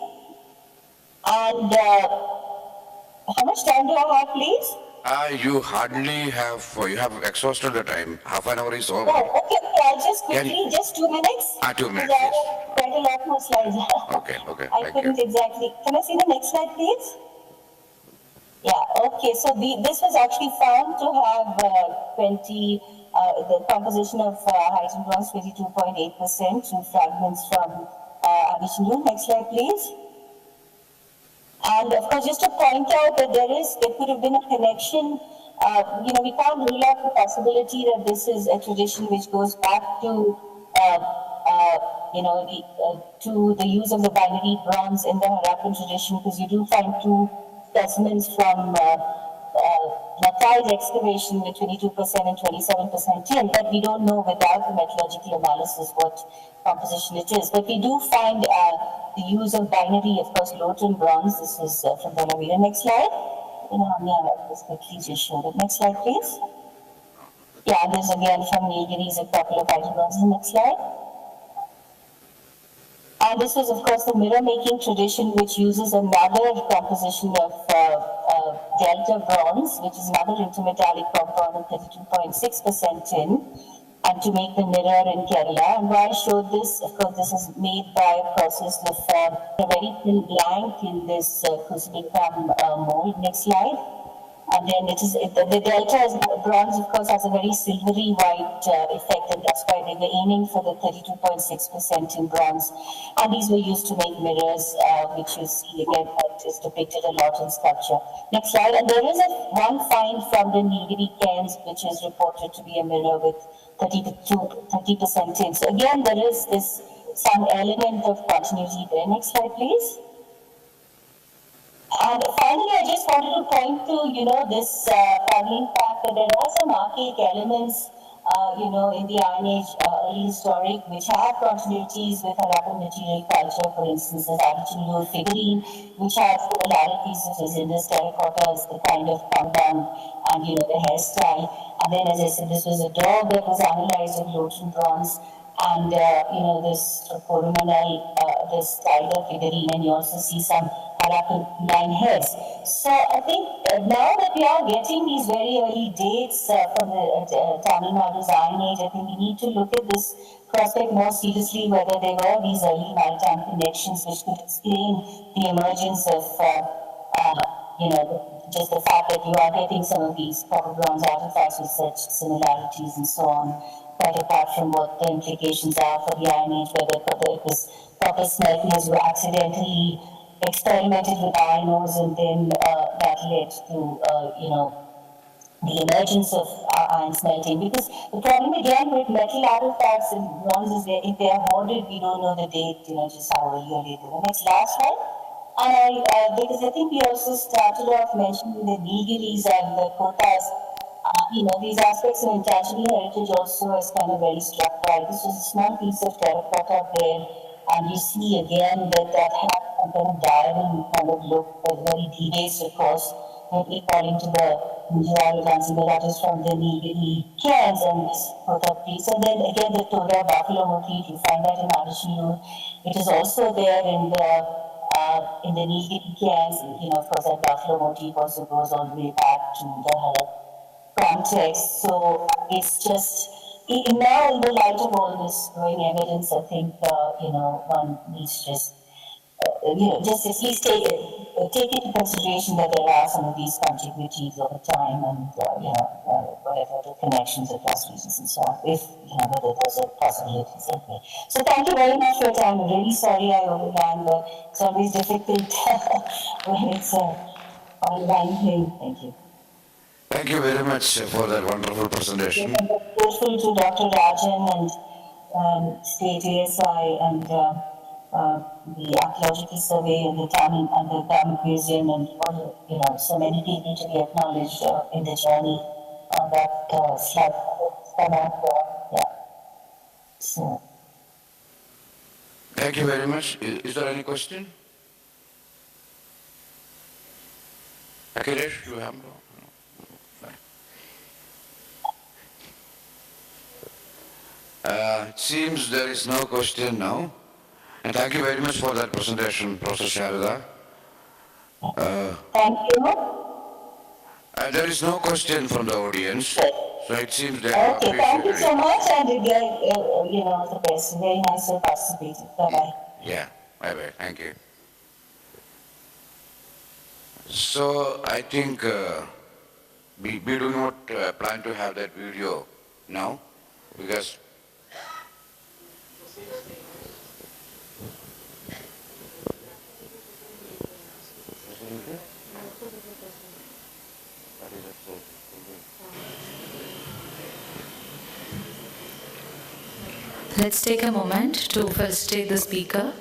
And how much time do I have, please? You hardly have, you have exhausted the time. Half an hour is over. Oh, okay, I'll just quickly, just 2 minutes. 2 minutes, yes. Quite a lot more slides. Okay, I couldn't exactly. Can I see the next slide, please? Yeah, okay, so this was actually found to have the composition of heightened bronze 22.8%, 2 fragments from additional. Next slide, please. And of course, just to point out that there could have been a connection. We can't rule out the possibility that this is a tradition which goes back to, to the use of the binary bronze in the Harappan tradition, because you do find 2 specimens from Madurai excavation with 22% and 27% tin, but we don't know without the metallurgical analysis what composition it is. But we do find the use of binary, of course, Lotan bronze. This is from Palur. Next slide. Let's quickly just show it. Next slide, please. Yeah, this again from Nilgiris, a couple of heightened bronzes. Next slide. And this is, of course, the mirror-making tradition, which uses another composition of delta bronze, which is another intermetallic compound of 32.6% tin, and to make the mirror in Kerala. And why I showed this, of course, this is made by a process of a very thin blank in this crucible-cam mold. Next slide. And then the delta bronze, of course, has a very silvery white effect, and that's why they were aiming for the 32.6% in bronze. And these were used to make mirrors, which you see again that is depicted a lot in sculpture. Next slide. And there is one find from the Nilgiri cairns, which is reported to be a mirror with 30% tin. So again, there is some element of continuity there. Next slide, please. And finally, I just wanted to point to, this puzzling fact that there are some archaic elements, in the Iron Age, early historic, which have continuities with Harappan material culture. For instance, this Archaeology figurine, which has similarities with Indus terracotta as the kind of compound and, the hairstyle. And then, as I said, this was a dog that was analyzed with Lotan bronze. And, this PORUNAI, this tiger figurine, and you also see some Harappan 9 heads. So I think now that we are getting these very early dates from the Tamil Nadu's Iron Age, I think we need to look at this prospect more seriously, whether there were these early maritime connections which could explain the emergence of, just the fact that you are getting some of these copper bronze artifacts with such similarities and so on, quite apart from what the implications are for the Iron Age, whether it was copper smelters who accidentally experimented with iron ores, and then that led to, the emergence of iron smelting. Because the problem again with metal artifacts and bronze is that if they are hoarded, we don't know the date, just how early or later. The next last slide. And because I think we also started off mentioning the Nilgiris and the Kotas. These aspects of intangible heritage also is kind of very struck by. This was a small piece of terracotta there, and you see again that had some kind of diamond kind of look, very debased, of course, according to the Madurai that is from the Nilgiri cairns and this Kota piece. And then again the Toda buffalo motif, you find that in Adishinu. It is also there in the Nilgiri cairns. Of course, that buffalo motif also goes all the way back to the context. So it's just, now in the light of all this growing evidence, I think, one needs just at least take take into consideration that there are some of these contiguities over time and, whatever the connections across regions and so on, if, whether those are possibilities anyway. So thank you very much for your time. I'm really sorry I overran, but it's always difficult when it's a online thing. Thank you. Thank you very much for that wonderful presentation. I'm grateful to Dr. Rajan and State ASI and the Archaeological Survey and the Garment Museum and all, so many people to be acknowledged in the journey on that slide. Yeah. So. Thank you very much. Is there any question? Akhilesh, you have? It seems there is no question now. And thank you very much for that presentation, Professor Sharada. Thank you. There is no question from the audience, so it seems they are Okay, thank you so much, and again, the best. Very nice to participate. Bye-bye. Yeah, bye-bye. Thank you. So I think we do not plan to have that video now, because let's take a moment to felicitate the speaker.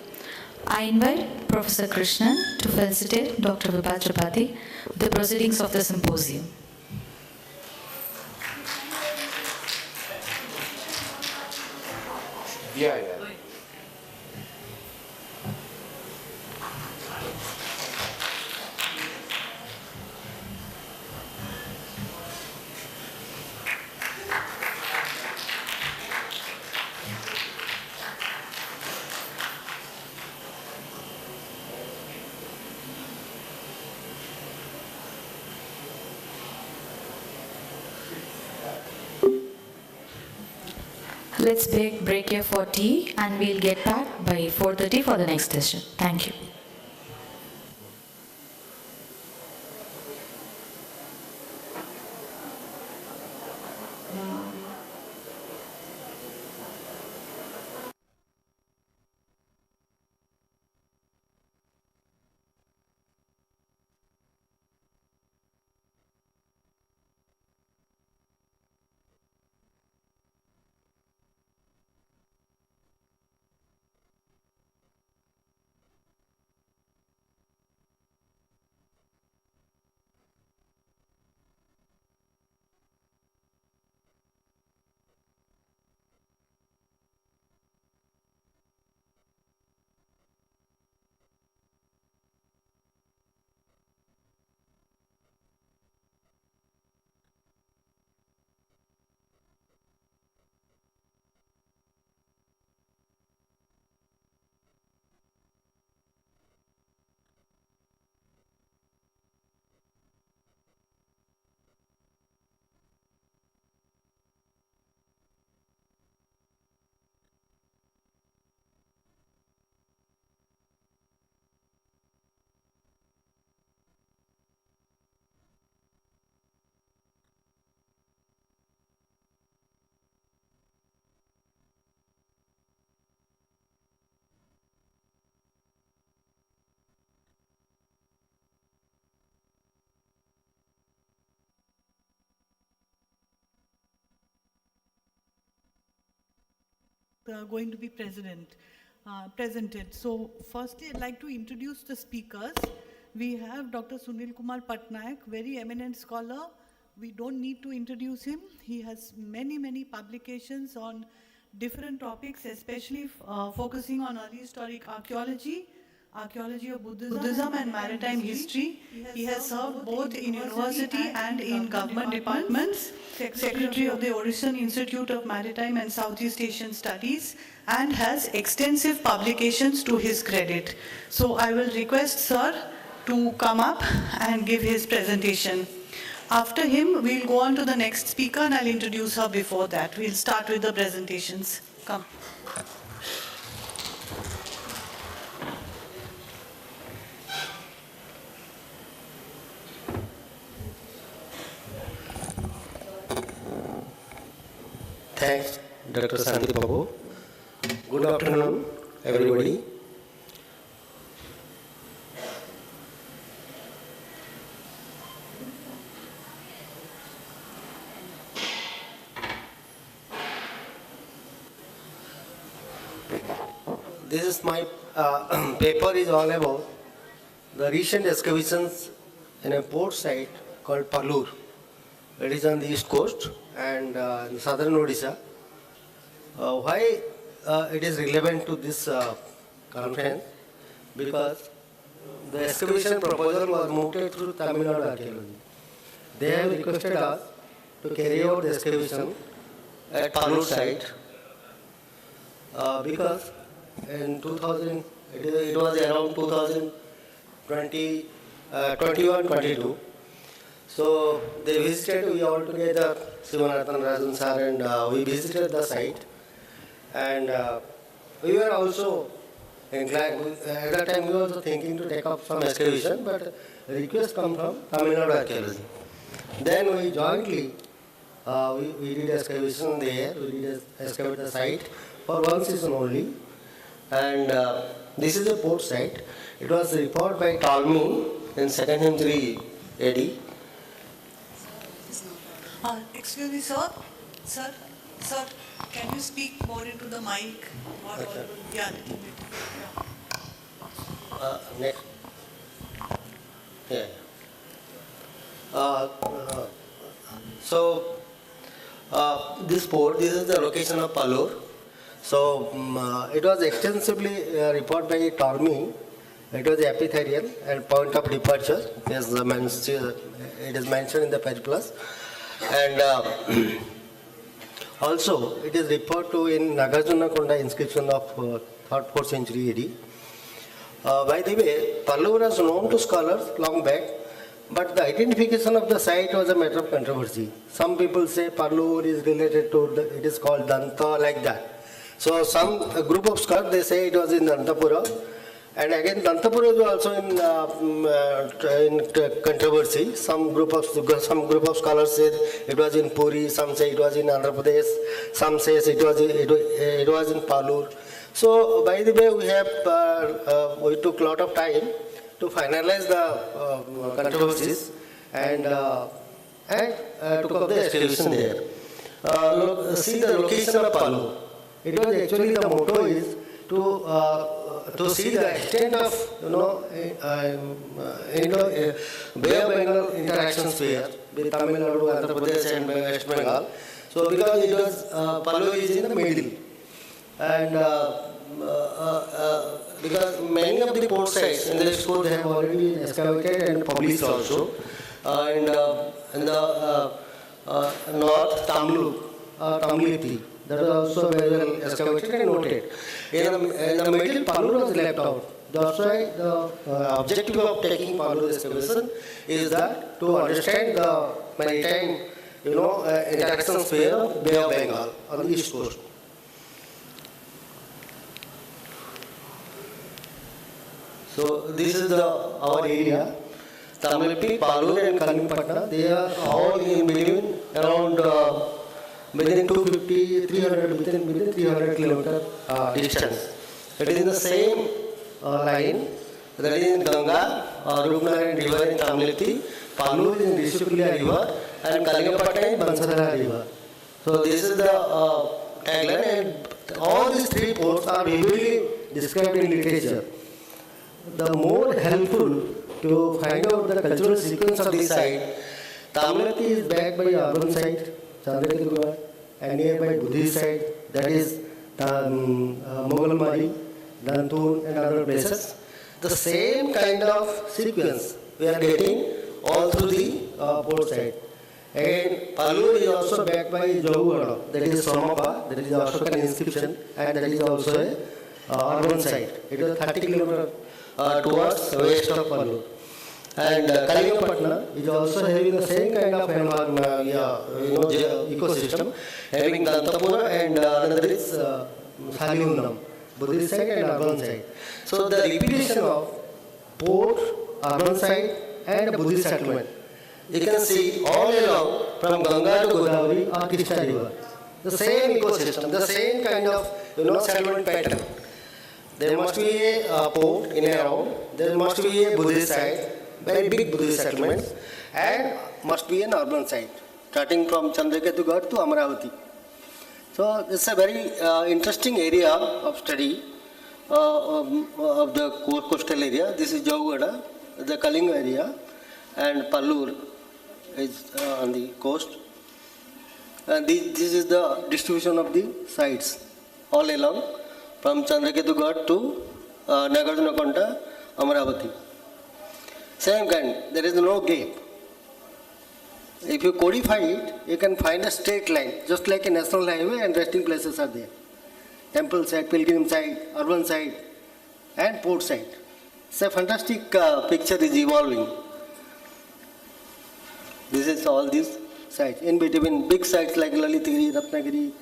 I invite Professor Krishnan to felicitate Dr. Vibha Tripathi with the proceedings of the symposium. yeah. Let's break here for tea and we'll get back by 4:30 for the next session. Thank you. Going to be presented. So firstly, I'd like to introduce the speakers. We have Dr. Sunil Kumar Patnaik, very eminent scholar. We don't need to introduce him. He has many publications on different topics, especially focusing on early historic archaeology, archaeology of Buddhism and maritime history. He has served both in university and in government departments, Secretary of the Orison Institute of Maritime and Southeast Asian Studies, and has extensive publications to his credit. So I will request Sir to come up and give his presentation. After him, we'll go on to the next speaker and I'll introduce her before that. We'll start with the presentations. Come. Thanks, Dr. Sandeep Babu. Good afternoon, everybody. This is my paper is all about the recent excavations in a port site called Palur. It is on the east coast and in southern Odisha. Why it is relevant to this conference? Because the excavation proposal was moved through Tamil Nadu Archaeology. They have requested us to carry out the excavation at Palur site because in 2000, it was around 2020, 21-22. So they visited, we all together, Sivanathan Rajan sir, and we visited the site. And we were also inclined, at that time we were also thinking to take up some excavation, but a request come from Tamil Nadu Archaeology. Then we jointly, we did excavation there, we did excavate the site for one season only. And this is a port site. It was reported by Ptolemy in 2nd century AD. Excuse me, sir. Sir, can you speak more into the mic? Not audible. Yeah, little bit. Next. Yeah. This port, this is the location of Palur. So it was extensively reported by Ptolemy. It was epithelial and point of departure, as it is mentioned in the Periplus. And also, it is referred to in Nagarjunakonda inscription of 3rd, 4th century AD. By the way, Palur was known to scholars long back, but the identification of the site was a matter of controversy. Some people say Palur is related to, it is called Danta, like that. So a group of scholars, they say it was in Dantapura. And again, Dantapura is also in controversy. Some group of scholars said it was in Puri, some say it was in Andhra Pradesh, some says it was in Palur. So by the way, we took a lot of time to finalize the controversies and took up the excavation there. See the location of Palur. It was actually, the motto is to see the extent of Bay of Bengal interaction sphere with Tamil Nadu, Andhra Pradesh and West Bengal. So because it was Palur is in the middle, and because many of the port sites in the export have already been excavated and published also, and in the north Tamlipi. That was also very well excavated and noted. In the middle, Palur was left out. That's why the objective of taking Palur excavation is that to understand the maritime, interaction sphere of Bay of Bengal on the east coast. So this is our area. Tamilpi, Palur and Kalingapatna, they are all in between around within 250, 300, within 300 kilometer distance. It is in the same line, that is in Ganga, Rupnarayan river in Tamilpi, Palur is in Rishupaliya river, and Kalingapatna in Bansadhara river. So this is the tagline, and all these three ports are heavily described in literature. The more helpful to find out the cultural sequence of this site, Tamilpi is backed by urban site, Chandrakirugad, and nearby Buddhist site, that is Moghalmari, Dantun and other places. The same kind of sequence we are getting all through the port site. And Palur is also backed by Jogugada, that is Somapa, that is also an inscription, and that is also a urban site. It is 30 kilometers towards west of Palur. And Kalingapatna is also having the same kind of ecosystem, having Dantapura and another is Saliundam, Buddhist site and urban site. So the repetition of port, urban site and Buddhist settlement, you can see all along from Ganga to Godavari or Krishna river. the same ecosystem, the same kind of settlement pattern. There must be a port in and around, there must be a Buddhist site, very big Buddhist settlements, and must be an urban site, starting from Chandraketughat to Amaravati. So it's a very interesting area of study of the coastal area. This is Jaugarh, the Kalinga area, and Palur is on the coast. And this is the distribution of the sites all along from Chandraketughat to Nagarjunakonda, Amaravati. Same kind, there is no gap. If you codify it, you can find a straight line, just like a national highway, and resting places are there. Temple site, pilgrim site, urban site, and port site. It's a fantastic picture is evolving. This is all these sites. In between, big sites like Lalitgiri, Ratnagiri,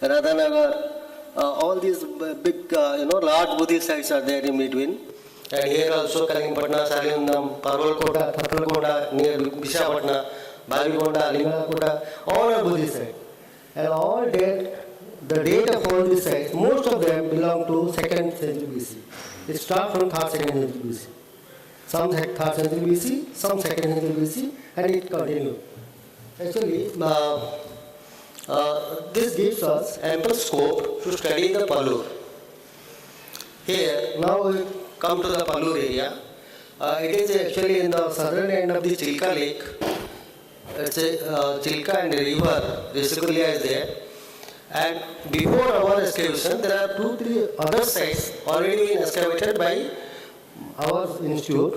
Radhanagar, all these big, large Buddhist sites are there in between. And here also Kalingapatna, Salinam, Parvalkota, Thathalkonda, near Visakhapatnam, Bavikonda, Lingalakonda, all are Buddhist sites. And all the date of all these sites, most of them belong to 2nd century BC. They start from 3rd, 2nd century BC. Some 3rd century BC, some 2nd century BC, and it continues. Actually, this gives us ample scope to study the Palur. Here, now we come to the Palur area. It is actually in the southern end of the Chilka lake. It's a Chilka and a river, basically is there. And before our excavation, there are 2-3 other sites already been excavated by our institute.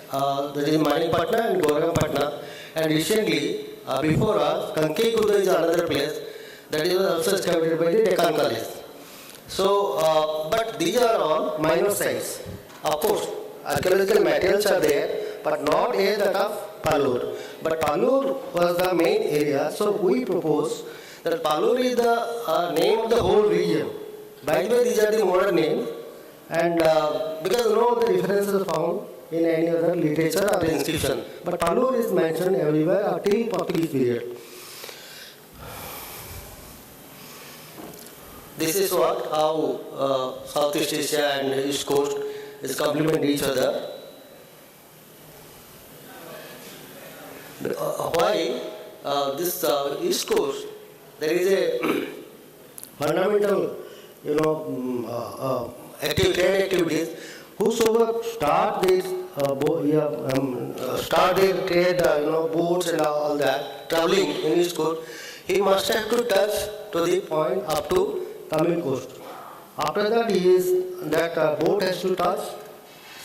That is Manipatna and Gorampatna. And recently, before us, Kankekuda is another place that is also excavated by the Deccan College. So, but these are all minor sites. Of course, archaeological materials are there, but not as that of Palur. But Palur was the main area, so we propose that Palur is the name of the whole region. By the way, these are the modern names, and because no other references are found in any other literature or inscription. But Palur is mentioned everywhere till Portuguese period. This is how Southeast Asia and East Coast is complement each other. Why this East Coast? There is a fundamental, trade activities. Whosoever start their trade, boats and all that, traveling in East Coast, he must have to touch to the point up to Tamil coast. After that, that boat has to touch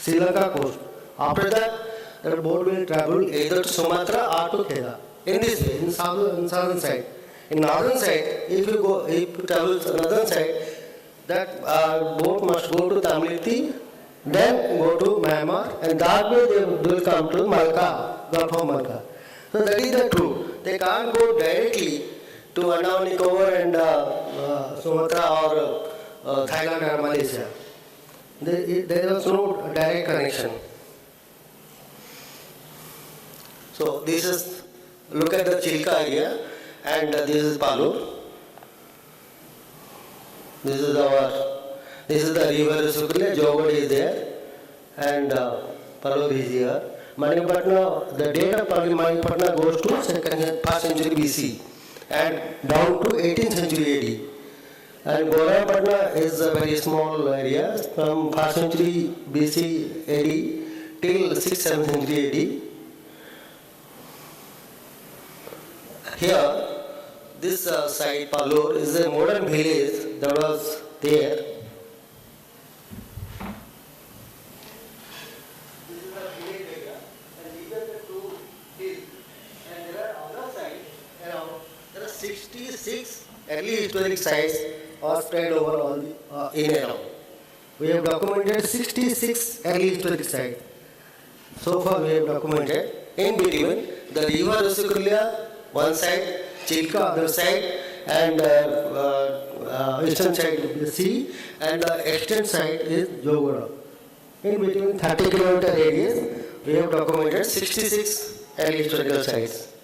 Sri Lanka coast. After that boat will travel either to Sumatra or to Kedah. In this way, in southern side. In northern side, if you travel to northern side, that boat must go to Tamilti, then go to Myanmar, and that way they will come to Malacca, Gulf of Malacca. So that is the truth. They can't go directly to Andaman Nicobar and Sumatra or Thailand or Malaysia. There is no direct connection. So this is, look at the Chilka area, and this is Palur. This is the river Sukle, Jogad is there, and Palur is here. Manipatna, the date of Manipatna goes to 1st century BC and down to 18th century AD. And Gorampatna is a very small area from 1st century BC AD till 6th, 7th century AD. Here, this site, Palur, is a modern village that was there. This is the village area, and these are the 2 hills. And there are other sites around. There are 66 early historic sites are spread over all the in and around. We have documented 66 early historic sites. So far we have documented. In between, the river Rusukulia, one side, Chilka other side, and eastern side is the sea, and the eastern side is Jogara. In between 30 kilometer radius, we have documented 66 early historical sites.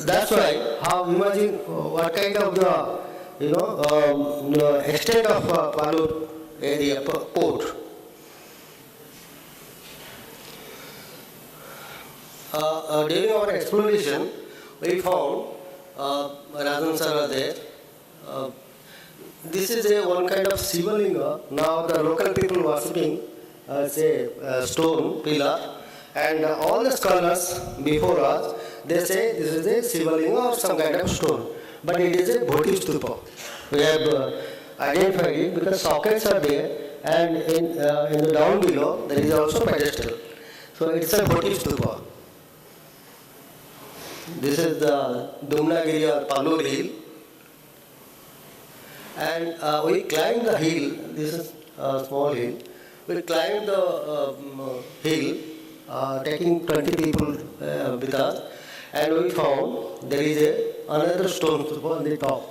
that's why how imagine what kind of the extent of Palur area port. During our exploration, we found Rajan sir there. This is one kind of Shivalinga. Now the local people worshipping say stone pillar, and all the scholars before us, they say this is a Shivalinga or some kind of stone, but it is a Bodhi stupa. We have identified it because sockets are there, and in the down below there is also pedestal. So it's a Bodhi stupa. This is the Dumnagiri or Palur hill. And we climbed the hill. This is a small hill. We climbed the hill, taking 20 people with us, and we found there is another stone stupa on the top.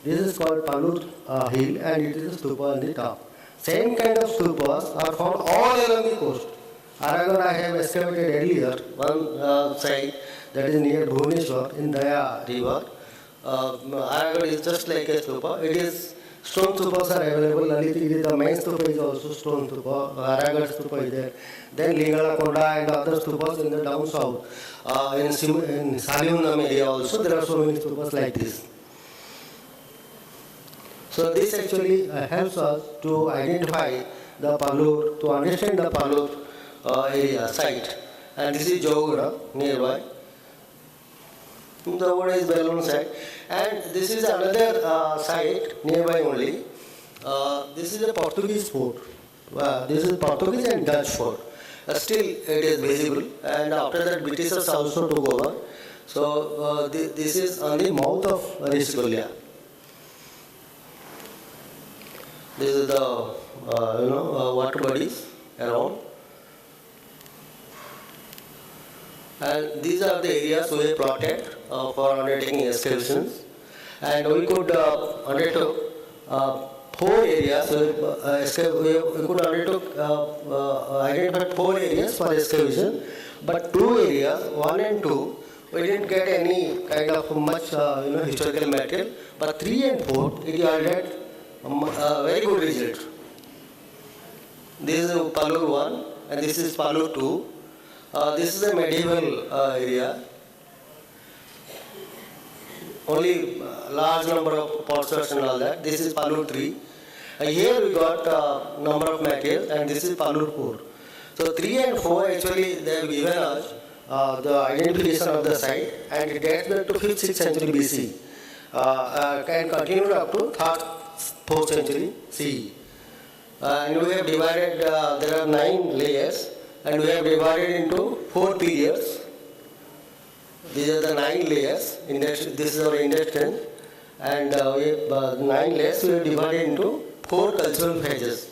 This is called Palur hill, and it is a stupa on the top. Same kind of stupas are found all along the coast. Aragon I have excavated earlier, one site that is near Bhubaneswar in Daya river. Aragon is just like a stupa. It is stone stupas are available. Lalitagiri, the main stupa is also stone stupa. Aragon stupa is there. Then Lingalakonda and other stupas in the down south. In Saliundam area also there are so many stupas like this. So this actually helps us to identify the Palur, to understand the Palur area site. And this is Jogura nearby. The Jogura is well-known site. And this is another site nearby only. This is a Portuguese fort. This is Portuguese and Dutch fort. Still it is visible, and after that Britishers also took over. So this is on the mouth of Rishigolia. This is the water bodies around, and these are the areas we have plotted for undertaking excavations, and we could undertake 4 areas. We could identify 4 areas for excavation, but 2 areas, 1 and 2, we didn't get any kind of much historical material, but 3 and 4 it yielded very good result. This is Palur 1 and this is Palur 2. This is a medieval area. Only large number of potsherds and all that. This is Palur 3. Here we got number of materials, and this is Palur 4. So 3 and 4 actually they have given us the identification of the site, and it dates back to 5th, 6th century BC. Can continue up to 3rd, 4th century CE. And we have divided, there are 9 layers, and we have divided into 4 periods. These are the 9 layers. This is our index strength, and we have 9 layers. We have divided into 4 cultural phases.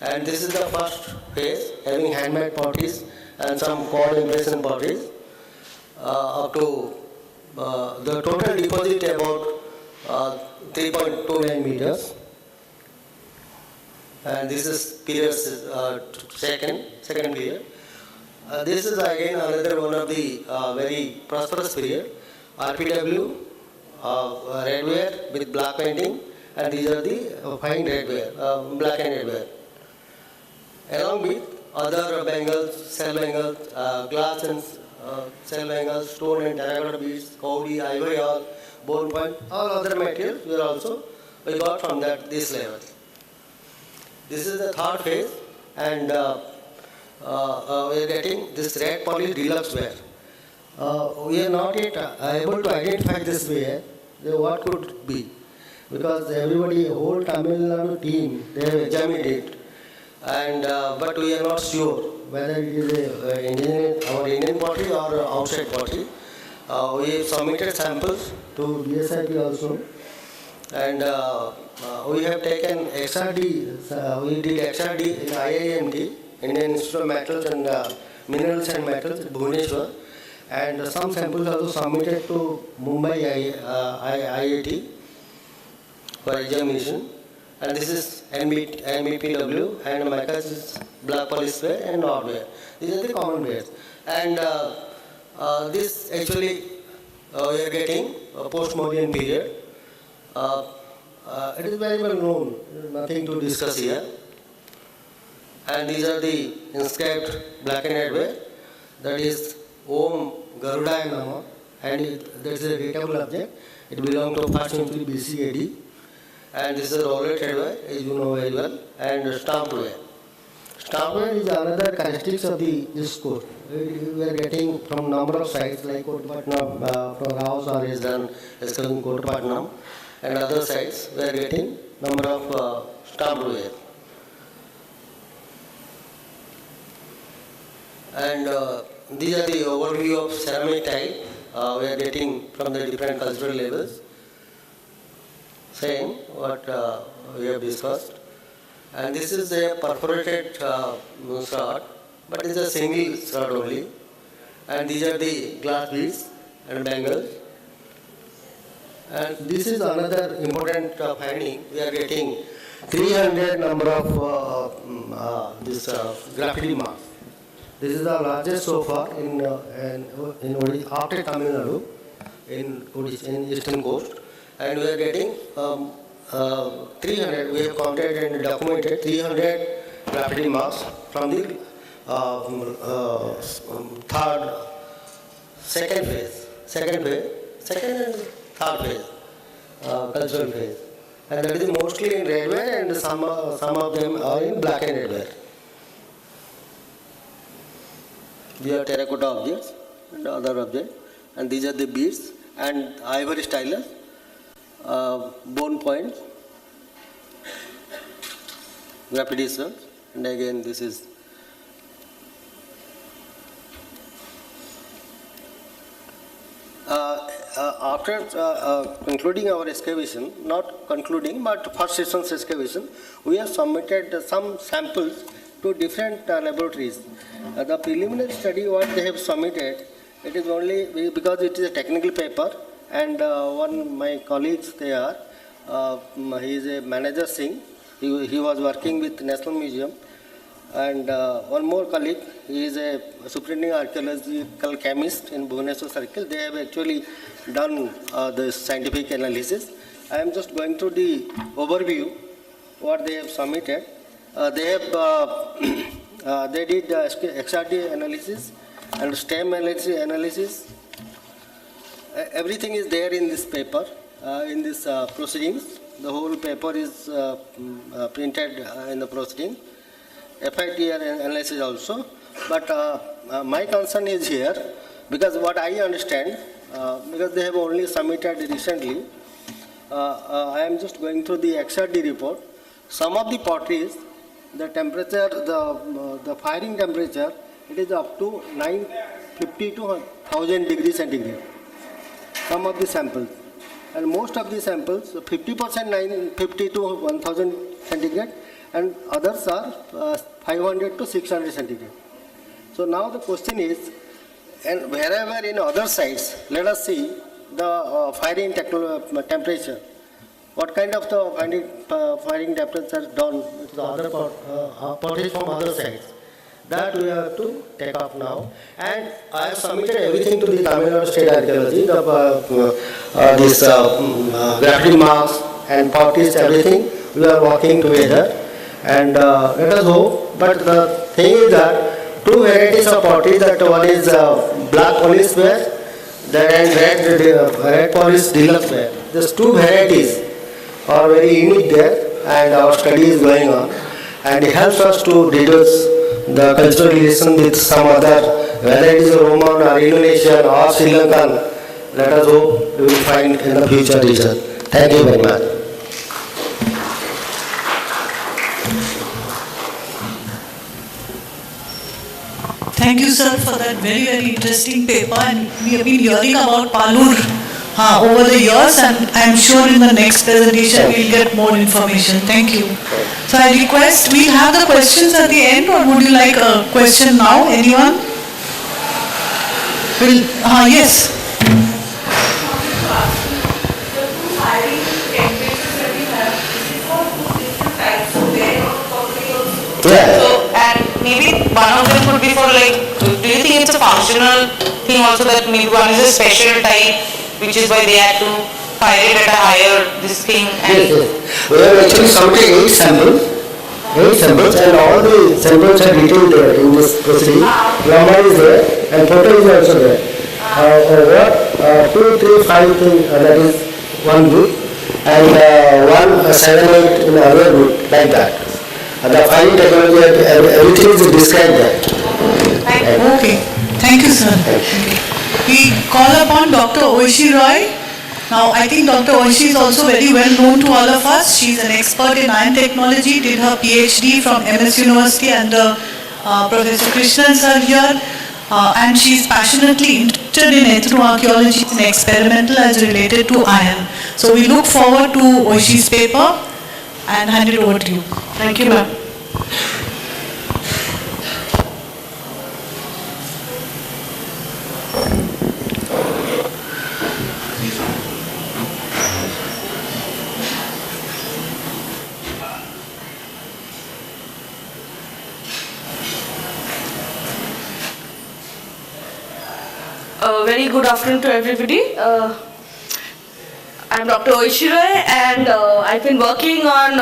And this is the first phase, having handmade potteries and some cord impression potteries, up to the total deposit about 3.29 meters. And this is period second period. This is again another one of the very prosperous period. RPW, redware with black painting, and these are the fine redware, black and redware. Along with other bangles, cell bangles, glass and cell bangles, stone and terracotta beads, kauri, ivory, all, bone point, all other materials we got from this level. This is the 3rd phase, and we are getting this red polished deluxe ware. We are not yet able to identify this ware, what could be, because everybody, whole Tamil Nadu team, they have examined it, and but we are not sure whether it is our Indian pottery or outside pottery. We submitted samples to DSIP also, and we have taken XRD, we did XRD in IIMT, Indian Institute of Metals and Minerals and Metals at Bhubaneswar, and some samples also submitted to Mumbai IIT for examination. And this is NBPW, and Micas is black polish ware and nord ware. These are the common wares. And this actually we are getting a post-Mauryan period. It is very well known, nothing to discuss here. And these are the inscribed black and white ware. That is Om Garudaya Nama, and that is a datable object. It belongs to 1st century BC AD. And this is a rollated ware, as you know very well, and stamped ware. Stamped ware is another characteristics of this coast. We are getting from number of sites like Kottapatnam, from Raos or is done excavating Kottapatnam, and other sites we are getting number of stamped ware. And these are the overview of ceramic tile we are getting from the different cultural levels. Same what we have discussed. And this is a perforated shroud, but it is a single shroud only. And these are the glass beads and bangles. And this is another important finding. We are getting 300 number of this graffiti marks. This is the largest so far in after Tamil Nadu in eastern coast. And we are getting 300, we have counted and documented 300 graffiti marks from the second and third phase, cultural phase. And that is mostly in red ware, and some of them are in black and red ware. These are terracotta objects and other objects, and these are the beads and ivory stylus. Bone points, graffiti cells, and again this is after concluding our excavation, not concluding but first session's excavation, we have submitted some samples to different laboratories. The preliminary study what they have submitted, it is only because it is a technical paper. And one my colleagues there, he is a manager Singh. He was working with National Museum. And one more colleague, he is a superintending archaeological chemist in Bhubaneswar Circle. They have actually done the scientific analysis. I am just going through the overview what they have submitted. They did XRD analysis and STEM analysis. Everything is there in this paper, in this proceedings. The whole paper is printed in the proceeding. FITR analysis also. But my concern is here, because what I understand, because they have only submitted recently, I am just going through the XRD report. Some of the potteries, the temperature, the firing temperature, it is up to 950 to 1000 degrees centigrade. Some of the samples, and most of the samples, 50% 950 to 1000 centigrade, and others are 500 to 600 centigrade. So now the question is, and wherever in other sites, let us see the firing temperature. What kind of the firing temperature done with the other potteries from other sites? That we have to take up now. And I have submitted everything to the Tamil Nadu State Archaeology, this graffiti marks and potteries, everything. We are working together. And let us hope. But the thing is that two varieties of potteries, that one is black polish ware, then red polish deluxe ware. These two varieties are very unique there, and our study is going on. And it helps us to deduce the cultural relation with some other, whether it is Roman or Indonesian or Sri Lankan. Let us hope we will find in the future research. Thank you very much. Thank you, sir, for that very, very interesting paper. And we have been hearing about Palur over the years, and I am sure in the next presentation we'll get more information. Thank you. So I request, we'll have the questions at the end, or would you like a question now? Anyone? Yes. Yeah. So, and maybe one of them could be for like, do you think it's a functional thing also, that maybe one is a special type which is why they had to fire it at a higher this thing. And Yes. We have actually submitted 8 samples, and all the samples are detailed there in this proceeding. Lambda is there and photo is also there. 2, 3, 5 that is one group, and 1, 7, 8 in another group, like that. And the filing technology, everything is described there. Okay, thank you, sir. We call upon Dr. Oishi Roy. Now, I think Dr. Oishi is also very well known to all of us. She's an expert in iron technology, did her PhD from MS University under Professor Krishnan sir here. And she's passionately interested in ethnoarchaeology and experimental as related to iron. So we look forward to Oishi's paper and hand it over to you. Thank you, ma'am. Very good afternoon to everybody. I'm Dr. Oishi Roy, and I've been working on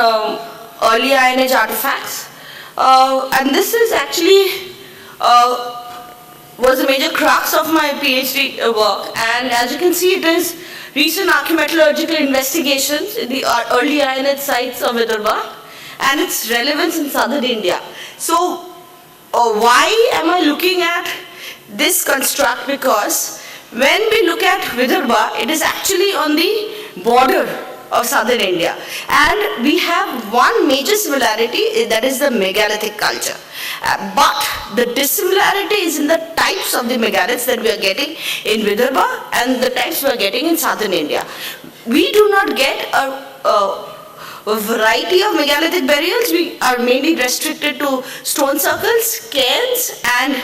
early Iron Age artifacts. And this is actually was a major crux of my PhD work. And as you can see, it is recent archaeometallurgical investigations in the early Iron Age sites of Vidarbha and its relevance in southern India. So why am I looking at this construct? Because when we look at Vidarbha, it is actually on the border of southern India. And we have one major similarity, that is the megalithic culture. But the dissimilarity is in the types of the megaliths that we are getting in Vidarbha and the types we are getting in southern India. We do not get a variety of megalithic burials. We are mainly restricted to stone circles, cairns, and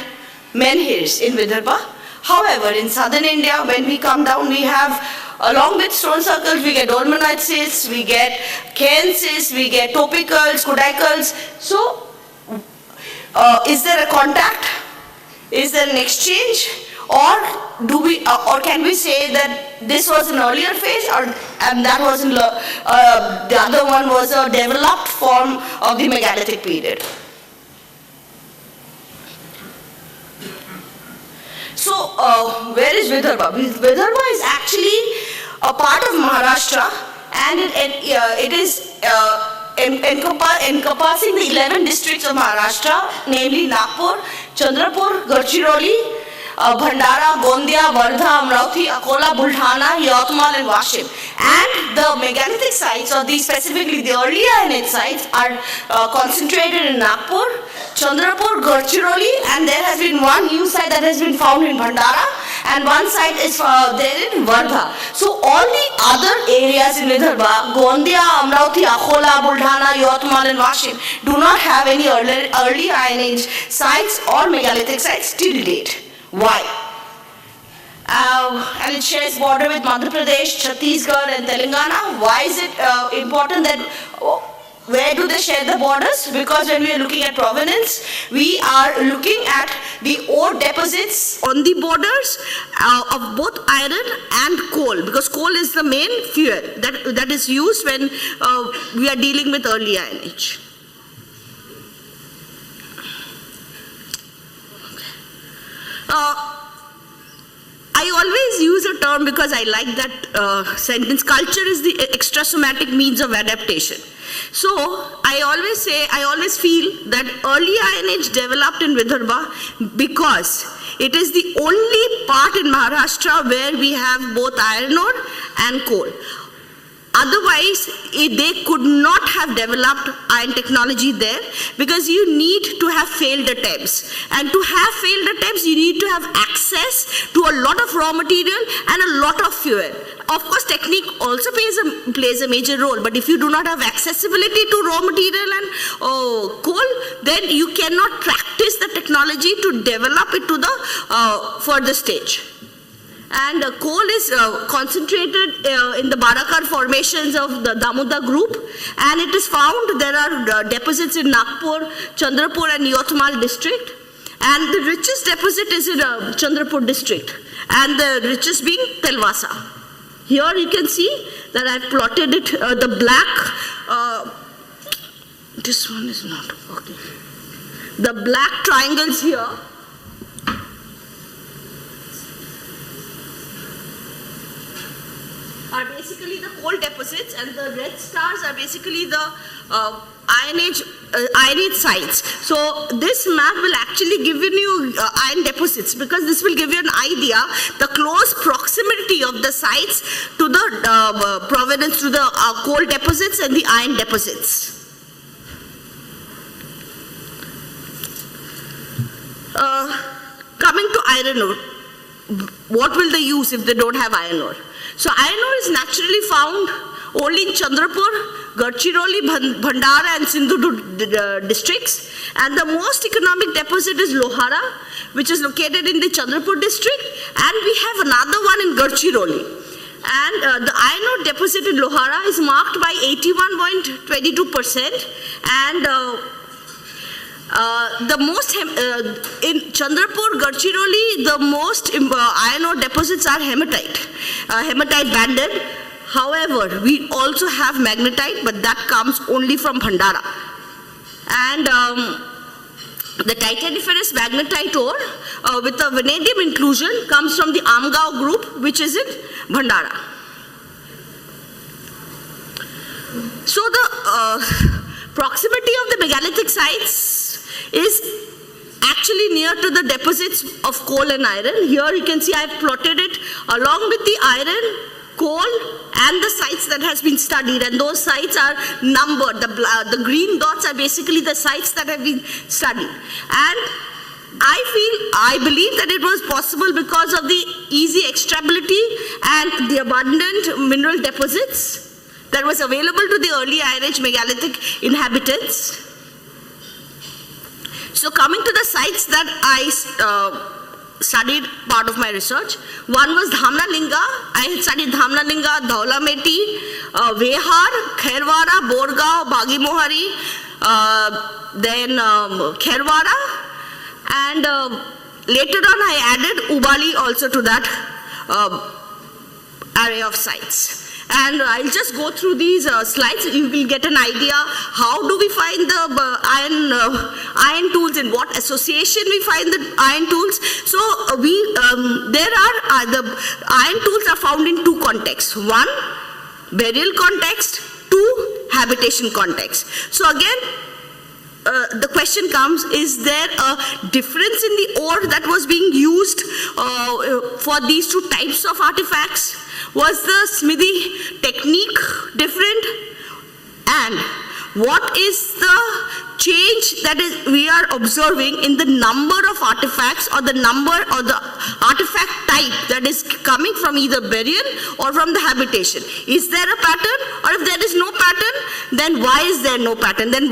menhirs in Vidarbha. However, in southern India, when we come down, we have, along with stone circles, we get dolomite cysts, we get cairn cysts, we get topicals, kodacals. So, is there a contact? Is there an exchange? Or do we, or can we say that this was an earlier phase, and that was in, the other one was a developed form of the megalithic period? So, where is Vidarbha? Vidarbha is actually a part of Maharashtra, and it is encompassing the 11 districts of Maharashtra, namely Nagpur, Chandrapur, Gadchiroli, Bhandara, Gondia, Wardha, Amravati, Akola, Buldhana, Yatmal, and Washim. And the megalithic sites, or specifically the early Iron Age sites, are concentrated in Nagpur, Chandrapur, Gadchiroli, and there has been one new site that has been found in Bhandara, and one site is there in Wardha. So all the other areas in Vidarbha, Gondia, Amravati, Akola, Buldhana, Yatmal, and Washim, do not have any early Iron Age sites or megalithic sites till date. Why? And it shares border with Madhya Pradesh, Chhattisgarh, and Telangana. Why is it important that, where do they share the borders? Because when we are looking at provenance, we are looking at the ore deposits on the borders of both iron and coal, because coal is the main fuel that is used when we are dealing with early Iron Age. I always use a term because I like that sentence. Culture is the extrasomatic means of adaptation. So I always feel that early Iron Age developed in Vidarbha because it is the only part in Maharashtra where we have both iron ore and coal. Otherwise, they could not have developed iron technology there, because you need to have failed attempts. And to have failed attempts, you need to have access to a lot of raw material and a lot of fuel. Of course, technique also plays a major role, but if you do not have accessibility to raw material and coal, then you cannot practice the technology to develop it to the further stage. And coal is concentrated in the Barakar formations of the Damodar group, and it is found there are deposits in Nagpur, Chandrapur, and Yatmal district, and the richest deposit is in Chandrapur district, and the richest being Telwasa. Here you can see that I've plotted it, the black, this one is not working. The black triangles here are basically the coal deposits, and the red stars are basically the Iron Age sites. So this map will actually give you iron deposits, because this will give you an idea the close proximity of the sites to the provenance to the coal deposits and the iron deposits. Coming to iron ore, what will they use if they don't have iron ore? So iron ore is naturally found only in Chandrapur, Gadchiroli, Bhandara and Sindhu districts, and the most economic deposit is Lohara, which is located in the Chandrapur district, and we have another one in Gadchiroli. And the iron ore deposit in Lohara is marked by 81.22%, and the most in Chandrapur, Gadchiroli, the most iron ore deposits are hematite, hematite banded. However, we also have magnetite, but that comes only from Bhandara. And the titaniferous magnetite ore with a vanadium inclusion comes from the Amgaon group, which is in Bhandara. So the proximity of the megalithic sites is actually near to the deposits of coal and iron. Here you can see I've plotted it along with the iron, coal and the sites that has been studied, and those sites are numbered. The green dots are basically the sites that have been studied. And I believe that it was possible because of the easy extractability and the abundant mineral deposits that was available to the early Iron Age megalithic inhabitants. So coming to the sites that I studied part of my research, one was Dhamnalinga. I had studied Dhamnalinga, Dhaulameti, Vehar, Khairwara, Borgaon, Bagimohari, then Khairwara, and later on I added Ubali also to that array of sites. And I'll just go through these slides. You will get an idea how do we find the iron tools, in what association we find the iron tools. So the iron tools are found in two contexts. One, burial context. Two, habitation context. So again, the question comes, is there a difference in the ore that was being used for these two types of artifacts? Was the smithy technique different? And what is the change that we are observing in the number of artifacts, or the number or the artifact type that is coming from either burial or from the habitation? Is there a pattern? Or if there is no pattern, then why is there no pattern? Then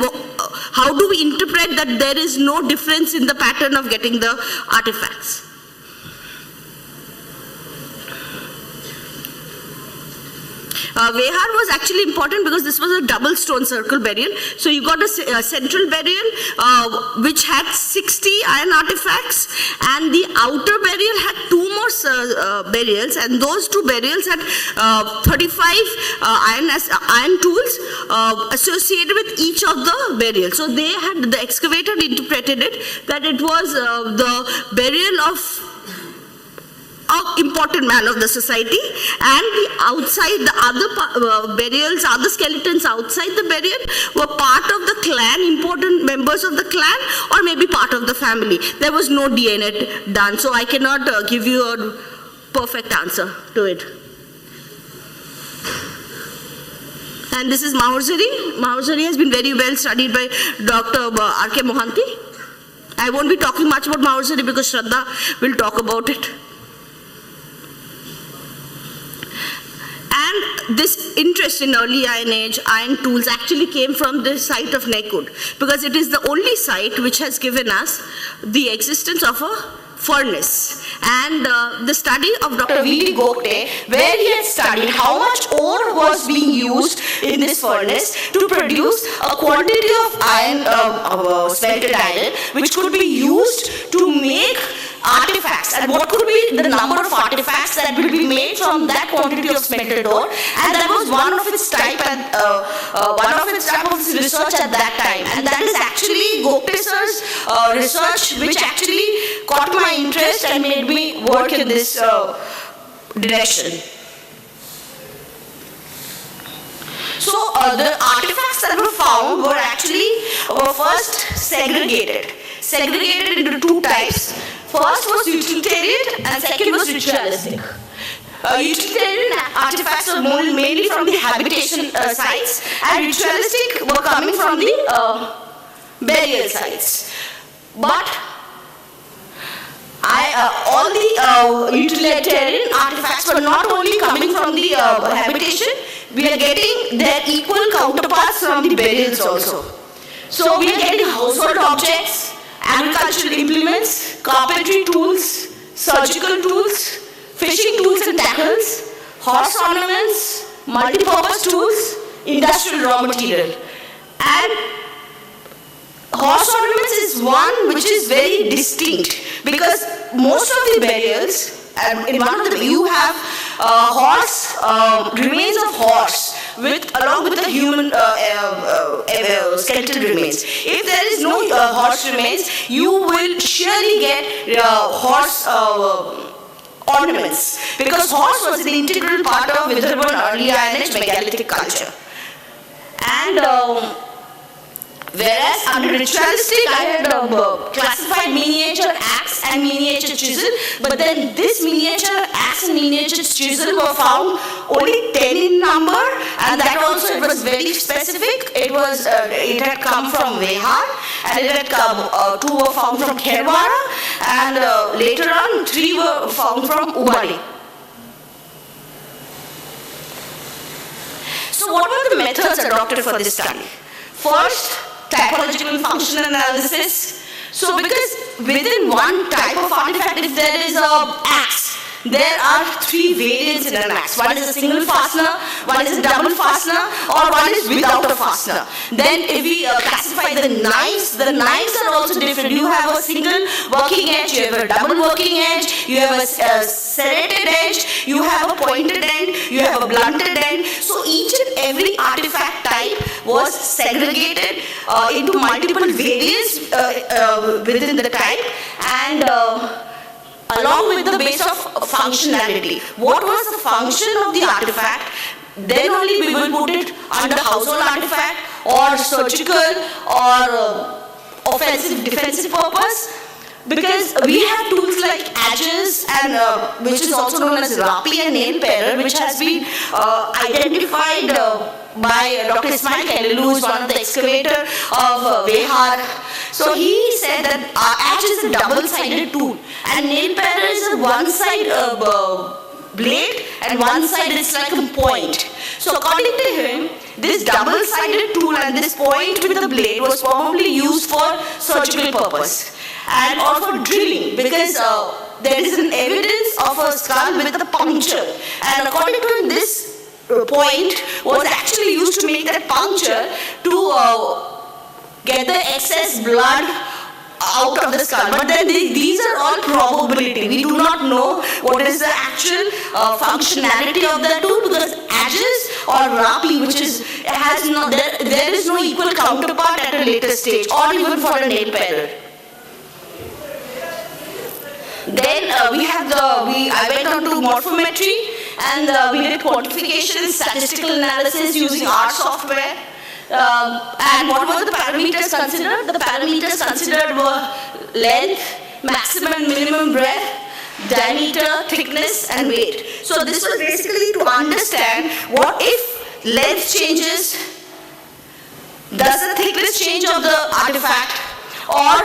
how do we interpret that there is no difference in the pattern of getting the artifacts? Vehar was actually important because this was a double stone circle burial. So you got a central burial which had 60 iron artifacts, and the outer burial had two more burials, and those two burials had 35 iron tools associated with each of the burials. So they had, the excavator interpreted it that it was the burial of important man of the society, and the outside, the other burials, other skeletons outside the burial were part of the clan, important members of the clan, or maybe part of the family. There was no DNA done, so I cannot give you a perfect answer to it. And this is Mahurzari. Mahurzari has been very well studied by Dr. R.K. Mohanty. I won't be talking much about Mahurzari because Shraddha will talk about it. And this interest in early Iron Age iron tools actually came from the site of Nekud, because it is the only site which has given us the existence of a furnace. And the study of Dr. V.D. Gokte, where he had studied how much ore was being used in this furnace to produce a quantity of iron, smelted iron, which could be used to make artifacts and what could be the number of artifacts that will be made from that quantity of smelted ore, and that was one of its type of research at that time, and that is actually Gopte sir's research which actually caught my interest and made me work in this direction. So the artifacts that were found were first segregated into two types. First was utilitarian and second was ritualistic. Utilitarian artifacts were mainly from the habitation sites, and ritualistic were coming from the burial sites. But all the utilitarian artifacts were not only coming from the habitation, we are getting their equal counterparts from the burials also. So we are getting household objects, agricultural implements, carpentry tools, surgical tools, fishing tools and tackles, horse ornaments, multi-purpose tools, industrial raw material. And horse ornaments is one which is very distinct, because most of the burials, and in one of them you have remains of horse along with the human skeletal remains. If there is no horse remains, you will surely get horse ornaments, because horse was an integral part of Vidarbhan early Iron Age megalithic culture. And whereas under ritualistic, I had classified miniature axe and miniature chisel, but then this miniature axe and miniature chisel were found only 10 in number, and that also it was very specific. It had come from Vehar, and it had come, 2 were found from Kherwara, and later on 3 were found from Ubadi. So what were the methods adopted for this study? First, typological and functional analysis. So because within one type of artifact, if there is an axe, there are 3 variants in an axe. One is a single fastener, one is a double fastener, or one is without a fastener. Then if we classify the knives are also different. You have a single working edge, you have a double working edge, you have a serrated edge, you have a pointed end, you have a blunted end. So each and every artifact type was segregated into multiple variants within the type, and along with the base of functionality. What was the function of the artifact? Then only we will put it under household artifact or surgical or offensive defensive purpose. Because we have tools like adges, and which is also known as rapi and nail parer, which has been identified by Dr. Ismail Khalil, who is one of the excavator of Vehar. So he said that adge is a double-sided tool, and nail parer is a one-side blade, and one side is like a point. So according to him, this double-sided tool and this point with the blade was probably used for surgical purpose and or for drilling, because there is an evidence of a skull with a puncture, and according to him, this point was actually used to make that puncture to get the excess blood out of the skull. But then these are all probability. We do not know what is the actual functionality of the tool, because adges or rapi, which has no, there is no equal counterpart at a later stage, or even for a nail parer. Then I went on to morphometry, and we did quantification and statistical analysis using R software. And what were the parameters considered? The parameters considered were length, maximum and minimum breadth, diameter, thickness, and weight. So this was basically to understand what if length changes, does the thickness change of the artifact, or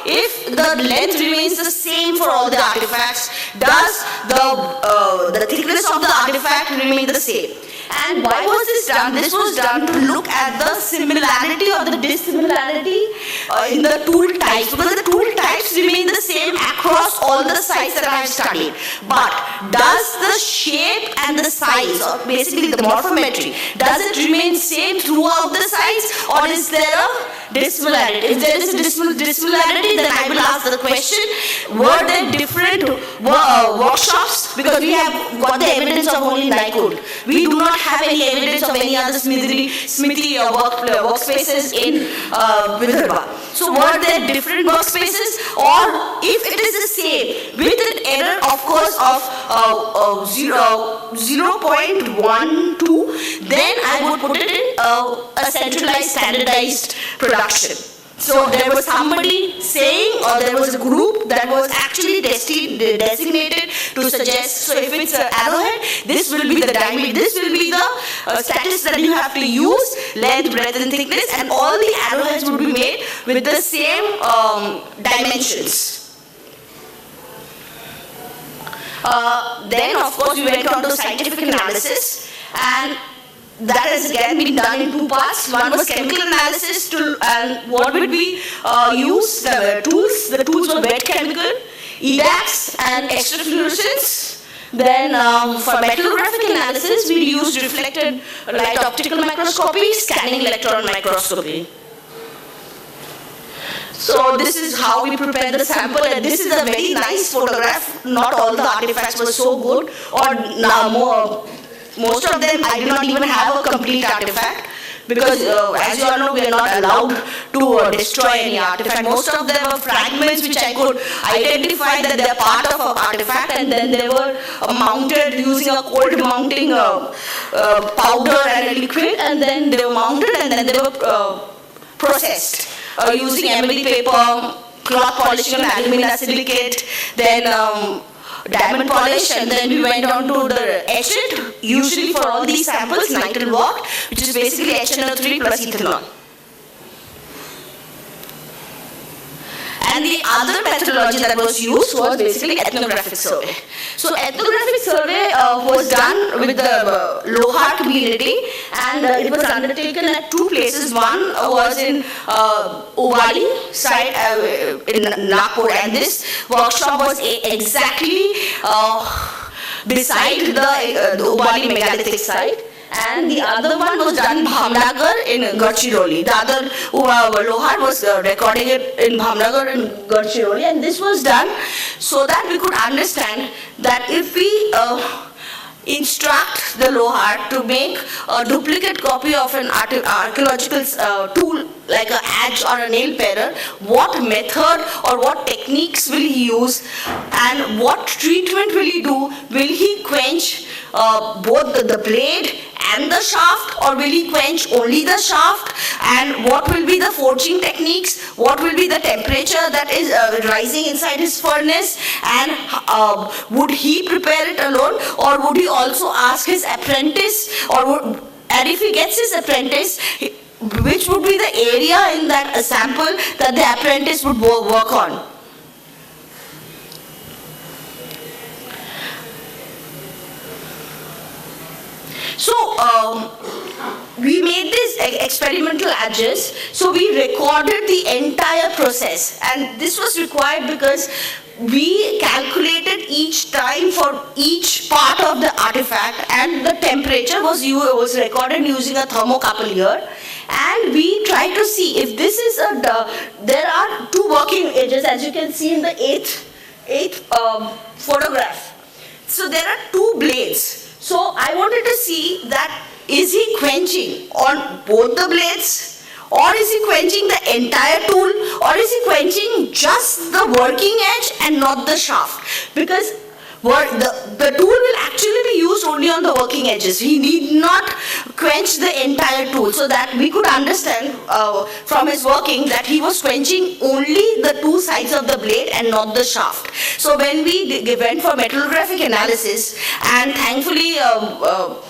if the length remains the same for all the artifacts, does the thickness of the artifact remain the same? And why was this done? This was done to look at the similarity or the dissimilarity in the tool types, because the tool types remain the same across all the sites that I have studied. But does the shape and the size, or basically the morphometry, does it remain same throughout the sites, or is there a dissimilarity. If there is a dissimilarity, then I will ask the question, were there different workshops? Because we have got the evidence of only Naikud. We do not have any evidence of any other smithy workspaces in Vidarbha. So were there different workspaces, or if it is the same, with an error of course of 0.12, then I would put it in a centralized, standardized production. So there was somebody saying, or there was a group that was actually designated to suggest, so if it's an arrowhead, this will be the diameter, this will be the status that you have to use, length, breadth and thickness, and all the arrowheads would be made with the same dimensions. Then of course we went on to scientific analysis, and that has again been done in two parts. One was chemical analysis, and what would we use? The tools. The tools were wet chemical, EDAX and extrafluorescence. Then for metallographic analysis, we used reflected light optical microscopy, scanning electron microscopy. So this is how we prepared the sample, and this is a very nice photograph. Not all the artifacts were so good, or most of them I did not even have a complete artifact, because as you all know, we are not allowed to destroy any artifact. Most of them were fragments which I could identify that they are part of an artifact, and then they were mounted using a cold mounting powder and a liquid, and then they were mounted, and then they were processed using emily paper, cloth polishing, alumina silicate, then diamond polish, and then we went on to the etchant. Usually for all these samples, nitrile worked, which is basically HNO3 plus ethanol. And the other methodology that was used was basically ethnographic survey. So ethnographic survey was done with the Lohar community, and it was undertaken at two places. One was in Uvali site in Nagpur, and this workshop was exactly beside the Uvali megalithic site. And the other one was done in Bhamnagar in Gadchiroli. The other Lohar was recording it in Bhamnagar and Gadchiroli, and this was done so that we could understand that if we instruct the Lohar to make a duplicate copy of an archaeological tool like an adze or a nail parer, what method or what techniques will he use, and what treatment will he do? Will he quench both the blade and the shaft, or will he quench only the shaft? And what will be the forging techniques? What will be the temperature that is rising inside his furnace? And would he prepare it alone, or would he also ask his apprentice? And if he gets his apprentice, which would be the area in that sample that the apprentice would work on? So we made this experimental adges. So we recorded the entire process, and this was required because we calculated each time for each part of the artifact, and the temperature was recorded using a thermocouple here. And we tried to see if this is there are two working edges, as you can see in the eighth photograph. So there are two blades. So I wanted to see that, is he quenching on both the blades, or is he quenching the entire tool, or is he quenching just the working edge and not the shaft? Because the tool will actually be used only on the working edges. He need not quench the entire tool, so that we could understand from his working that he was quenching only the two sides of the blade and not the shaft. So when we went for metallographic analysis, and thankfully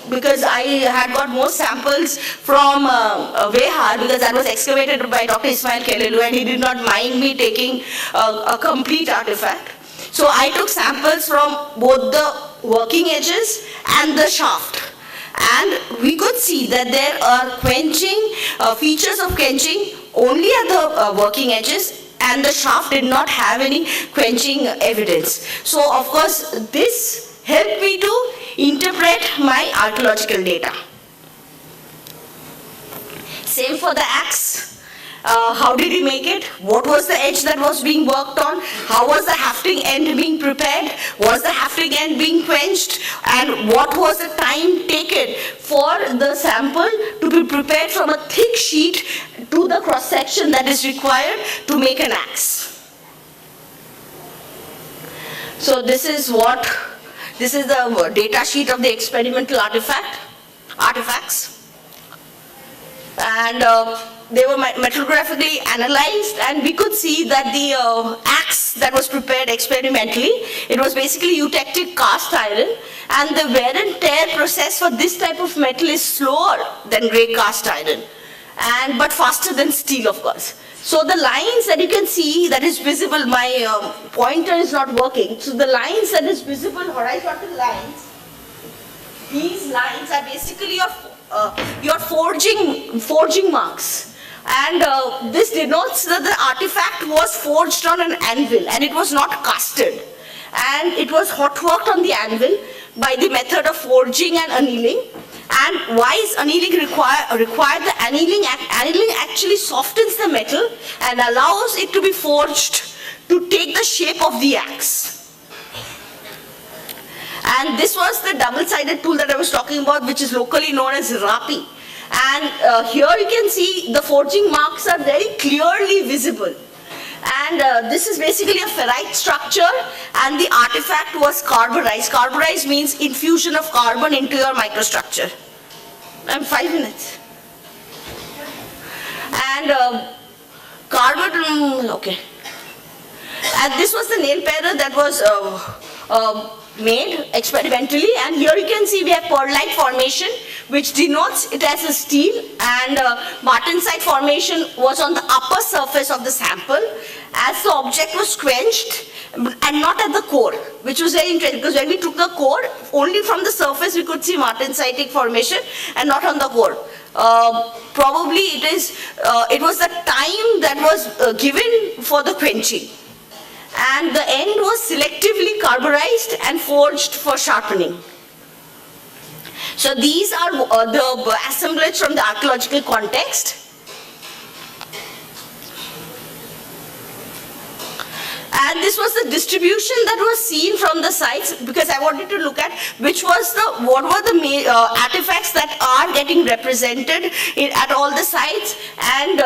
because I had got more samples from Vehar, because that was excavated by Dr. Ismail Kelelu, and he did not mind me taking a complete artifact. So I took samples from both the working edges and the shaft, and we could see that there are quenching features of quenching only at the working edges, and the shaft did not have any quenching evidence. So of course this helped me to interpret my archaeological data. Same for the axe. How did he make it? What was the edge that was being worked on? How was the hafting end being prepared? Was the hafting end being quenched? And what was the time taken for the sample to be prepared from a thick sheet to the cross section that is required to make an axe? So this is the data sheet of the experimental artifacts. And they were metallographically analyzed, and we could see that the axe that was prepared experimentally, it was basically eutectic cast iron, and the wear and tear process for this type of metal is slower than grey cast iron, but faster than steel, of course. So the lines that you can see that is visible, my pointer is not working, so the lines that is visible, horizontal lines, these lines are basically your forging marks. And this denotes that the artifact was forged on an anvil and it was not casted. And it was hot worked on the anvil by the method of forging and annealing. And why is annealing required? The annealing actually softens the metal and allows it to be forged to take the shape of the axe. And this was the double-sided tool that I was talking about, which is locally known as rapi. And here you can see the forging marks are very clearly visible. And this is basically a ferrite structure, and the artifact was carburized. Carburized means infusion of carbon into your microstructure. 5 minutes. And carbon, okay. And this was the nail parer that was made experimentally, and here you can see we have pearlite formation, which denotes it as a steel, and martensite formation was on the upper surface of the sample as the object was quenched and not at the core, which was very interesting because when we took the core, only from the surface we could see martensitic formation and not on the core. Probably it was the time that was given for the quenching. And the end was selectively carburized and forged for sharpening. So these are the assemblage from the archaeological context. And this was the distribution that was seen from the sites, because I wanted to look at what were the artifacts that are getting represented at all the sites. And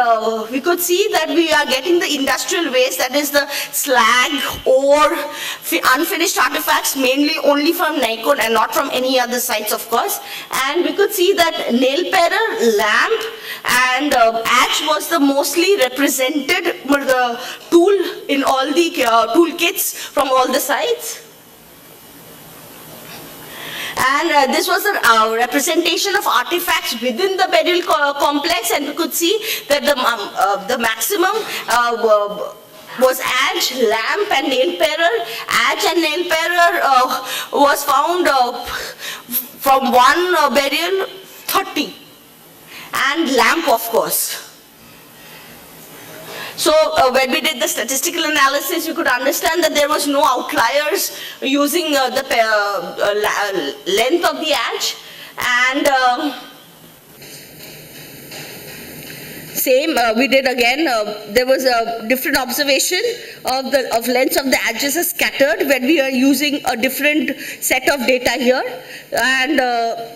we could see that we are getting the industrial waste, that is the slag or unfinished artifacts, mainly only from Nikon and not from any other sites, of course. And we could see that nail parer, lamp, and axe was the mostly represented tool in all the toolkits from all the sites. And this was a representation of artifacts within the burial complex, and we could see that the maximum was adze, lamp, and nail parer. Adze and nail parer was found from one burial 30, and lamp, of course. So when we did the statistical analysis, we could understand that there was no outliers using the length of the adze. And we did again, there was a different observation of lengths of the adges as scattered when we are using a different set of data here. And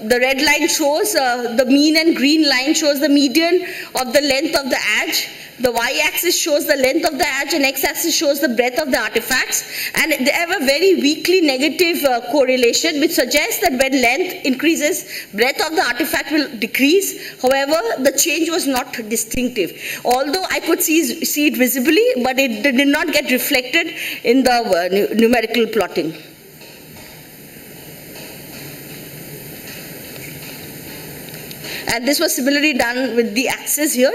the red line shows the mean, and green line shows the median of the length of the adze. The y-axis shows the length of the adze, and x-axis shows the breadth of the artifacts. And they have a very weakly negative correlation, which suggests that when length increases, breadth of the artifact will decrease. However, the change was not distinctive. Although I could see it visibly, but it did not get reflected in the numerical plotting. And this was similarly done with the axes here.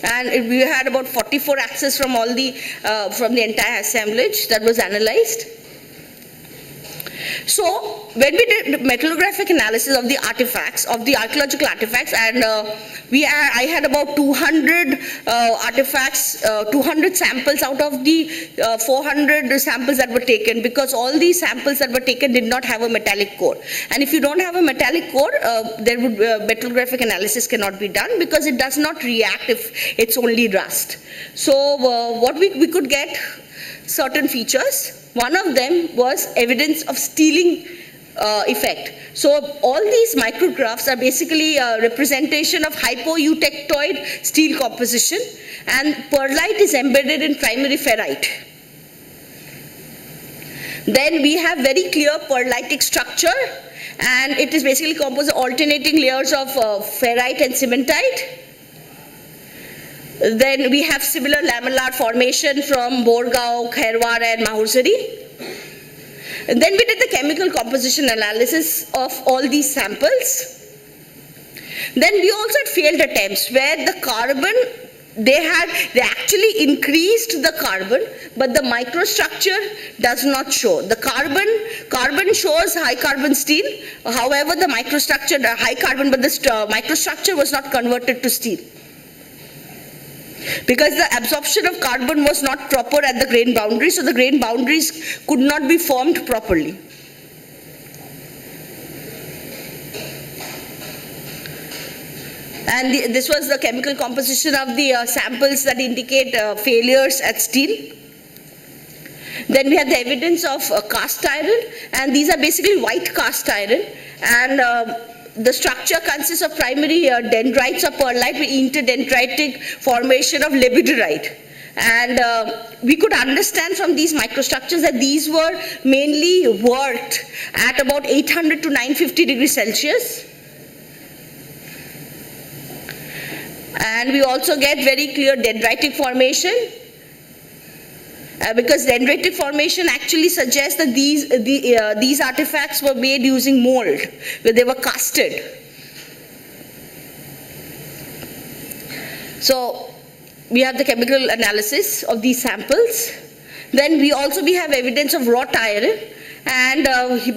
And we had about 44 axes from all the from the entire assemblage that was analyzed. So when we did metallographic analysis of the artifacts, of the archaeological artifacts, and I had about 200 artifacts, 200 samples out of the 400 samples that were taken, because all these samples that were taken did not have a metallic core. And if you don't have a metallic core, there would metallographic analysis cannot be done, because it does not react if it's only rust. So what we could get certain features. One of them was evidence of steeling effect. So all these micrographs are basically a representation of hypoeutectoid steel composition, and pearlite is embedded in primary ferrite. Then we have very clear pearlitic structure, and it is basically composed of alternating layers of ferrite and cementite. Then we have similar lamellar formation from Borgao, Khairwar and Mahursari. And then we did the chemical composition analysis of all these samples. Then we also had failed attempts where the carbon, they actually increased the carbon, but the microstructure does not show. The carbon shows high carbon steel, however the microstructure, the high carbon, but the microstructure was not converted to steel, because the absorption of carbon was not proper at the grain boundary, so the grain boundaries could not be formed properly. And this was the chemical composition of the samples that indicate failures at steel. Then we had the evidence of cast iron, and these are basically white cast iron, and the structure consists of primary dendrites of pearlite with interdendritic formation of labradorite. And we could understand from these microstructures that these were mainly worked at about 800 to 950 degrees Celsius. And we also get very clear dendritic formation, because dendritic formation actually suggests that these artifacts were made using mold, where they were casted. So we have the chemical analysis of these samples. Then we have evidence of wrought iron, and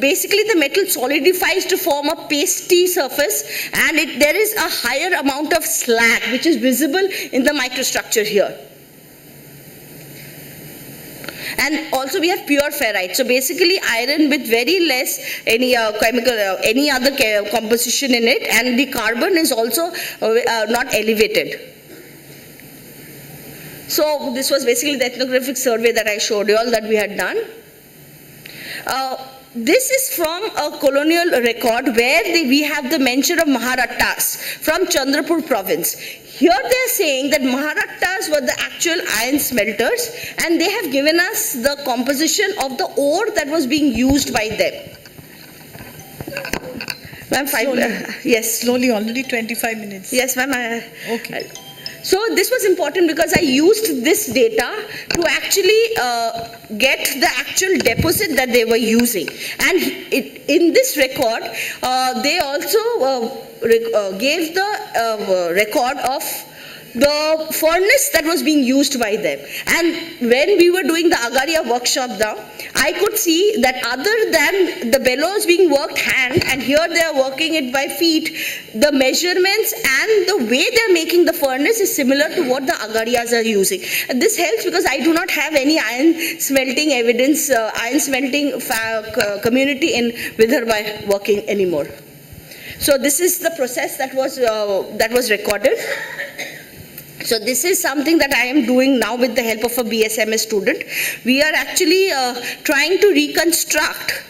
basically the metal solidifies to form a pasty surface, and there is a higher amount of slag which is visible in the microstructure here. And also we have pure ferrite, so basically iron with very less any other composition in it, and the carbon is also not elevated. So this was basically the ethnographic survey that I showed you all that we had done. This is from a colonial record where we have the mention of Maharattas from Chandrapur province. Here they are saying that Maharattas were the actual iron smelters, and they have given us the composition of the ore that was being used by them. Ma'am, yes. Slowly, already 25 minutes. Yes, ma'am. Okay. So this was important because I used this data to actually get the actual deposit that they were using. And in this record, they also gave the record of the furnace that was being used by them. And when we were doing the Agaria workshop now, I could see that other than the bellows being worked hand, and here they are working it by feet, the measurements and the way they are making the furnace is similar to what the Agarias are using. And this helps because I do not have any iron smelting evidence, iron smelting community in Vidarbha working anymore. So this is the process that was recorded. So this is something that I am doing now with the help of a BSMS student. We are actually trying to reconstruct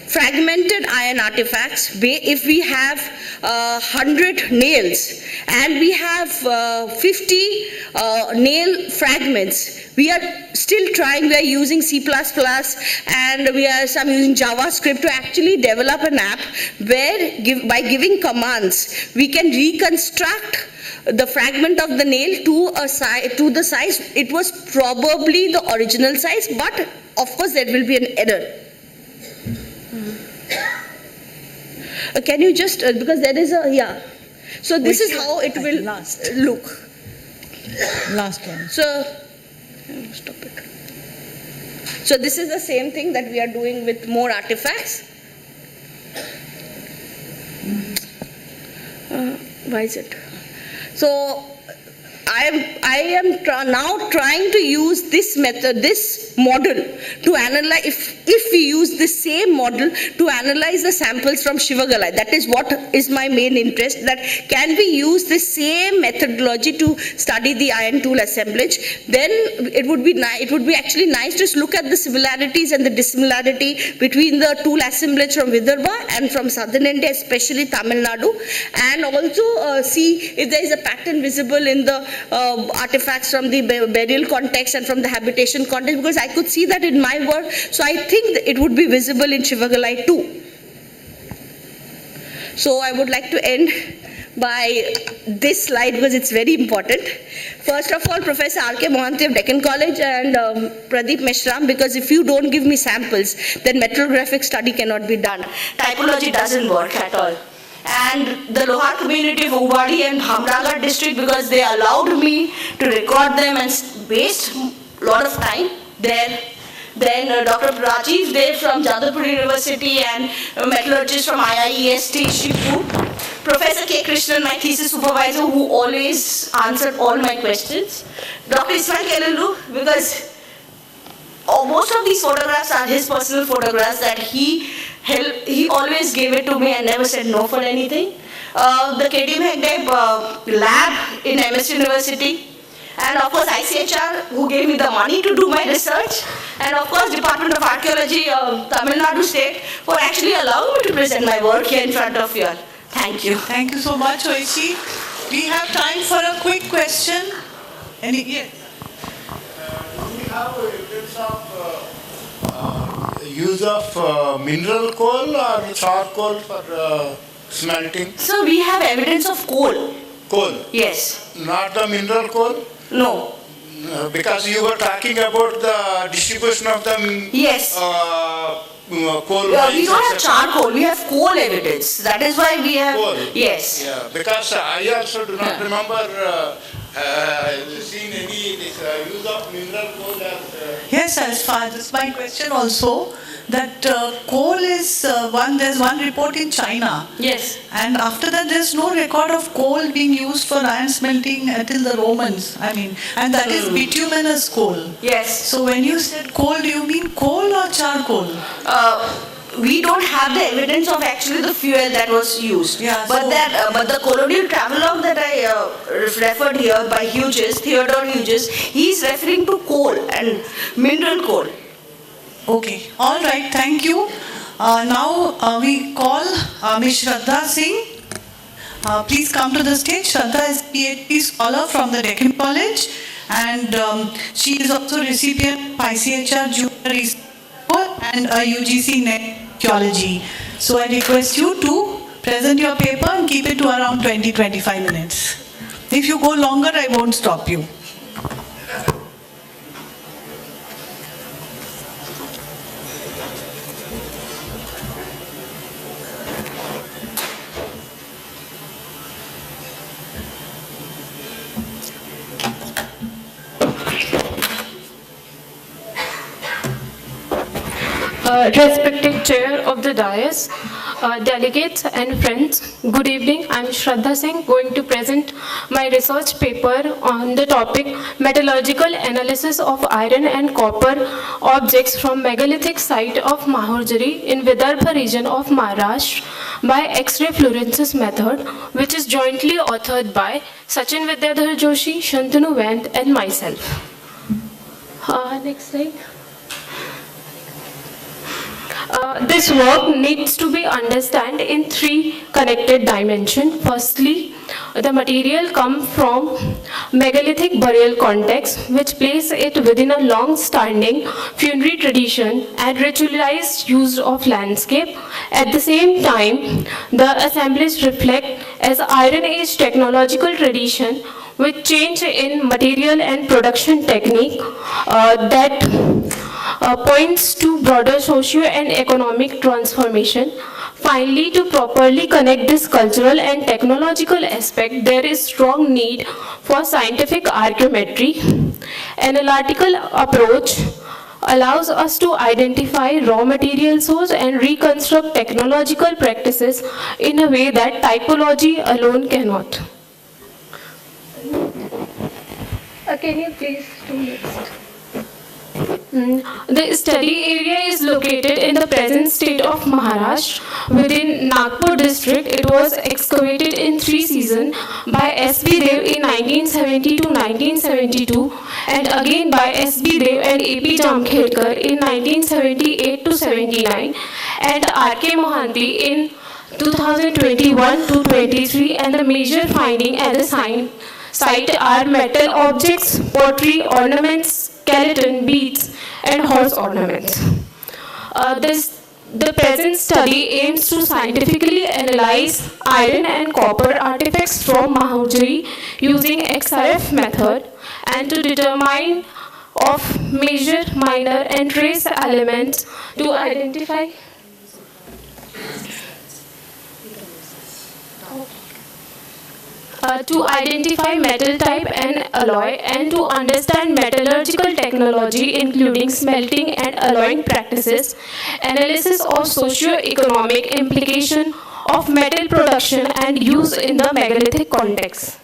fragmented iron artifacts. If we have 100 nails and we have 50 nail fragments, we are still trying. We are using C++ and we are using JavaScript to actually develop an app where by giving commands we can reconstruct the fragment of the nail to the size. It was probably the original size, but of course there will be an error. Can you just, because there is a, so this is how it will look. Last one. So, stop it. So this is the same thing that we are doing with more artifacts. Why is it? So I am now trying to use this method, this model to analyze, if we use the same model to analyze the samples from Shivagalai. That is what is my main interest, that can we use the same methodology to study the iron tool assemblage. Then it would be actually nice to look at the similarities and the dissimilarity between the tool assemblage from Vidarbha and from southern India, especially Tamil Nadu, and also see if there is a pattern visible in the artifacts from the burial context and from the habitation context, because I could see that in my work. So I think that it would be visible in Shivagalai too. So I would like to end by this slide because it's very important. First of all, Professor R.K. Mohanty of Deccan College and Pradeep Meshram, because if you don't give me samples, then metrographic study cannot be done. Typology doesn't work at all. And the Lohar community of Uvadi and Hamragarh district, because they allowed me to record them and waste a lot of time there. Then Dr. Rajiv Dev from Jadavpur University and metallurgist from IIEST Shipur. Professor K. Krishnan, my thesis supervisor, who always answered all my questions. Dr. Ismail Kelulu, because most of these photographs are his personal photographs that he always gave it to me and never said no for anything. The KD Hegde lab in MS University, and of course ICHR, who gave me the money to do my research, and of course Department of Archaeology of Tamil Nadu State for actually allowing me to present my work here in front of you. Thank you. Thank you so much, Oishi. We have time for a quick question. Yes. Do we have evidence of use of mineral coal or charcoal for smelting? So we have evidence of coal. Coal? Yes. Not the mineral coal? No. Because you were talking about the distribution of the yes. Coal we don't have charcoal, we have coal evidence. That is why we have coal. Yes. Yeah, because I also do not remember seeing any use of mineral coal as yes, as far as my question also, that coal is there's one report in China. Yes. And after that there's no record of coal being used for iron smelting until the Romans, and that is bituminous coal. Yes. So when you said coal, do you mean coal or charcoal? We don't have the evidence of actually the fuel that was used. Yeah, but the colonial travelogue that I referred here by Theodore Hughes, he's referring to coal and mineral coal. Okay, all right, thank you. Now we call Ms. Shraddha Singh. Please come to the stage. Shraddha is a PhD scholar from the Deccan College, and she is also recipient of ICHR Junior Research and a UGC NET Archaeology. So I request you to present your paper and keep it to around 20-25 minutes. If you go longer, I won't stop you. Respected Chair of the Dais, delegates and friends, good evening. I am Shraddha Singh, going to present my research paper on the topic Metallurgical Analysis of Iron and Copper Objects from Megalithic Site of Mahurjari in Vidarbha region of Maharashtra by X-ray fluorescence method, which is jointly authored by Sachin Vidyadhar Joshi, Shantanu Vand and myself. Next slide. This work needs to be understood in three connected dimensions. Firstly, the material comes from megalithic burial context, which places it within a long-standing funerary tradition and ritualized use of landscape. At the same time, the assemblage reflects as Iron Age technological tradition with change in material and production technique that points to broader socio and economic transformation. Finally, to properly connect this cultural and technological aspect, there is strong need for scientific archaeometry, analytical approach, allows us to identify raw material source and reconstruct technological practices in a way that typology alone cannot. Can you please do next? The study area is located in the present state of Maharashtra. Within Nagpur district, it was excavated in 3 seasons by S.B. Dev in 1970 to 1972 and again by S.B. Dev and A.P. Jamkhedkar in 1978 to 79 and R.K. Mohanty in 2021 to 23, and the major finding at the site are metal objects, pottery, ornaments, skeleton, beads, and horse ornaments. The present study aims to scientifically analyze iron and copper artifacts from Mahujari using XRF method and to determine of major, minor, and trace elements to identify metal type and alloy, and to understand metallurgical technology including smelting and alloying practices, analysis of socio-economic implication of metal production and use in the megalithic context.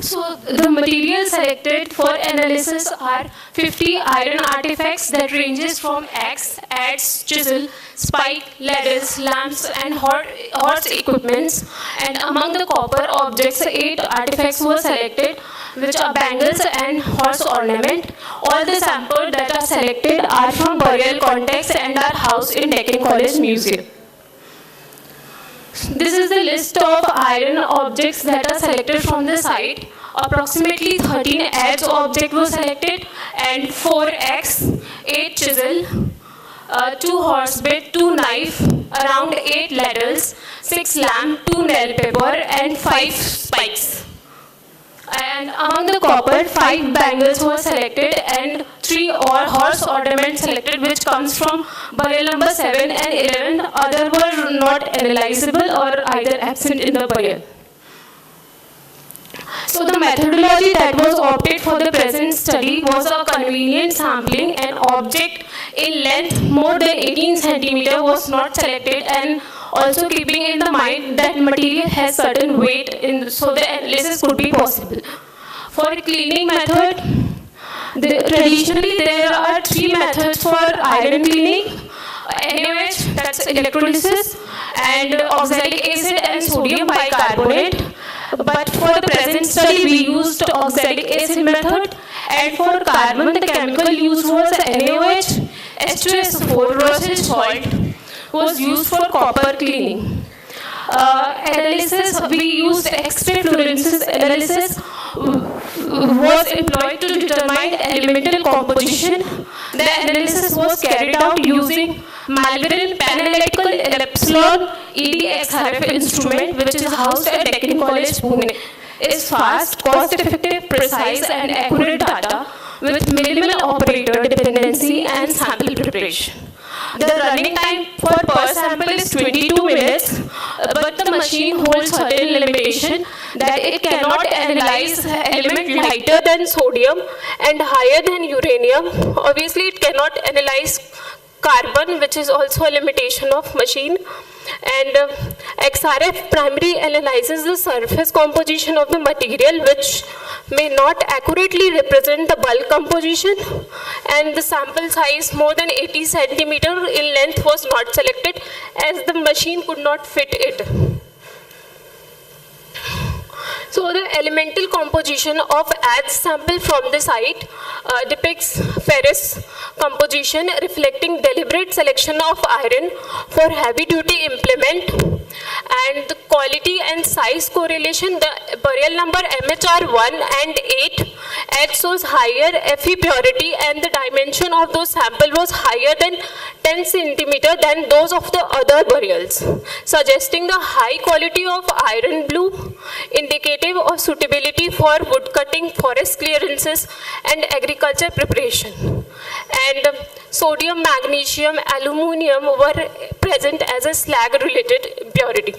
So the materials selected for analysis are 50 iron artifacts that ranges from axe, adze, chisel, spike, ladders, lamps, and horse equipments. And among the copper objects, 8 artifacts were selected, which are bangles and horse ornament. All the samples that are selected are from burial context and are housed in Deccan College Museum. This is the list of iron objects that are selected from the site. Approximately 13 adze objects were selected and 4 axe, 8 chisel, 2 horse bit, 2 knife, around 8 ladders, 6 lamp, 2 nail paper, and 5 spikes. And among the copper, 5 bangles were selected and 3 horse ornaments selected, which comes from burial number 7 and 11. Other were not analyzable or either absent in the burial. So the methodology that was opted for the present study was a convenient sampling. An object in length more than 18 centimeter was not selected, and also keeping in the mind that material has certain weight so the analysis could be possible. For cleaning method, traditionally there are 3 methods for iron cleaning. NaOH, that's electrolysis, and oxalic acid and sodium bicarbonate. But for the present study, we used oxalic acid method, and for carbon, the chemical used was NaOH, H2SO4, Russell salt was used for copper cleaning. Analysis, we used X-ray fluorescence analysis was employed to determine elemental composition. The analysis was carried out using Malvern Pananalytical Epsilon EDXRF instrument, which is housed at Deccan College, Pune. It's fast, cost-effective, precise, and accurate data with minimal operator dependency and sample preparation. The running time for per sample is 22 minutes, but the machine holds certain limitation that it cannot analyze element lighter than sodium and higher than uranium. Obviously, it cannot analyze carbon, which is also a limitation of machine. And XRF primary analyzes the surface composition of the material, which may not accurately represent the bulk composition, and the sample size more than 80 centimeter in length was not selected as the machine could not fit it. So the elemental composition of adze sample from the site depicts ferrous composition reflecting deliberate selection of iron for heavy duty implement, and the quality and size correlation, the burial number MHR1 and 8 adze shows higher Fe purity, and the dimension of those sample was higher than 10 centimeter than those of the other burials, suggesting the high quality of iron blue, indicative of suitability for wood cutting, forest clearances, and agriculture preparation. And sodium, magnesium, aluminium were present as a slag-related purity.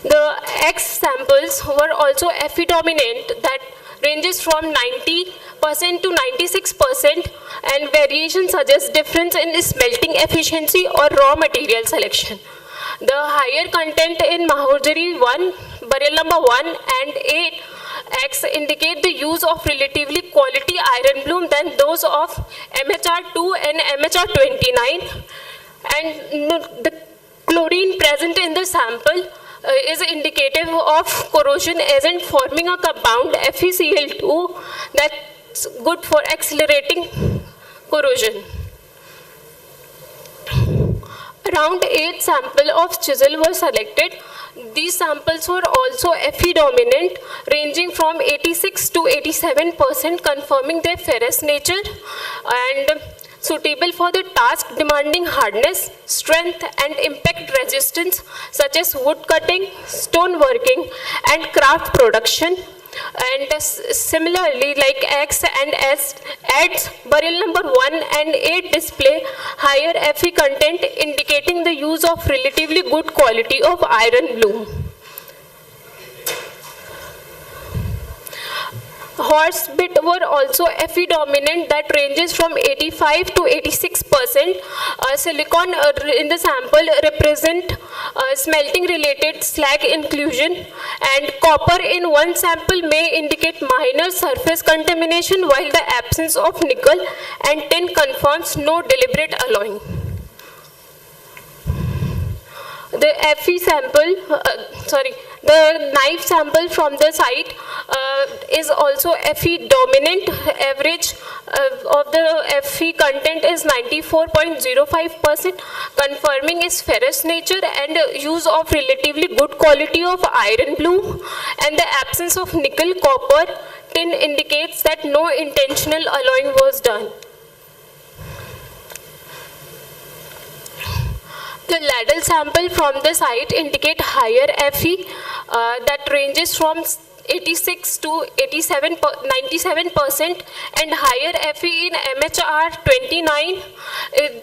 The X samples were also Fe dominant, that ranges from 90% to 96%, and variation suggests difference in smelting efficiency or raw material selection. The higher content in Mahojari 1, burial number 1 and 8X indicate the use of relatively quality iron bloom than those of MHR2 and MHR29, and the chlorine present in the sample is indicative of corrosion agent forming a compound FeCl2 that's good for accelerating corrosion. Around 8 samples of chisel were selected. These samples were also Fe dominant, ranging from 86 to 87%, confirming their ferrous nature and suitable for the task demanding hardness, strength and impact resistance such as wood cutting, stone working and craft production. And similarly, like X and S adds burial number 1 and 8 display higher Fe content, indicating the use of relatively good quality of iron bloom. Horse bit were also Fe dominant, that ranges from 85 to 86%. Silicon in the sample represent smelting related slag inclusion, and copper in one sample may indicate minor surface contamination, while the absence of nickel and tin confirms no deliberate alloying. The Fe sample, the knife sample from the site is also Fe dominant. Average of the Fe content is 94.05%, confirming its ferrous nature and use of relatively good quality of iron bloom, and the absence of nickel, copper, tin indicates that no intentional alloying was done. The ladle sample from the site indicate higher Fe that ranges from 86 to 97% and higher Fe in MHR29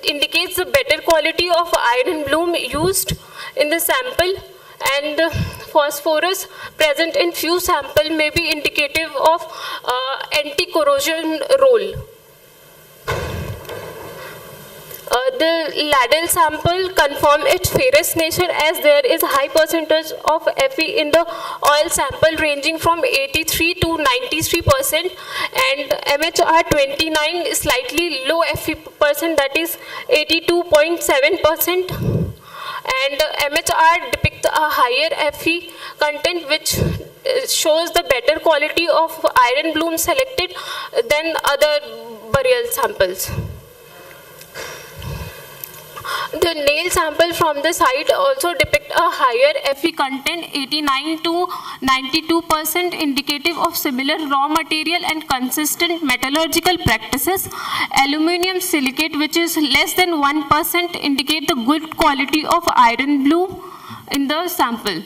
indicates the better quality of iron bloom used in the sample, and phosphorus present in few samples may be indicative of anti-corrosion role. The ladle sample confirm its ferrous nature, as there is a high percentage of Fe in the oil sample ranging from 83 to 93%, and MHR29 is slightly low Fe percent, that is 82.7%, and MHR depicts a higher Fe content, which shows the better quality of iron bloom selected than other burial samples. The nail sample from the site also depict a higher Fe content, 89 to 92%, indicative of similar raw material and consistent metallurgical practices. Aluminium silicate, which is less than 1%, indicate the good quality of iron bloom in the sample.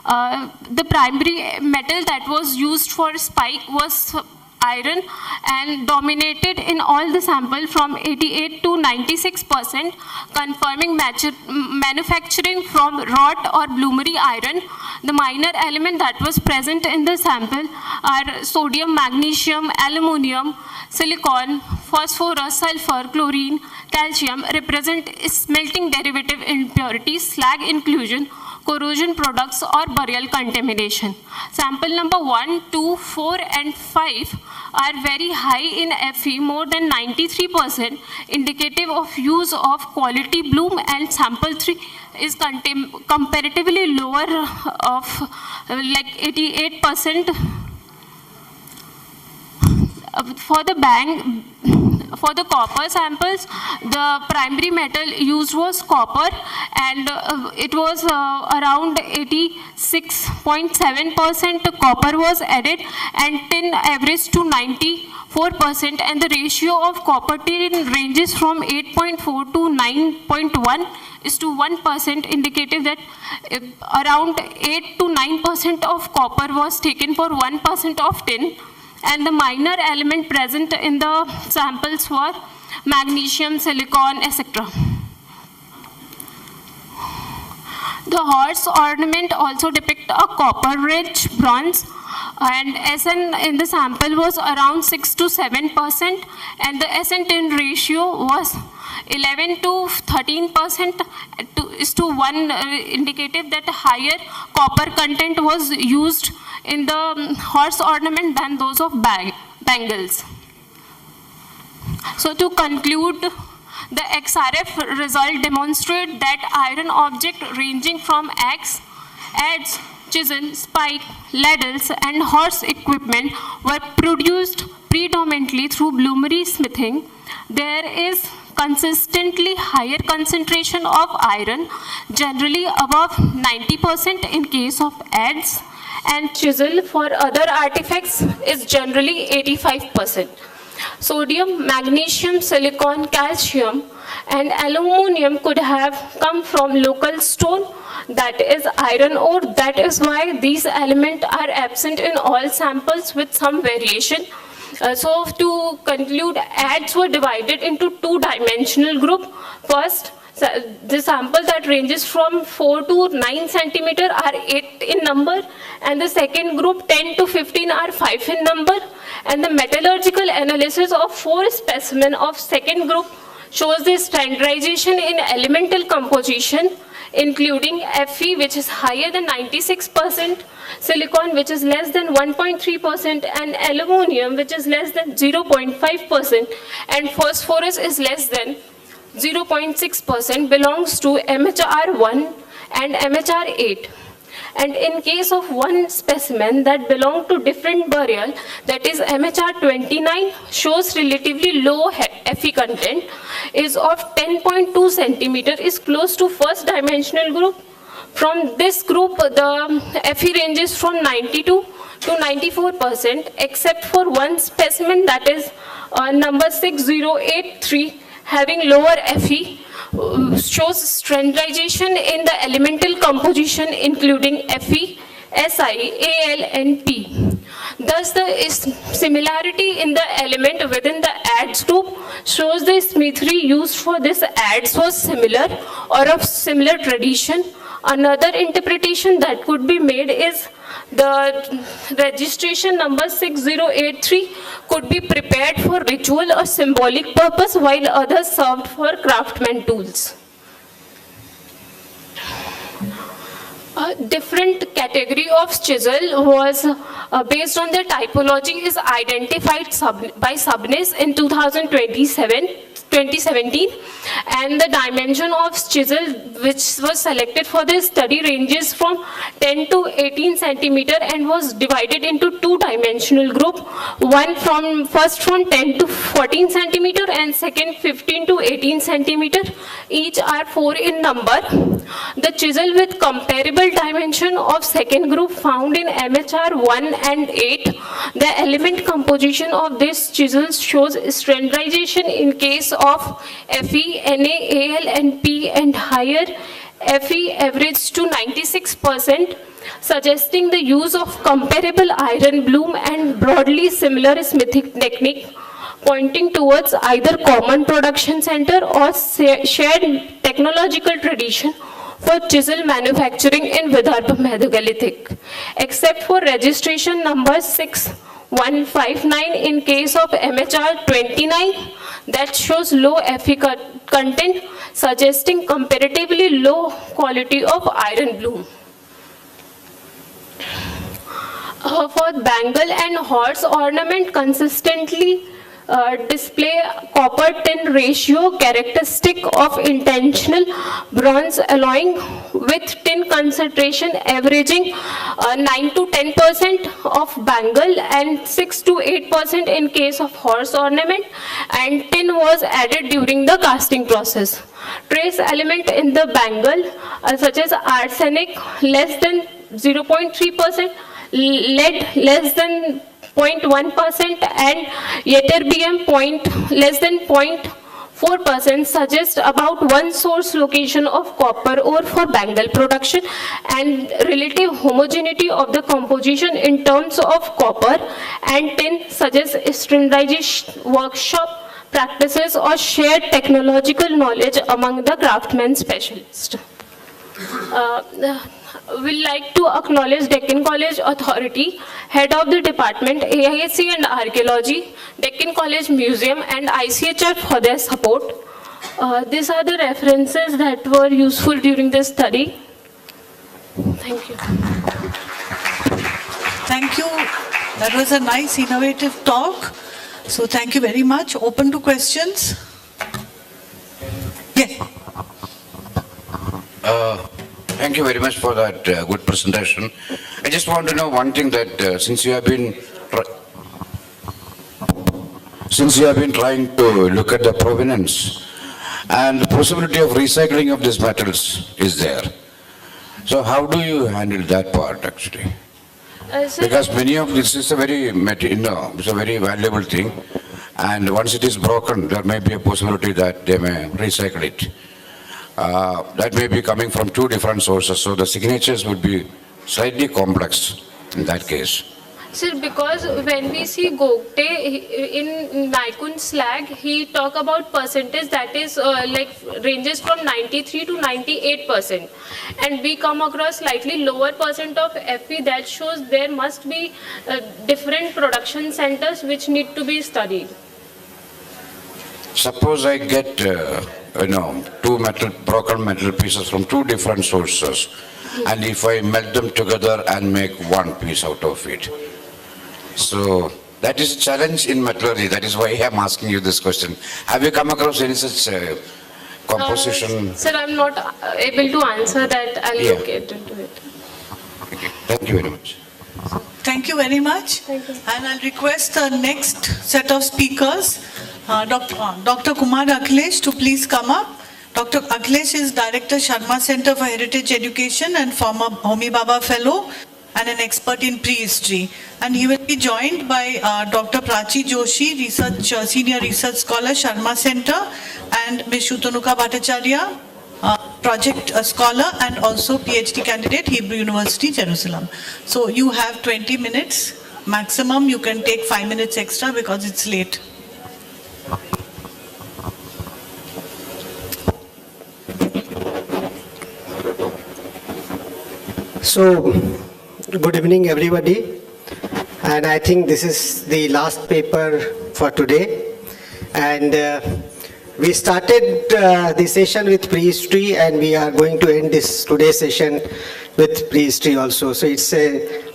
The primary metal that was used for spike was iron and dominated in all the sample from 88 to 96%, confirming manufacturing from wrought or bloomery iron. The minor element that was present in the sample are sodium, magnesium, aluminium, silicon, phosphorus, sulfur, chlorine, calcium, represent smelting derivative impurities, slag inclusion, corrosion products or burial contamination. Sample number 1, 2, 4 and 5 are very high in Fe, more than 93%, indicative of use of quality bloom, and sample 3 is comparatively lower of like 88%. For the copper samples, the primary metal used was copper, and it was around 86.7% copper was added, and tin averaged to 94%, and the ratio of copper tin ranges from 8.4 to 9.1 is to 1%, indicative that around 8 to 9% of copper was taken for 1% of tin. And the minor element present in the samples were magnesium, silicon, etc. The horse ornament also depict a copper-rich bronze, and SN in the sample was around 6 to 7%, and the SN tin ratio was 11 to 13% is to 1, indicative that higher copper content was used in the horse ornament than those of bangles. So to conclude, the XRF result demonstrate that iron object ranging from axe, adze, chisel, spike, ladles, and horse equipment were produced predominantly through bloomery smithing. There is consistently higher concentration of iron, generally above 90% in case of adze, and chisel for other artifacts is generally 85%. Sodium, magnesium, silicon, calcium, and aluminum could have come from local stone, that is iron ore. That is why these elements are absent in all samples with some variation. So to conclude, adze were divided into two-dimensional group. First, the sample that ranges from 4 to 9 centimeter are 8 in number, and the second group 10 to 15 are 5 in number. And the metallurgical analysis of 4 specimens of second group shows the standardization in elemental composition, including Fe, which is higher than 96%, silicon, which is less than 1.3%, and aluminum, which is less than 0.5%, and phosphorus is less than 0.6%, belongs to MHR1 and MHR8. And in case of one specimen that belonged to different burial, that is MHR29, shows relatively low Fe content, is of 10.2 centimeter, is close to first dimensional group. From this group, the Fe ranges from 92 to 94%, except for one specimen, that is number 6083, having lower Fe, shows standardization in the elemental composition, including Fe, Si, Al, and P. Thus, the similarity in the element within the adze group shows the smithery used for this adze was similar or of similar tradition. Another interpretation that could be made is the registration number 6083 could be prepared for ritual or symbolic purpose, while others served for craftsman tools. A different category of chisel was based on their typology is identified by Subnis in 2017, and the dimension of chisel which was selected for this study ranges from 10 to 18 centimeter and was divided into two-dimensional group, first from 10 to 14 centimeter and second 15 to 18 centimeter. Each are 4 in number. The chisel with comparable dimension of second group found in MHR 1 and 8. The element composition of this chisel shows standardization in case of Fe, Na, Al, and P, and higher Fe average to 96%, suggesting the use of comparable iron bloom and broadly similar smithing technique, pointing towards either common production center or shared technological tradition for chisel manufacturing in Vidarbha Mesolithic, except for registration number 6159 in case of MHR 29 that shows low Fe content, suggesting comparatively low quality of iron bloom. For bangle and horse ornament consistently display copper tin ratio characteristic of intentional bronze alloying with tin concentration averaging 9 to 10% of bangle and 6 to 8% in case of horse ornament, and tin was added during the casting process. Trace element in the bangle such as arsenic less than 0.3%, lead less than 0.1%, and ytterbium less than 0.4% suggest about one source location of copper ore for bangle production, and relative homogeneity of the composition in terms of copper and tin suggests standardization workshop practices or shared technological knowledge among the craftsmen specialists. will like to acknowledge Deccan College Authority, Head of the Department, AISC and Archaeology, Deccan College Museum and ICHR for their support. These are the references that were useful during this study. Thank you. Thank you. That was a nice, innovative talk. So thank you very much. Open to questions. Yes. Thank you very much for that good presentation. I just want to know one thing, that since you have been trying to look at the provenance and the possibility of recycling of these metals is there. So how do you handle that part actually? Because many of this is a very, it's a very valuable thing, and once it is broken, there may be a possibility that they may recycle it. That may be coming from two different sources, so the signatures would be slightly complex in that case. Sir, because when we see Gogte in Naikun slag, he talk about percentage that is like ranges from 93 to 98%. And we come across slightly lower percent of Fe. That shows there must be different production centers which need to be studied. Suppose I get, two broken metal pieces from two different sources, and if I melt them together and make one piece out of it. So that is a challenge in metallurgy. That is why I am asking you this question. Have you come across any such composition? Sir, I'm not able to answer that. I'll look into it. Okay. Thank you very much. Thank you very much. Thank you. And I'll request the next set of speakers, Dr. Kumar Akhilesh, to please come up. Dr. Akhilesh is Director, Sharma Center for Heritage Education and former Homi Bhabha Fellow and an expert in prehistory. And he will be joined by Dr. Prachi Joshi, Senior Research Scholar, Sharma Center, and Ms. Shutanuka Bhattacharya, Project Scholar and also PhD candidate, Hebrew University, Jerusalem. So you have 20 minutes maximum. You can take 5 minutes extra because it's late. So, good evening everybody, and I think this is the last paper for today, and we started the session with prehistory, and we are going to end this today's session with prehistory also. So it's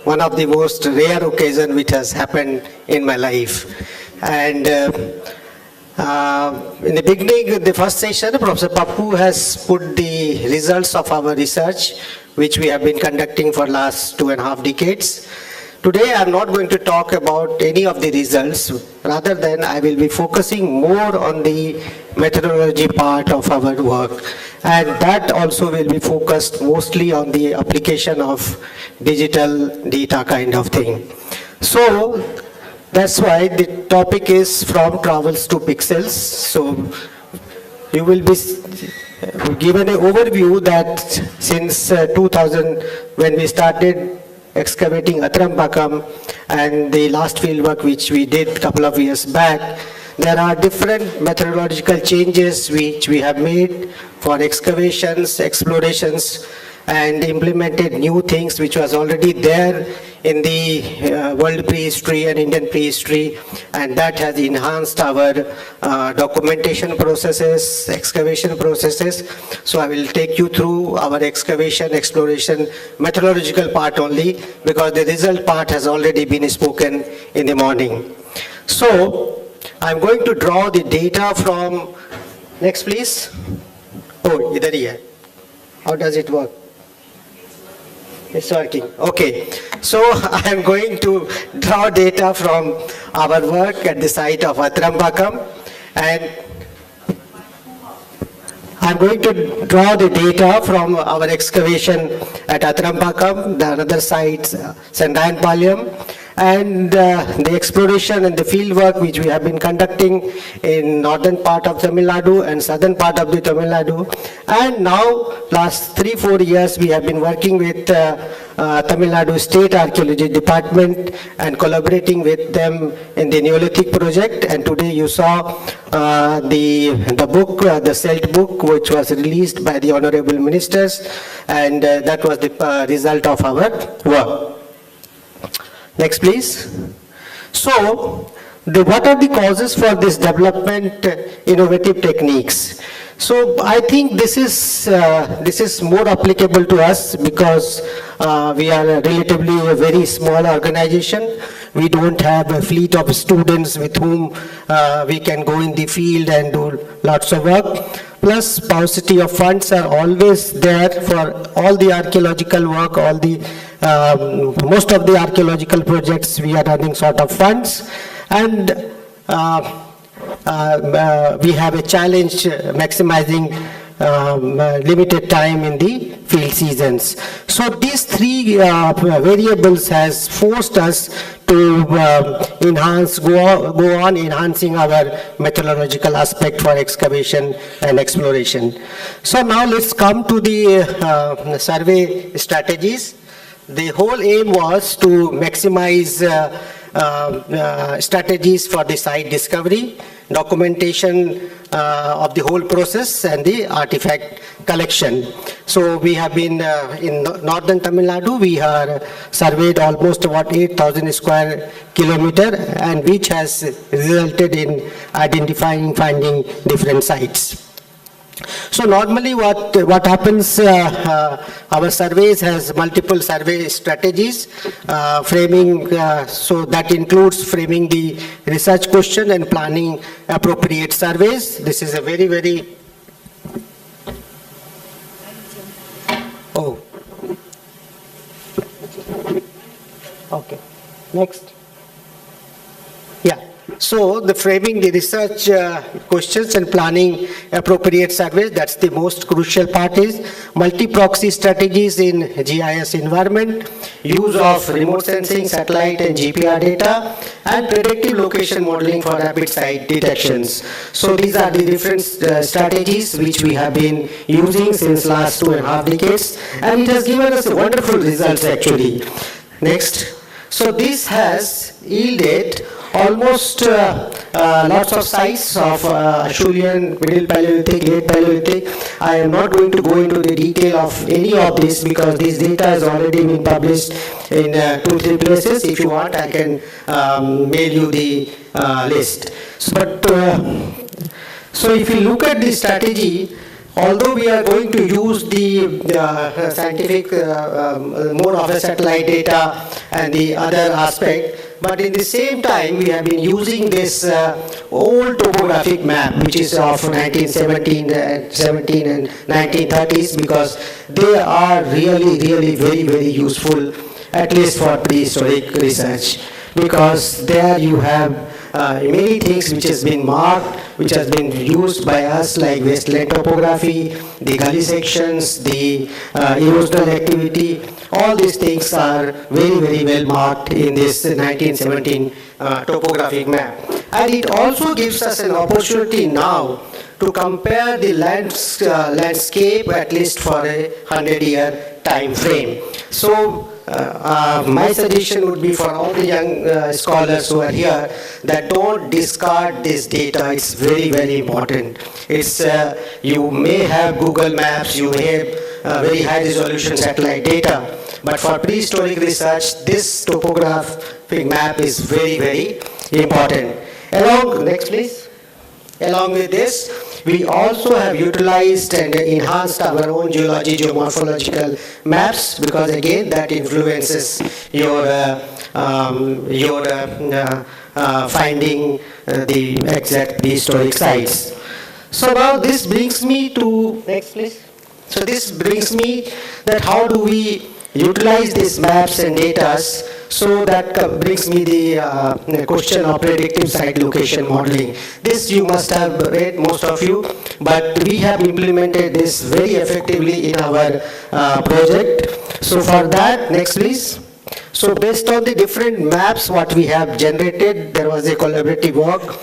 one of the most rare occasions which has happened in my life. And in the beginning, the first session, Professor Pappu has put the results of our research, which we have been conducting for last 2.5 decades. Today, I am not going to talk about any of the results. Rather than, I will be focusing more on the methodology part of our work. And that also will be focused mostly on the application of digital data kind of thing. So, that's why the topic is From Travels to Pixels. So, you will be given an overview that since 2000, when we started excavating Atrampakam and the last field work which we did a couple of years back, there are different methodological changes which we have made for excavations, explorations, and implemented new things which was already there in the world prehistory and Indian prehistory, and that has enhanced our documentation processes, excavation processes. So I will take you through our excavation, exploration, methodological part only, because the result part has already been spoken in the morning. So I'm going to draw the data from, next please. Oh, idhar hi hai. How does it work? It's working. Okay. So I am going to draw data from our work at the site of Atrampakam, and I'm going to draw the data from our excavation at Atrampakam, the another site, Sendayanpalayam, and the exploration and the field work which we have been conducting in northern part of Tamil Nadu and southern part of the Tamil Nadu. And now, last 3-4 years, we have been working with Tamil Nadu State Archaeology Department and collaborating with them in the Neolithic project. And today you saw the book, the CELT book, which was released by the Honorable Ministers, and that was the result of our work. Next, please. So, what are the causes for this development innovative techniques? So I think this is more applicable to us because we are relatively a very small organization. We don't have a fleet of students with whom we can go in the field and do lots of work. Plus, paucity of funds are always there for all the archaeological work, all the most of the archaeological projects we are running sort of funds, and we have a challenge maximizing limited time in the field seasons. So these three variables has forced us to go on enhancing our methodological aspect for excavation and exploration. So now let's come to the survey strategies. The whole aim was to maximize strategies for the site discovery, documentation of the whole process, and the artifact collection. So we have been in northern Tamil Nadu, we are surveyed almost about 8,000 square kilometer, and which has resulted in identifying, finding different sites. So normally what happens, our surveys has multiple survey strategies, framing, so that includes framing the research question and planning appropriate surveys. This is a very, oh, okay, next. Yeah. So the framing the research questions and planning appropriate surveys, that's the most crucial part. Is multi-proxy strategies in GIS environment, use of remote sensing, satellite and GPR data, and predictive location modeling for rapid site detections. So these are the different strategies which we have been using since last 2.5 decades, and it has given us wonderful results actually. Next. So this has yielded almost lots of sites of Acheulean, Middle Paleolithic, Late Paleolithic. I am not going to go into the detail of any of this because this data has already been published in 2-3 places. If you want, I can mail you the list. So if you look at the strategy, although we are going to use the scientific, more of the satellite data and the other aspect, but in the same time we have been using this old topographic map which is of 1917 and 1930s, because they are really very useful, at least for prehistoric research, because there you have many things which has been marked, which has been used by us, like wasteland topography, the gully sections, the erosional activity. All these things are very well marked in this 1917 topographic map. And it also gives us an opportunity now to compare the landscape at least for a 100-year time frame. So my suggestion would be for all the young scholars who are here that don't discard this data. It's very important. It's you may have Google Maps, you may have very high resolution satellite data, but for prehistoric research this topographic map is very important. Next please. Along with this, we also have utilized and enhanced our own geology, geomorphological maps, because again that influences your finding the exact prehistoric sites. So now this brings me to, next please. So this brings me that how do we utilize these maps and data. So that brings me the question of predictive site location modeling. This you must have read, most of you, but we have implemented this very effectively in our project. So for that, next please. So based on the different maps what we have generated, there was a collaborative work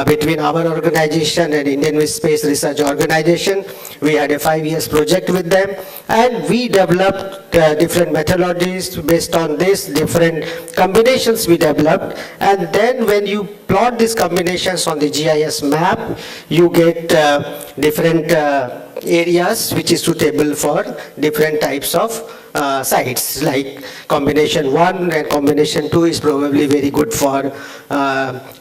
between our organization and Indian Space Research Organization. We had a 5 years project with them, and we developed different methodologies. Based on this, different combinations we developed, and then when you plot these combinations on the GIS map, you get different areas which is suitable for different types of sites, like combination 1 and combination 2 is probably very good for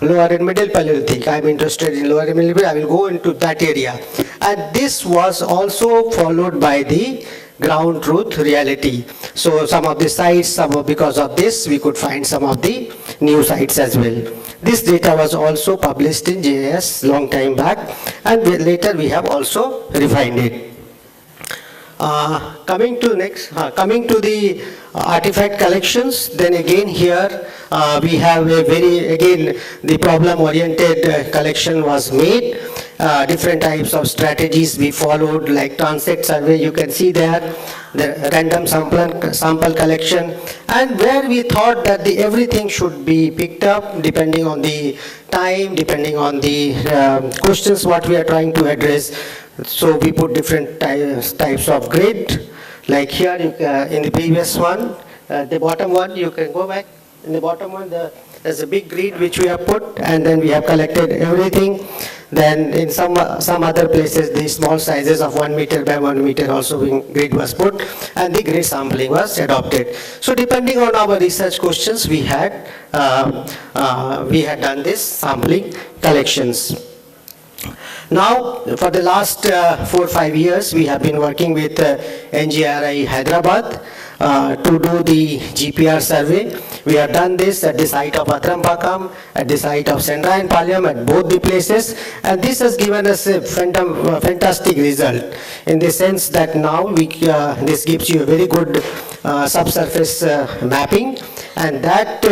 lower and middle Paleolithic. I'm interested in lower and middle, I will go into that area. And this was also followed by the ground truth reality. So some of the sites, because of this, we could find some of the new sites as well. This data was also published in GIS long time back, and later we have also refined it. Coming to the artifact collections, then again here we have a the problem-oriented collection was made. Different types of strategies we followed, like transect survey, you can see there, the random sample collection, and where we thought that everything should be picked up depending on the time, depending on the questions what we are trying to address. So we put different types of grid, like here in the previous one, the bottom one, you can go back. In the bottom one, there's a big grid which we have put, and then we have collected everything. Then in some other places, the small sizes of 1 meter by 1 meter also grid was put, and the grid sampling was adopted. So depending on our research questions, we had done this sampling collections. Now, for the last 4 or 5 years, we have been working with NGRI Hyderabad to do the GPR survey. We have done this at the site of Atrampakam, at the site of Sendra and Palyam, at both the places, and this has given us a fantastic result, in the sense that now this gives you a very good subsurface mapping, and that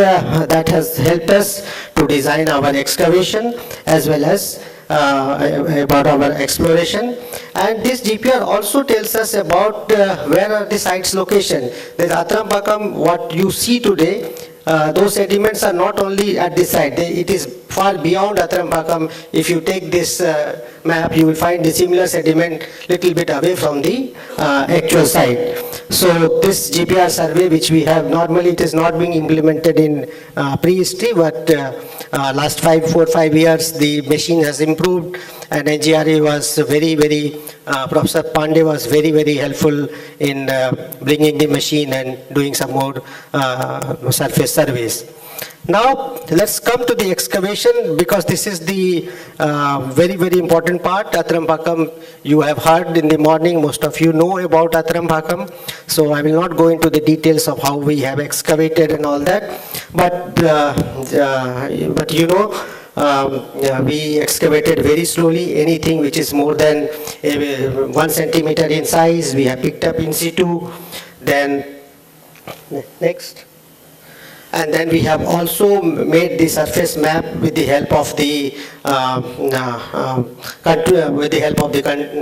has helped us to design our excavation as well as about our exploration. And this GPR also tells us about where are the sites location. There's Atrampakam, what you see today, those sediments are not only at this site, it is far beyond Atrampakam. If you take this map, you will find the similar sediment little bit away from the actual site. So this GPR survey, which we have, normally it is not being implemented in prehistory, but last 4 or 5 years the machine has improved, and NGRA was Professor Pandey was very helpful in bringing the machine and doing some more surface surveys. Now let's come to the excavation, because this is the very important part. Atrampakam, you have heard in the morning, most of you know about Atrampakam, so I will not go into the details of how we have excavated and all that, but you know, we excavated very slowly. Anything which is more than 1 centimeter in size, we have picked up in situ. Then next. And then we have also made the surface map with the help of the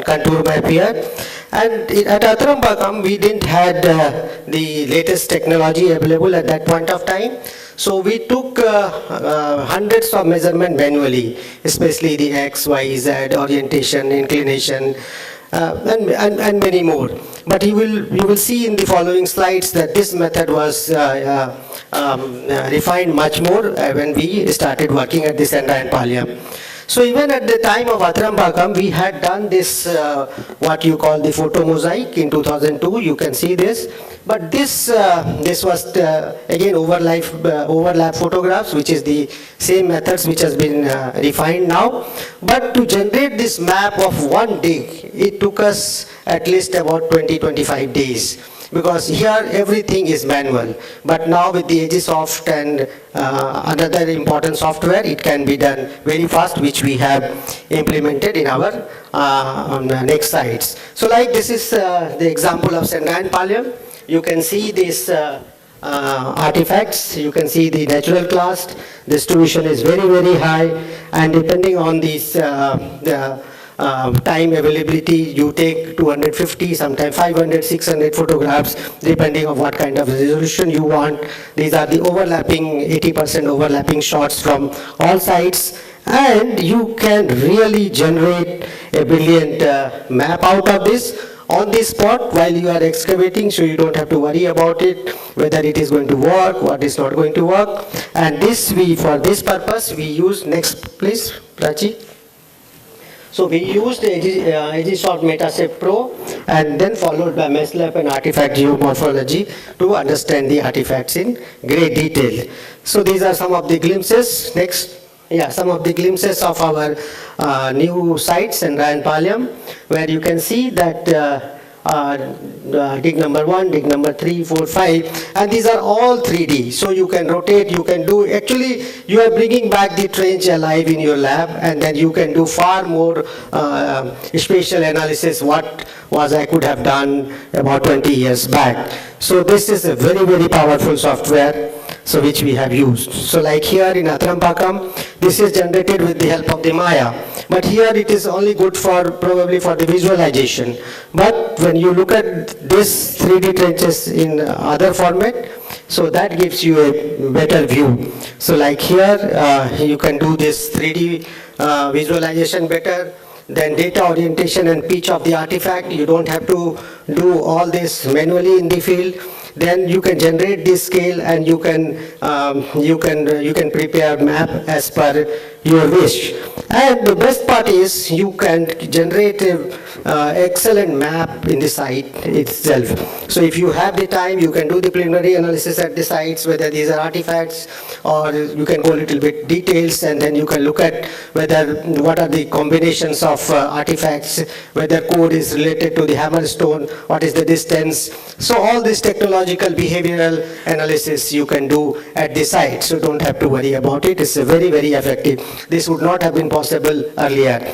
contour map here. And at Atrampakam, we didn't had the latest technology available at that point of time. So we took hundreds of measurements manually, especially the X, Y, Z, orientation, inclination, and many more. But you will see in the following slides that this method was refined much more when we started working at the Sendra and Palyam. So even at the time of Atrampakam, we had done this, what you call the photo mosaic in 2002. You can see this. But this was again overlap photographs, which is the same methods which has been refined now. But to generate this map of one dig, it took us at least about 20-25 days. Because here everything is manual, but now with the Agisoft and another important software, it can be done very fast, which we have implemented in our next slides. So like this is the example of Sendra and Palyam. You can see these artifacts, you can see the natural clast, distribution is very high, and depending on these time availability, you take 250, sometimes 500, 600 photographs, depending on what kind of resolution you want. These are the overlapping, 80% overlapping shots from all sides. And you can really generate a brilliant map out of this on the spot while you are excavating, so you don't have to worry about it, whether it is going to work, what is not going to work. And this, for this purpose, we use, next please, Prachi. So we used Agisoft Metaset Pro and then followed by MesLab and artifact geomorphology to understand the artifacts in great detail. So these are some of the glimpses. Next. Yeah, some of the glimpses of our new sites in Rayanpalayam, where you can see that dig number 1, dig number 3, 4, 5, and these are all 3D. So you can rotate, you can do, actually you are bringing back the trench alive in your lab, and then you can do far more spatial analysis what I could have done about 20 years back. So this is a very, very powerful software, so which we have used. So like here in Atrampakam, this is generated with the help of the Maya. But here it is only good for, probably for the visualization. But when you look at this 3D trenches in other format, so that gives you a better view. So like here, you can do this 3D visualization better. Then data orientation and pitch of the artifact. You don't have to do all this manually in the field. Then you can generate this scale, and you can prepare map as per your wish. And the best part is you can generate an excellent map in the site itself. So if you have the time, you can do the preliminary analysis at the sites, whether these are artifacts, or you can go a little bit details, and then you can look at what are the combinations of artifacts, whether code is related to the hammerstone, what is the distance. So all this technological behavioral analysis you can do at the site, so don't have to worry about it. It's very, very effective. This would not have been possible earlier.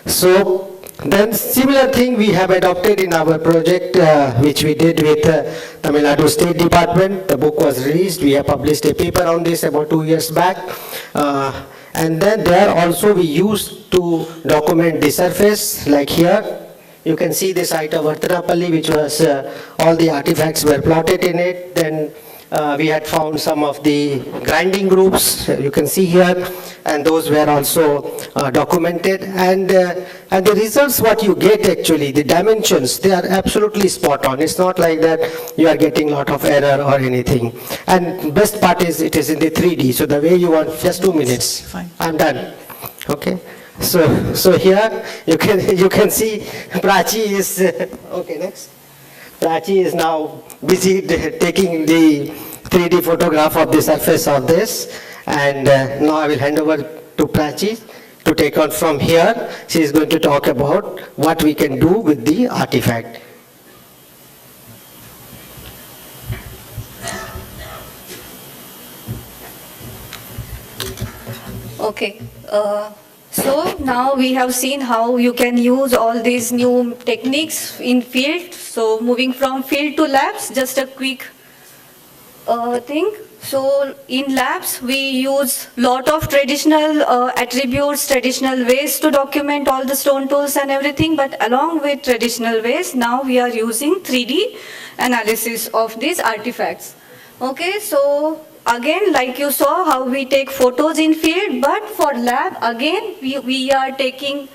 So then similar thing we have adopted in our project which we did with Tamil Nadu State Department. The book was released. We have published a paper on this about 2 years back. And then there also we used to document the surface, like here. You can see the site of Vartanapalli, which was all the artifacts were plotted in it. Then we had found some of the grinding groups, you can see here, and those were also documented. And the results, what you get actually, the dimensions, they are absolutely spot on. It's not like that you are getting a lot of error or anything. And best part is it is in the 3D, so the way you want, just 2 minutes. Fine. I'm done. Okay. So here you can see Prachi is okay. Next, Prachi is now busy taking the 3D photograph of the surface of this, and now I will hand over to Prachi to take on from here. She is going to talk about what we can do with the artifact. Okay. So now we have seen how you can use all these new techniques in field. So moving from field to labs, just a quick thing. So in labs, we use lot of traditional attributes, traditional ways to document all the stone tools and everything. But along with traditional ways, now we are using 3D analysis of these artifacts. Okay, so again, like you saw how we take photos in field, but for lab, again, we are taking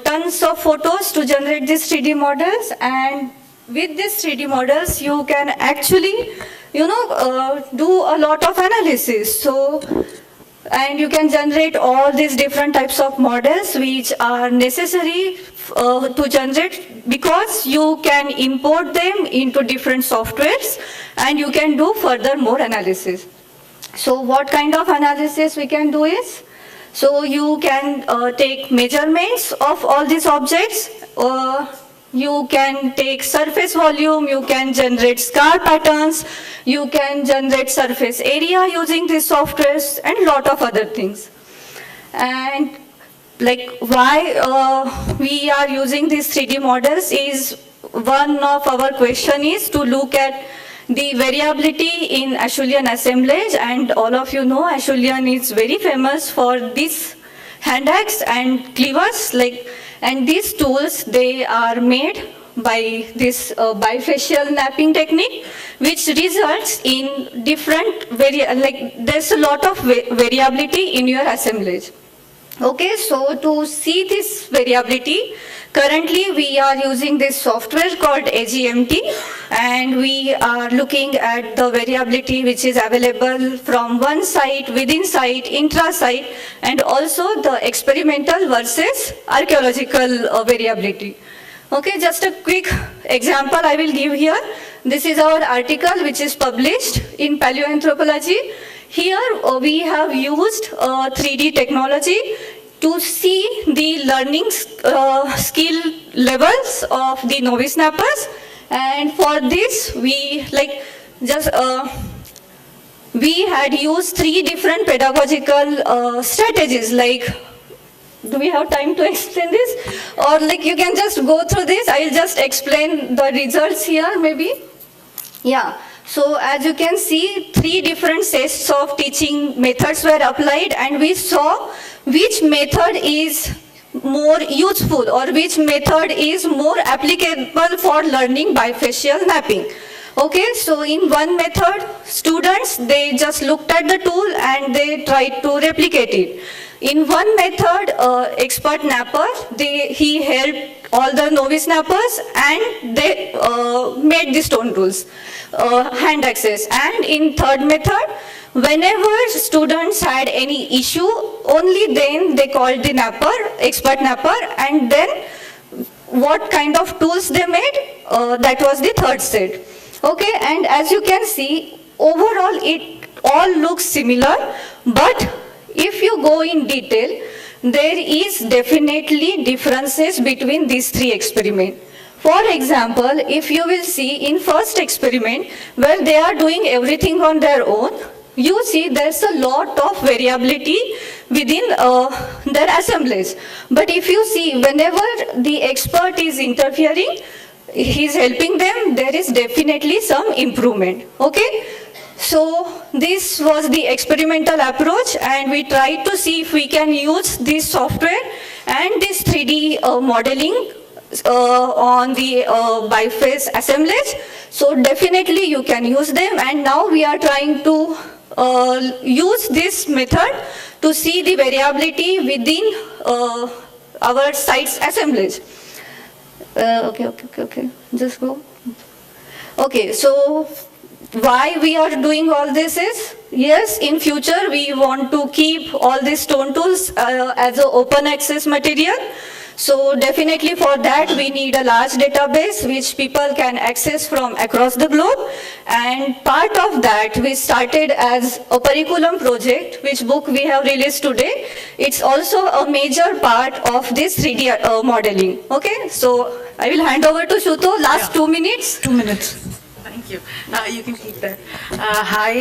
tons of photos to generate these 3D models. And with these 3D models, you can actually, do a lot of analysis. So, and you can generate all these different types of models which are necessary to generate, because you can import them into different softwares and you can do further more analysis. So what kind of analysis we can do is, so you can take measurements of all these objects, you can take surface volume, you can generate scar patterns, you can generate surface area using these softwares, and a lot of other things. And like why we are using these 3D models is, one of our question is to look at the variability in Acheulean assemblage, and all of you know Acheulean is very famous for these hand axe and cleavers. Like And these tools, they are made by this bifacial napping technique, which results in different, there's a lot of variability in your assemblage. Okay, so to see this variability, currently we are using this software called AGMT, and we are looking at the variability which is available from one site, within site, intra-site, and also the experimental versus archaeological variability. Okay, just a quick example I will give here. This is our article which is published in Paleoanthropology. Here we have used 3D technology to see the learning skill levels of the novice nappers, and for this we we had used 3 different pedagogical strategies. Do we have time to explain this? Or you can just go through this. I will just explain the results here maybe. Yeah. So as you can see, 3 different sets of teaching methods were applied, and we saw which method is more useful or which method is more applicable for learning bifacial napping. Okay, so in one method, students, they just looked at the tool and they tried to replicate it. In one method, expert napper, he helped all the novice nappers and they made the stone tools, hand access. And in third method, whenever students had any issue, only then they called the napper, expert napper, and then what kind of tools they made, that was the third set. Okay, and as you can see, overall it all looks similar, but if you go in detail, there is definitely differences between these 3 experiments. For example, if you will see in first experiment, where they are doing everything on their own, you see there's a lot of variability within their assemblies. But if you see, whenever the expert is interfering, he's helping them, there is definitely some improvement. Okay? So this was the experimental approach, and we tried to see if we can use this software and this 3D modeling on the biface assemblage. So definitely you can use them, and now we are trying to use this method to see the variability within our site's assemblage. Okay, just go. Okay, so why we are doing all this is, yes, in future we want to keep all these stone tools as an open access material. So definitely for that we need a large database which people can access from across the globe. And part of that we started as a curriculum project, which book we have released today. It's also a major part of this 3D modeling. Okay, so I will hand over to Shuto, last 2 minutes. 2 minutes. Thank you. You can keep that. Hi,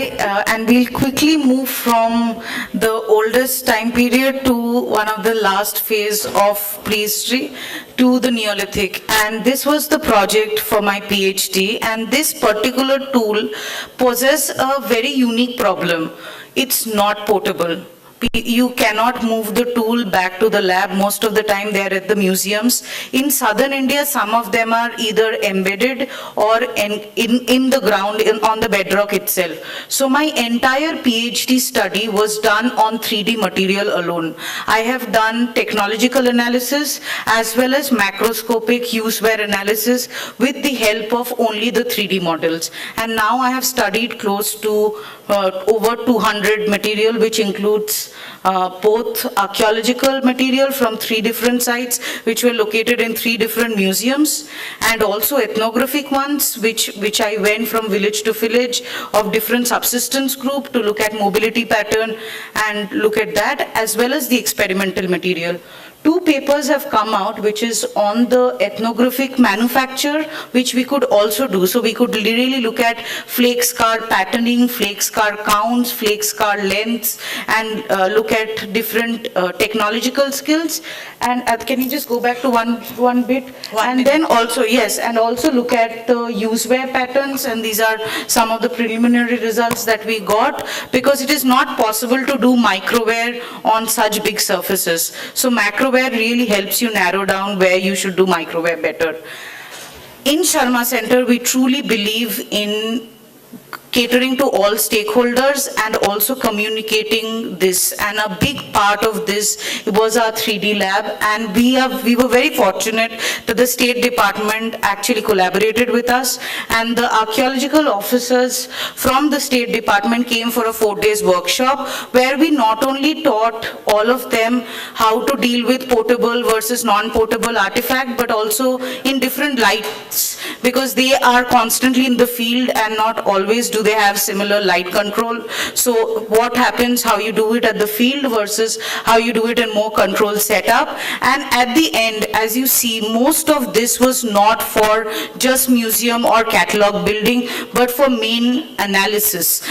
and we'll quickly move from the oldest time period to one of the last phase of prehistory to the Neolithic. And this was the project for my PhD. And this particular tool poses a very unique problem. It's not portable. You cannot move the tool back to the lab. Most of the time they are at the museums. In southern India, some of them are either embedded or in the ground, on the bedrock itself. So my entire PhD study was done on 3D material alone. I have done technological analysis as well as macroscopic use-wear analysis with the help of only the 3D models. And now I have studied close to over 200 material, which includes both archaeological material from 3 different sites which were located in 3 different museums, and also ethnographic ones which I went from village to village of different subsistence group to look at mobility pattern and look at that, as well as the experimental material. 2 papers have come out which is on the ethnographic manufacture, which we could also do. So we could really look at flake scar patterning, flake scar counts, flake scar lengths, and look at different technological skills. And can you just go back to one bit? Then also, yes, and also look at the use-wear patterns, and these are some of the preliminary results that we got, because it is not possible to do micro-wear on such big surfaces. So macro microware really helps you narrow down where you should do microware better. In Sharma Center, we truly believe in catering to all stakeholders and also communicating this. And a big part of this was our 3D lab. And we were very fortunate that the State Department actually collaborated with us. And the archaeological officers from the State Department came for a 4-day workshop where we not only taught all of them how to deal with portable versus non-portable artifact, but also in different lights, because they are constantly in the field and not always do they have similar light control. So what happens, how you do it at the field versus how you do it in more controlled setup. And at the end, as you see, most of this was not for just museum or catalog building, but for main analysis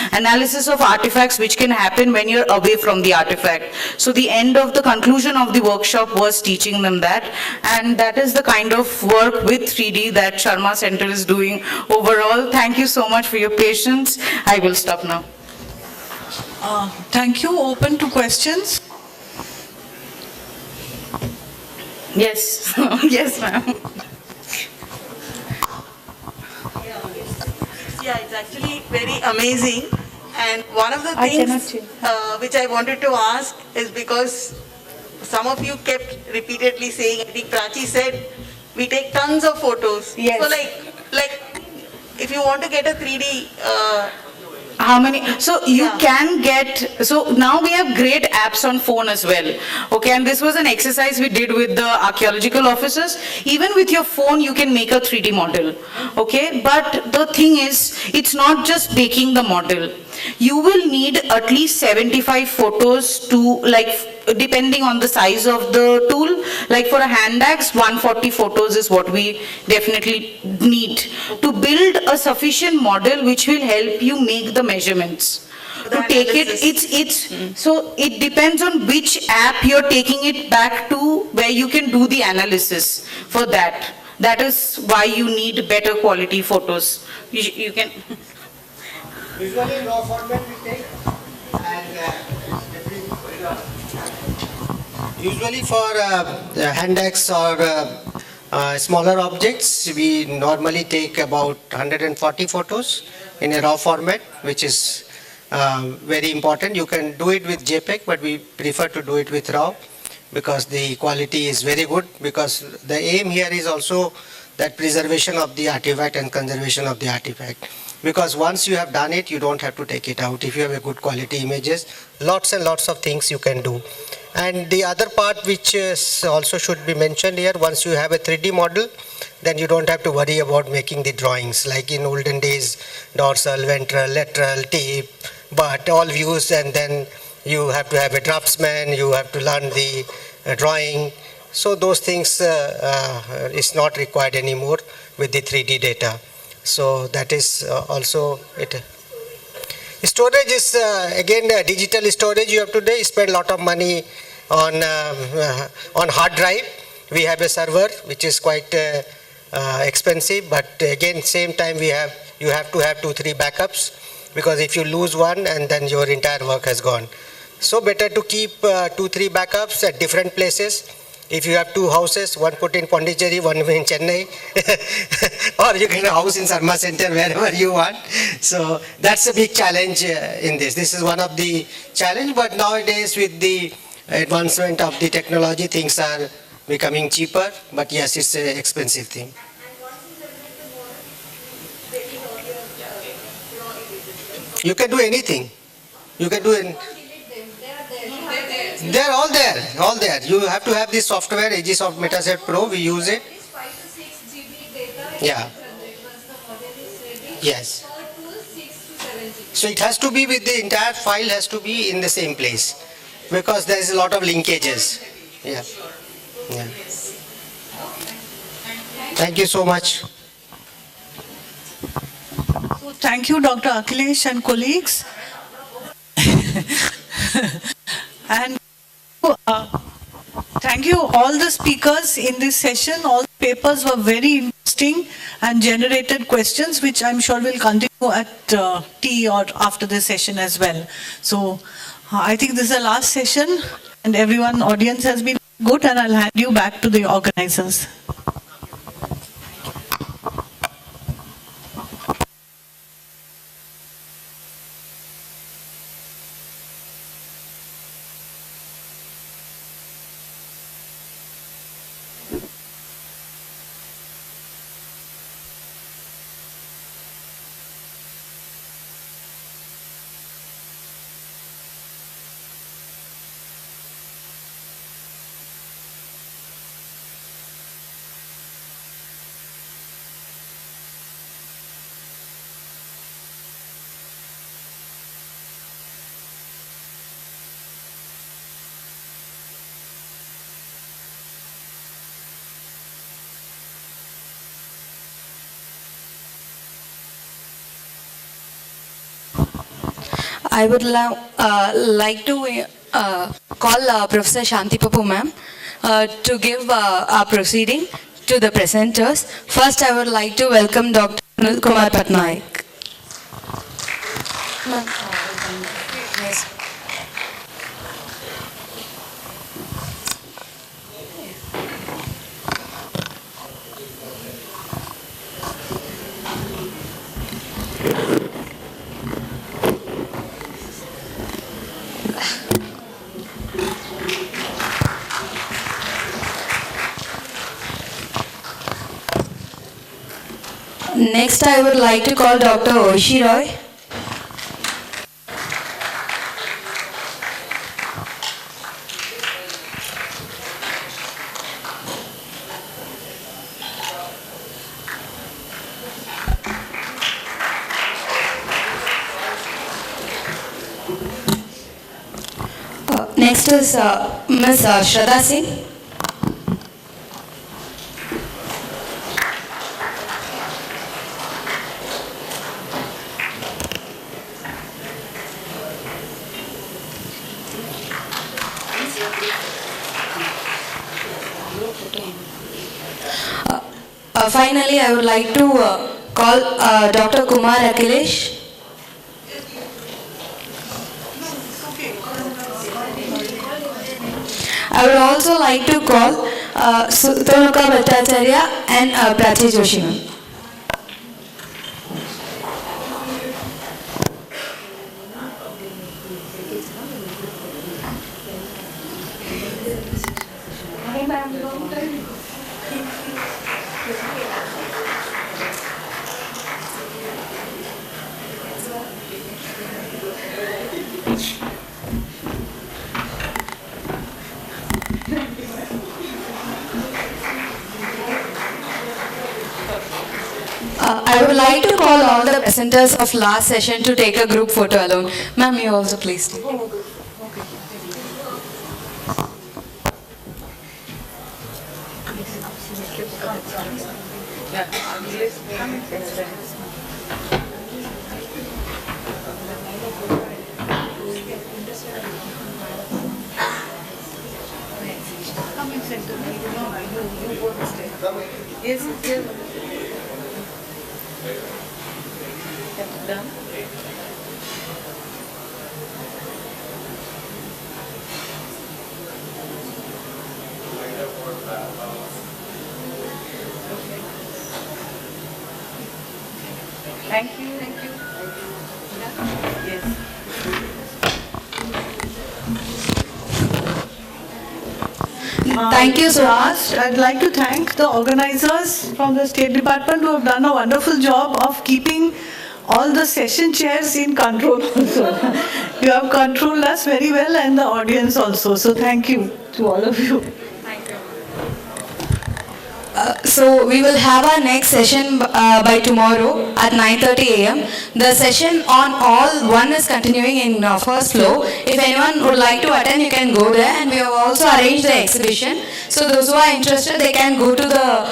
of artifacts, which can happen when you're away from the artifact. So the end of the conclusion of the workshop was teaching them that, and that is the kind of work with 3D that Sharma Center is doing overall. Thank you so much for your patience. I will stop now. Thank you. Open to questions. Yes. Yes, ma'am. Yeah, it's actually very amazing. And one of the things which I wanted to ask is because some of you kept repeatedly saying, I think Prachi said, we take tons of photos. Yes. So like if you want to get a 3D how many? So you can get, so now we have great apps on phone as well. Okay, and this was an exercise we did with the archaeological officers. Even with your phone, you can make a 3D model. Okay, but the thing is, it's not just making the model. You will need at least 75 photos to, like, depending on the size of the tool, like for a hand axe, 140 photos is what we definitely need to build a sufficient model which will help you make the measurements. To take it, so it depends on which app you're taking it back to, where you can do the analysis for that. That is why you need better quality photos. You can. Usually raw format we take, and usually for hand axe or smaller objects, we normally take about 140 photos in a raw format, which is very important. You can do it with JPEG, but we prefer to do it with raw because the quality is very good, because the aim here is also that preservation of the artifact and conservation of the artifact. Because once you have done it, you don't have to take it out. If you have a good quality images, lots and lots of things you can do. And the other part which is also should be mentioned here, once you have a 3D model, then you don't have to worry about making the drawings. Like in olden days, dorsal, ventral, lateral, tip, but all views, and then you have to have a draftsman, you have to learn the drawing. So those things is not required anymore with the 3D data. So that is also it. Storage is again digital storage. You have today spend a lot of money on hard drive. We have a server which is quite expensive, but again same time you have to have 2-3 backups, because if you lose one and then your entire work has gone. So better to keep 2-3 backups at different places. If you have 2 houses, one put in Pondicherry, one in Chennai, or you get a house in Sharma Center, wherever you want. So that's a big challenge in this. This is one of the challenge, but nowadays with the advancement of the technology, things are becoming cheaper, but yes, it's an expensive thing. You can do anything. You can do it. They're all there. You have to have this software, Aegisoft Metaset Pro, we use it. Yeah. Yes. So it has to be with the entire file has to be in the same place, because there is a lot of linkages. Yeah. Yeah. Thank you so much. So thank you, Dr. Akhilesh and colleagues. And thank you all the speakers in this session. All the papers were very interesting and generated questions, which I'm sure will continue at tea or after the session as well. So I think this is the last session, and everyone, audience has been Good, and I'll hand you back to the organizers. I would like to call Professor Shanti Papu ma'am to give our proceeding to the presenters. First, I would like to welcome Dr. Anil Kumar Patnaik. Yes. Next, I would like to call Dr. Oishi Roy. Next is Ms. Shraddha Singh. Finally, I would like to call Dr. Kumar Akhilesh. I would also like to call Sutanuka Bhattacharya and Prachi Joshi. I would like to call all the presenters of last session to take a group photo alone. Ma'am, you also please take. Yes, yes. Done. Thank you. Thank you. Yes. Thank you so much. I'd like to thank the organizers from the State Department who have done a wonderful job of keeping all the session chairs in control also. You have controlled us very well and the audience also. So thank you to all of you. So we will have our next session by tomorrow at 9:30 a.m. The session on all one is continuing in first floor. If anyone would like to attend, you can go there, and we have also arranged the exhibition. So those who are interested, they can go to the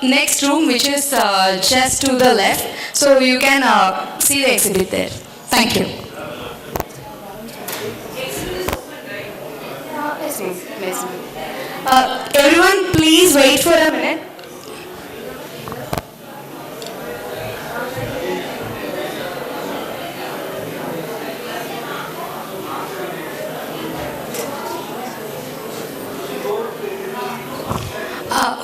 next room, which is just to the left. So you can see the exhibit there. Thank you. Everyone, please wait for a minute.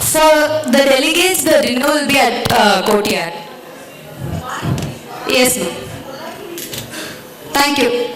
For the delegates, the dinner will be at Courtyard. Yes, ma'am. Thank you.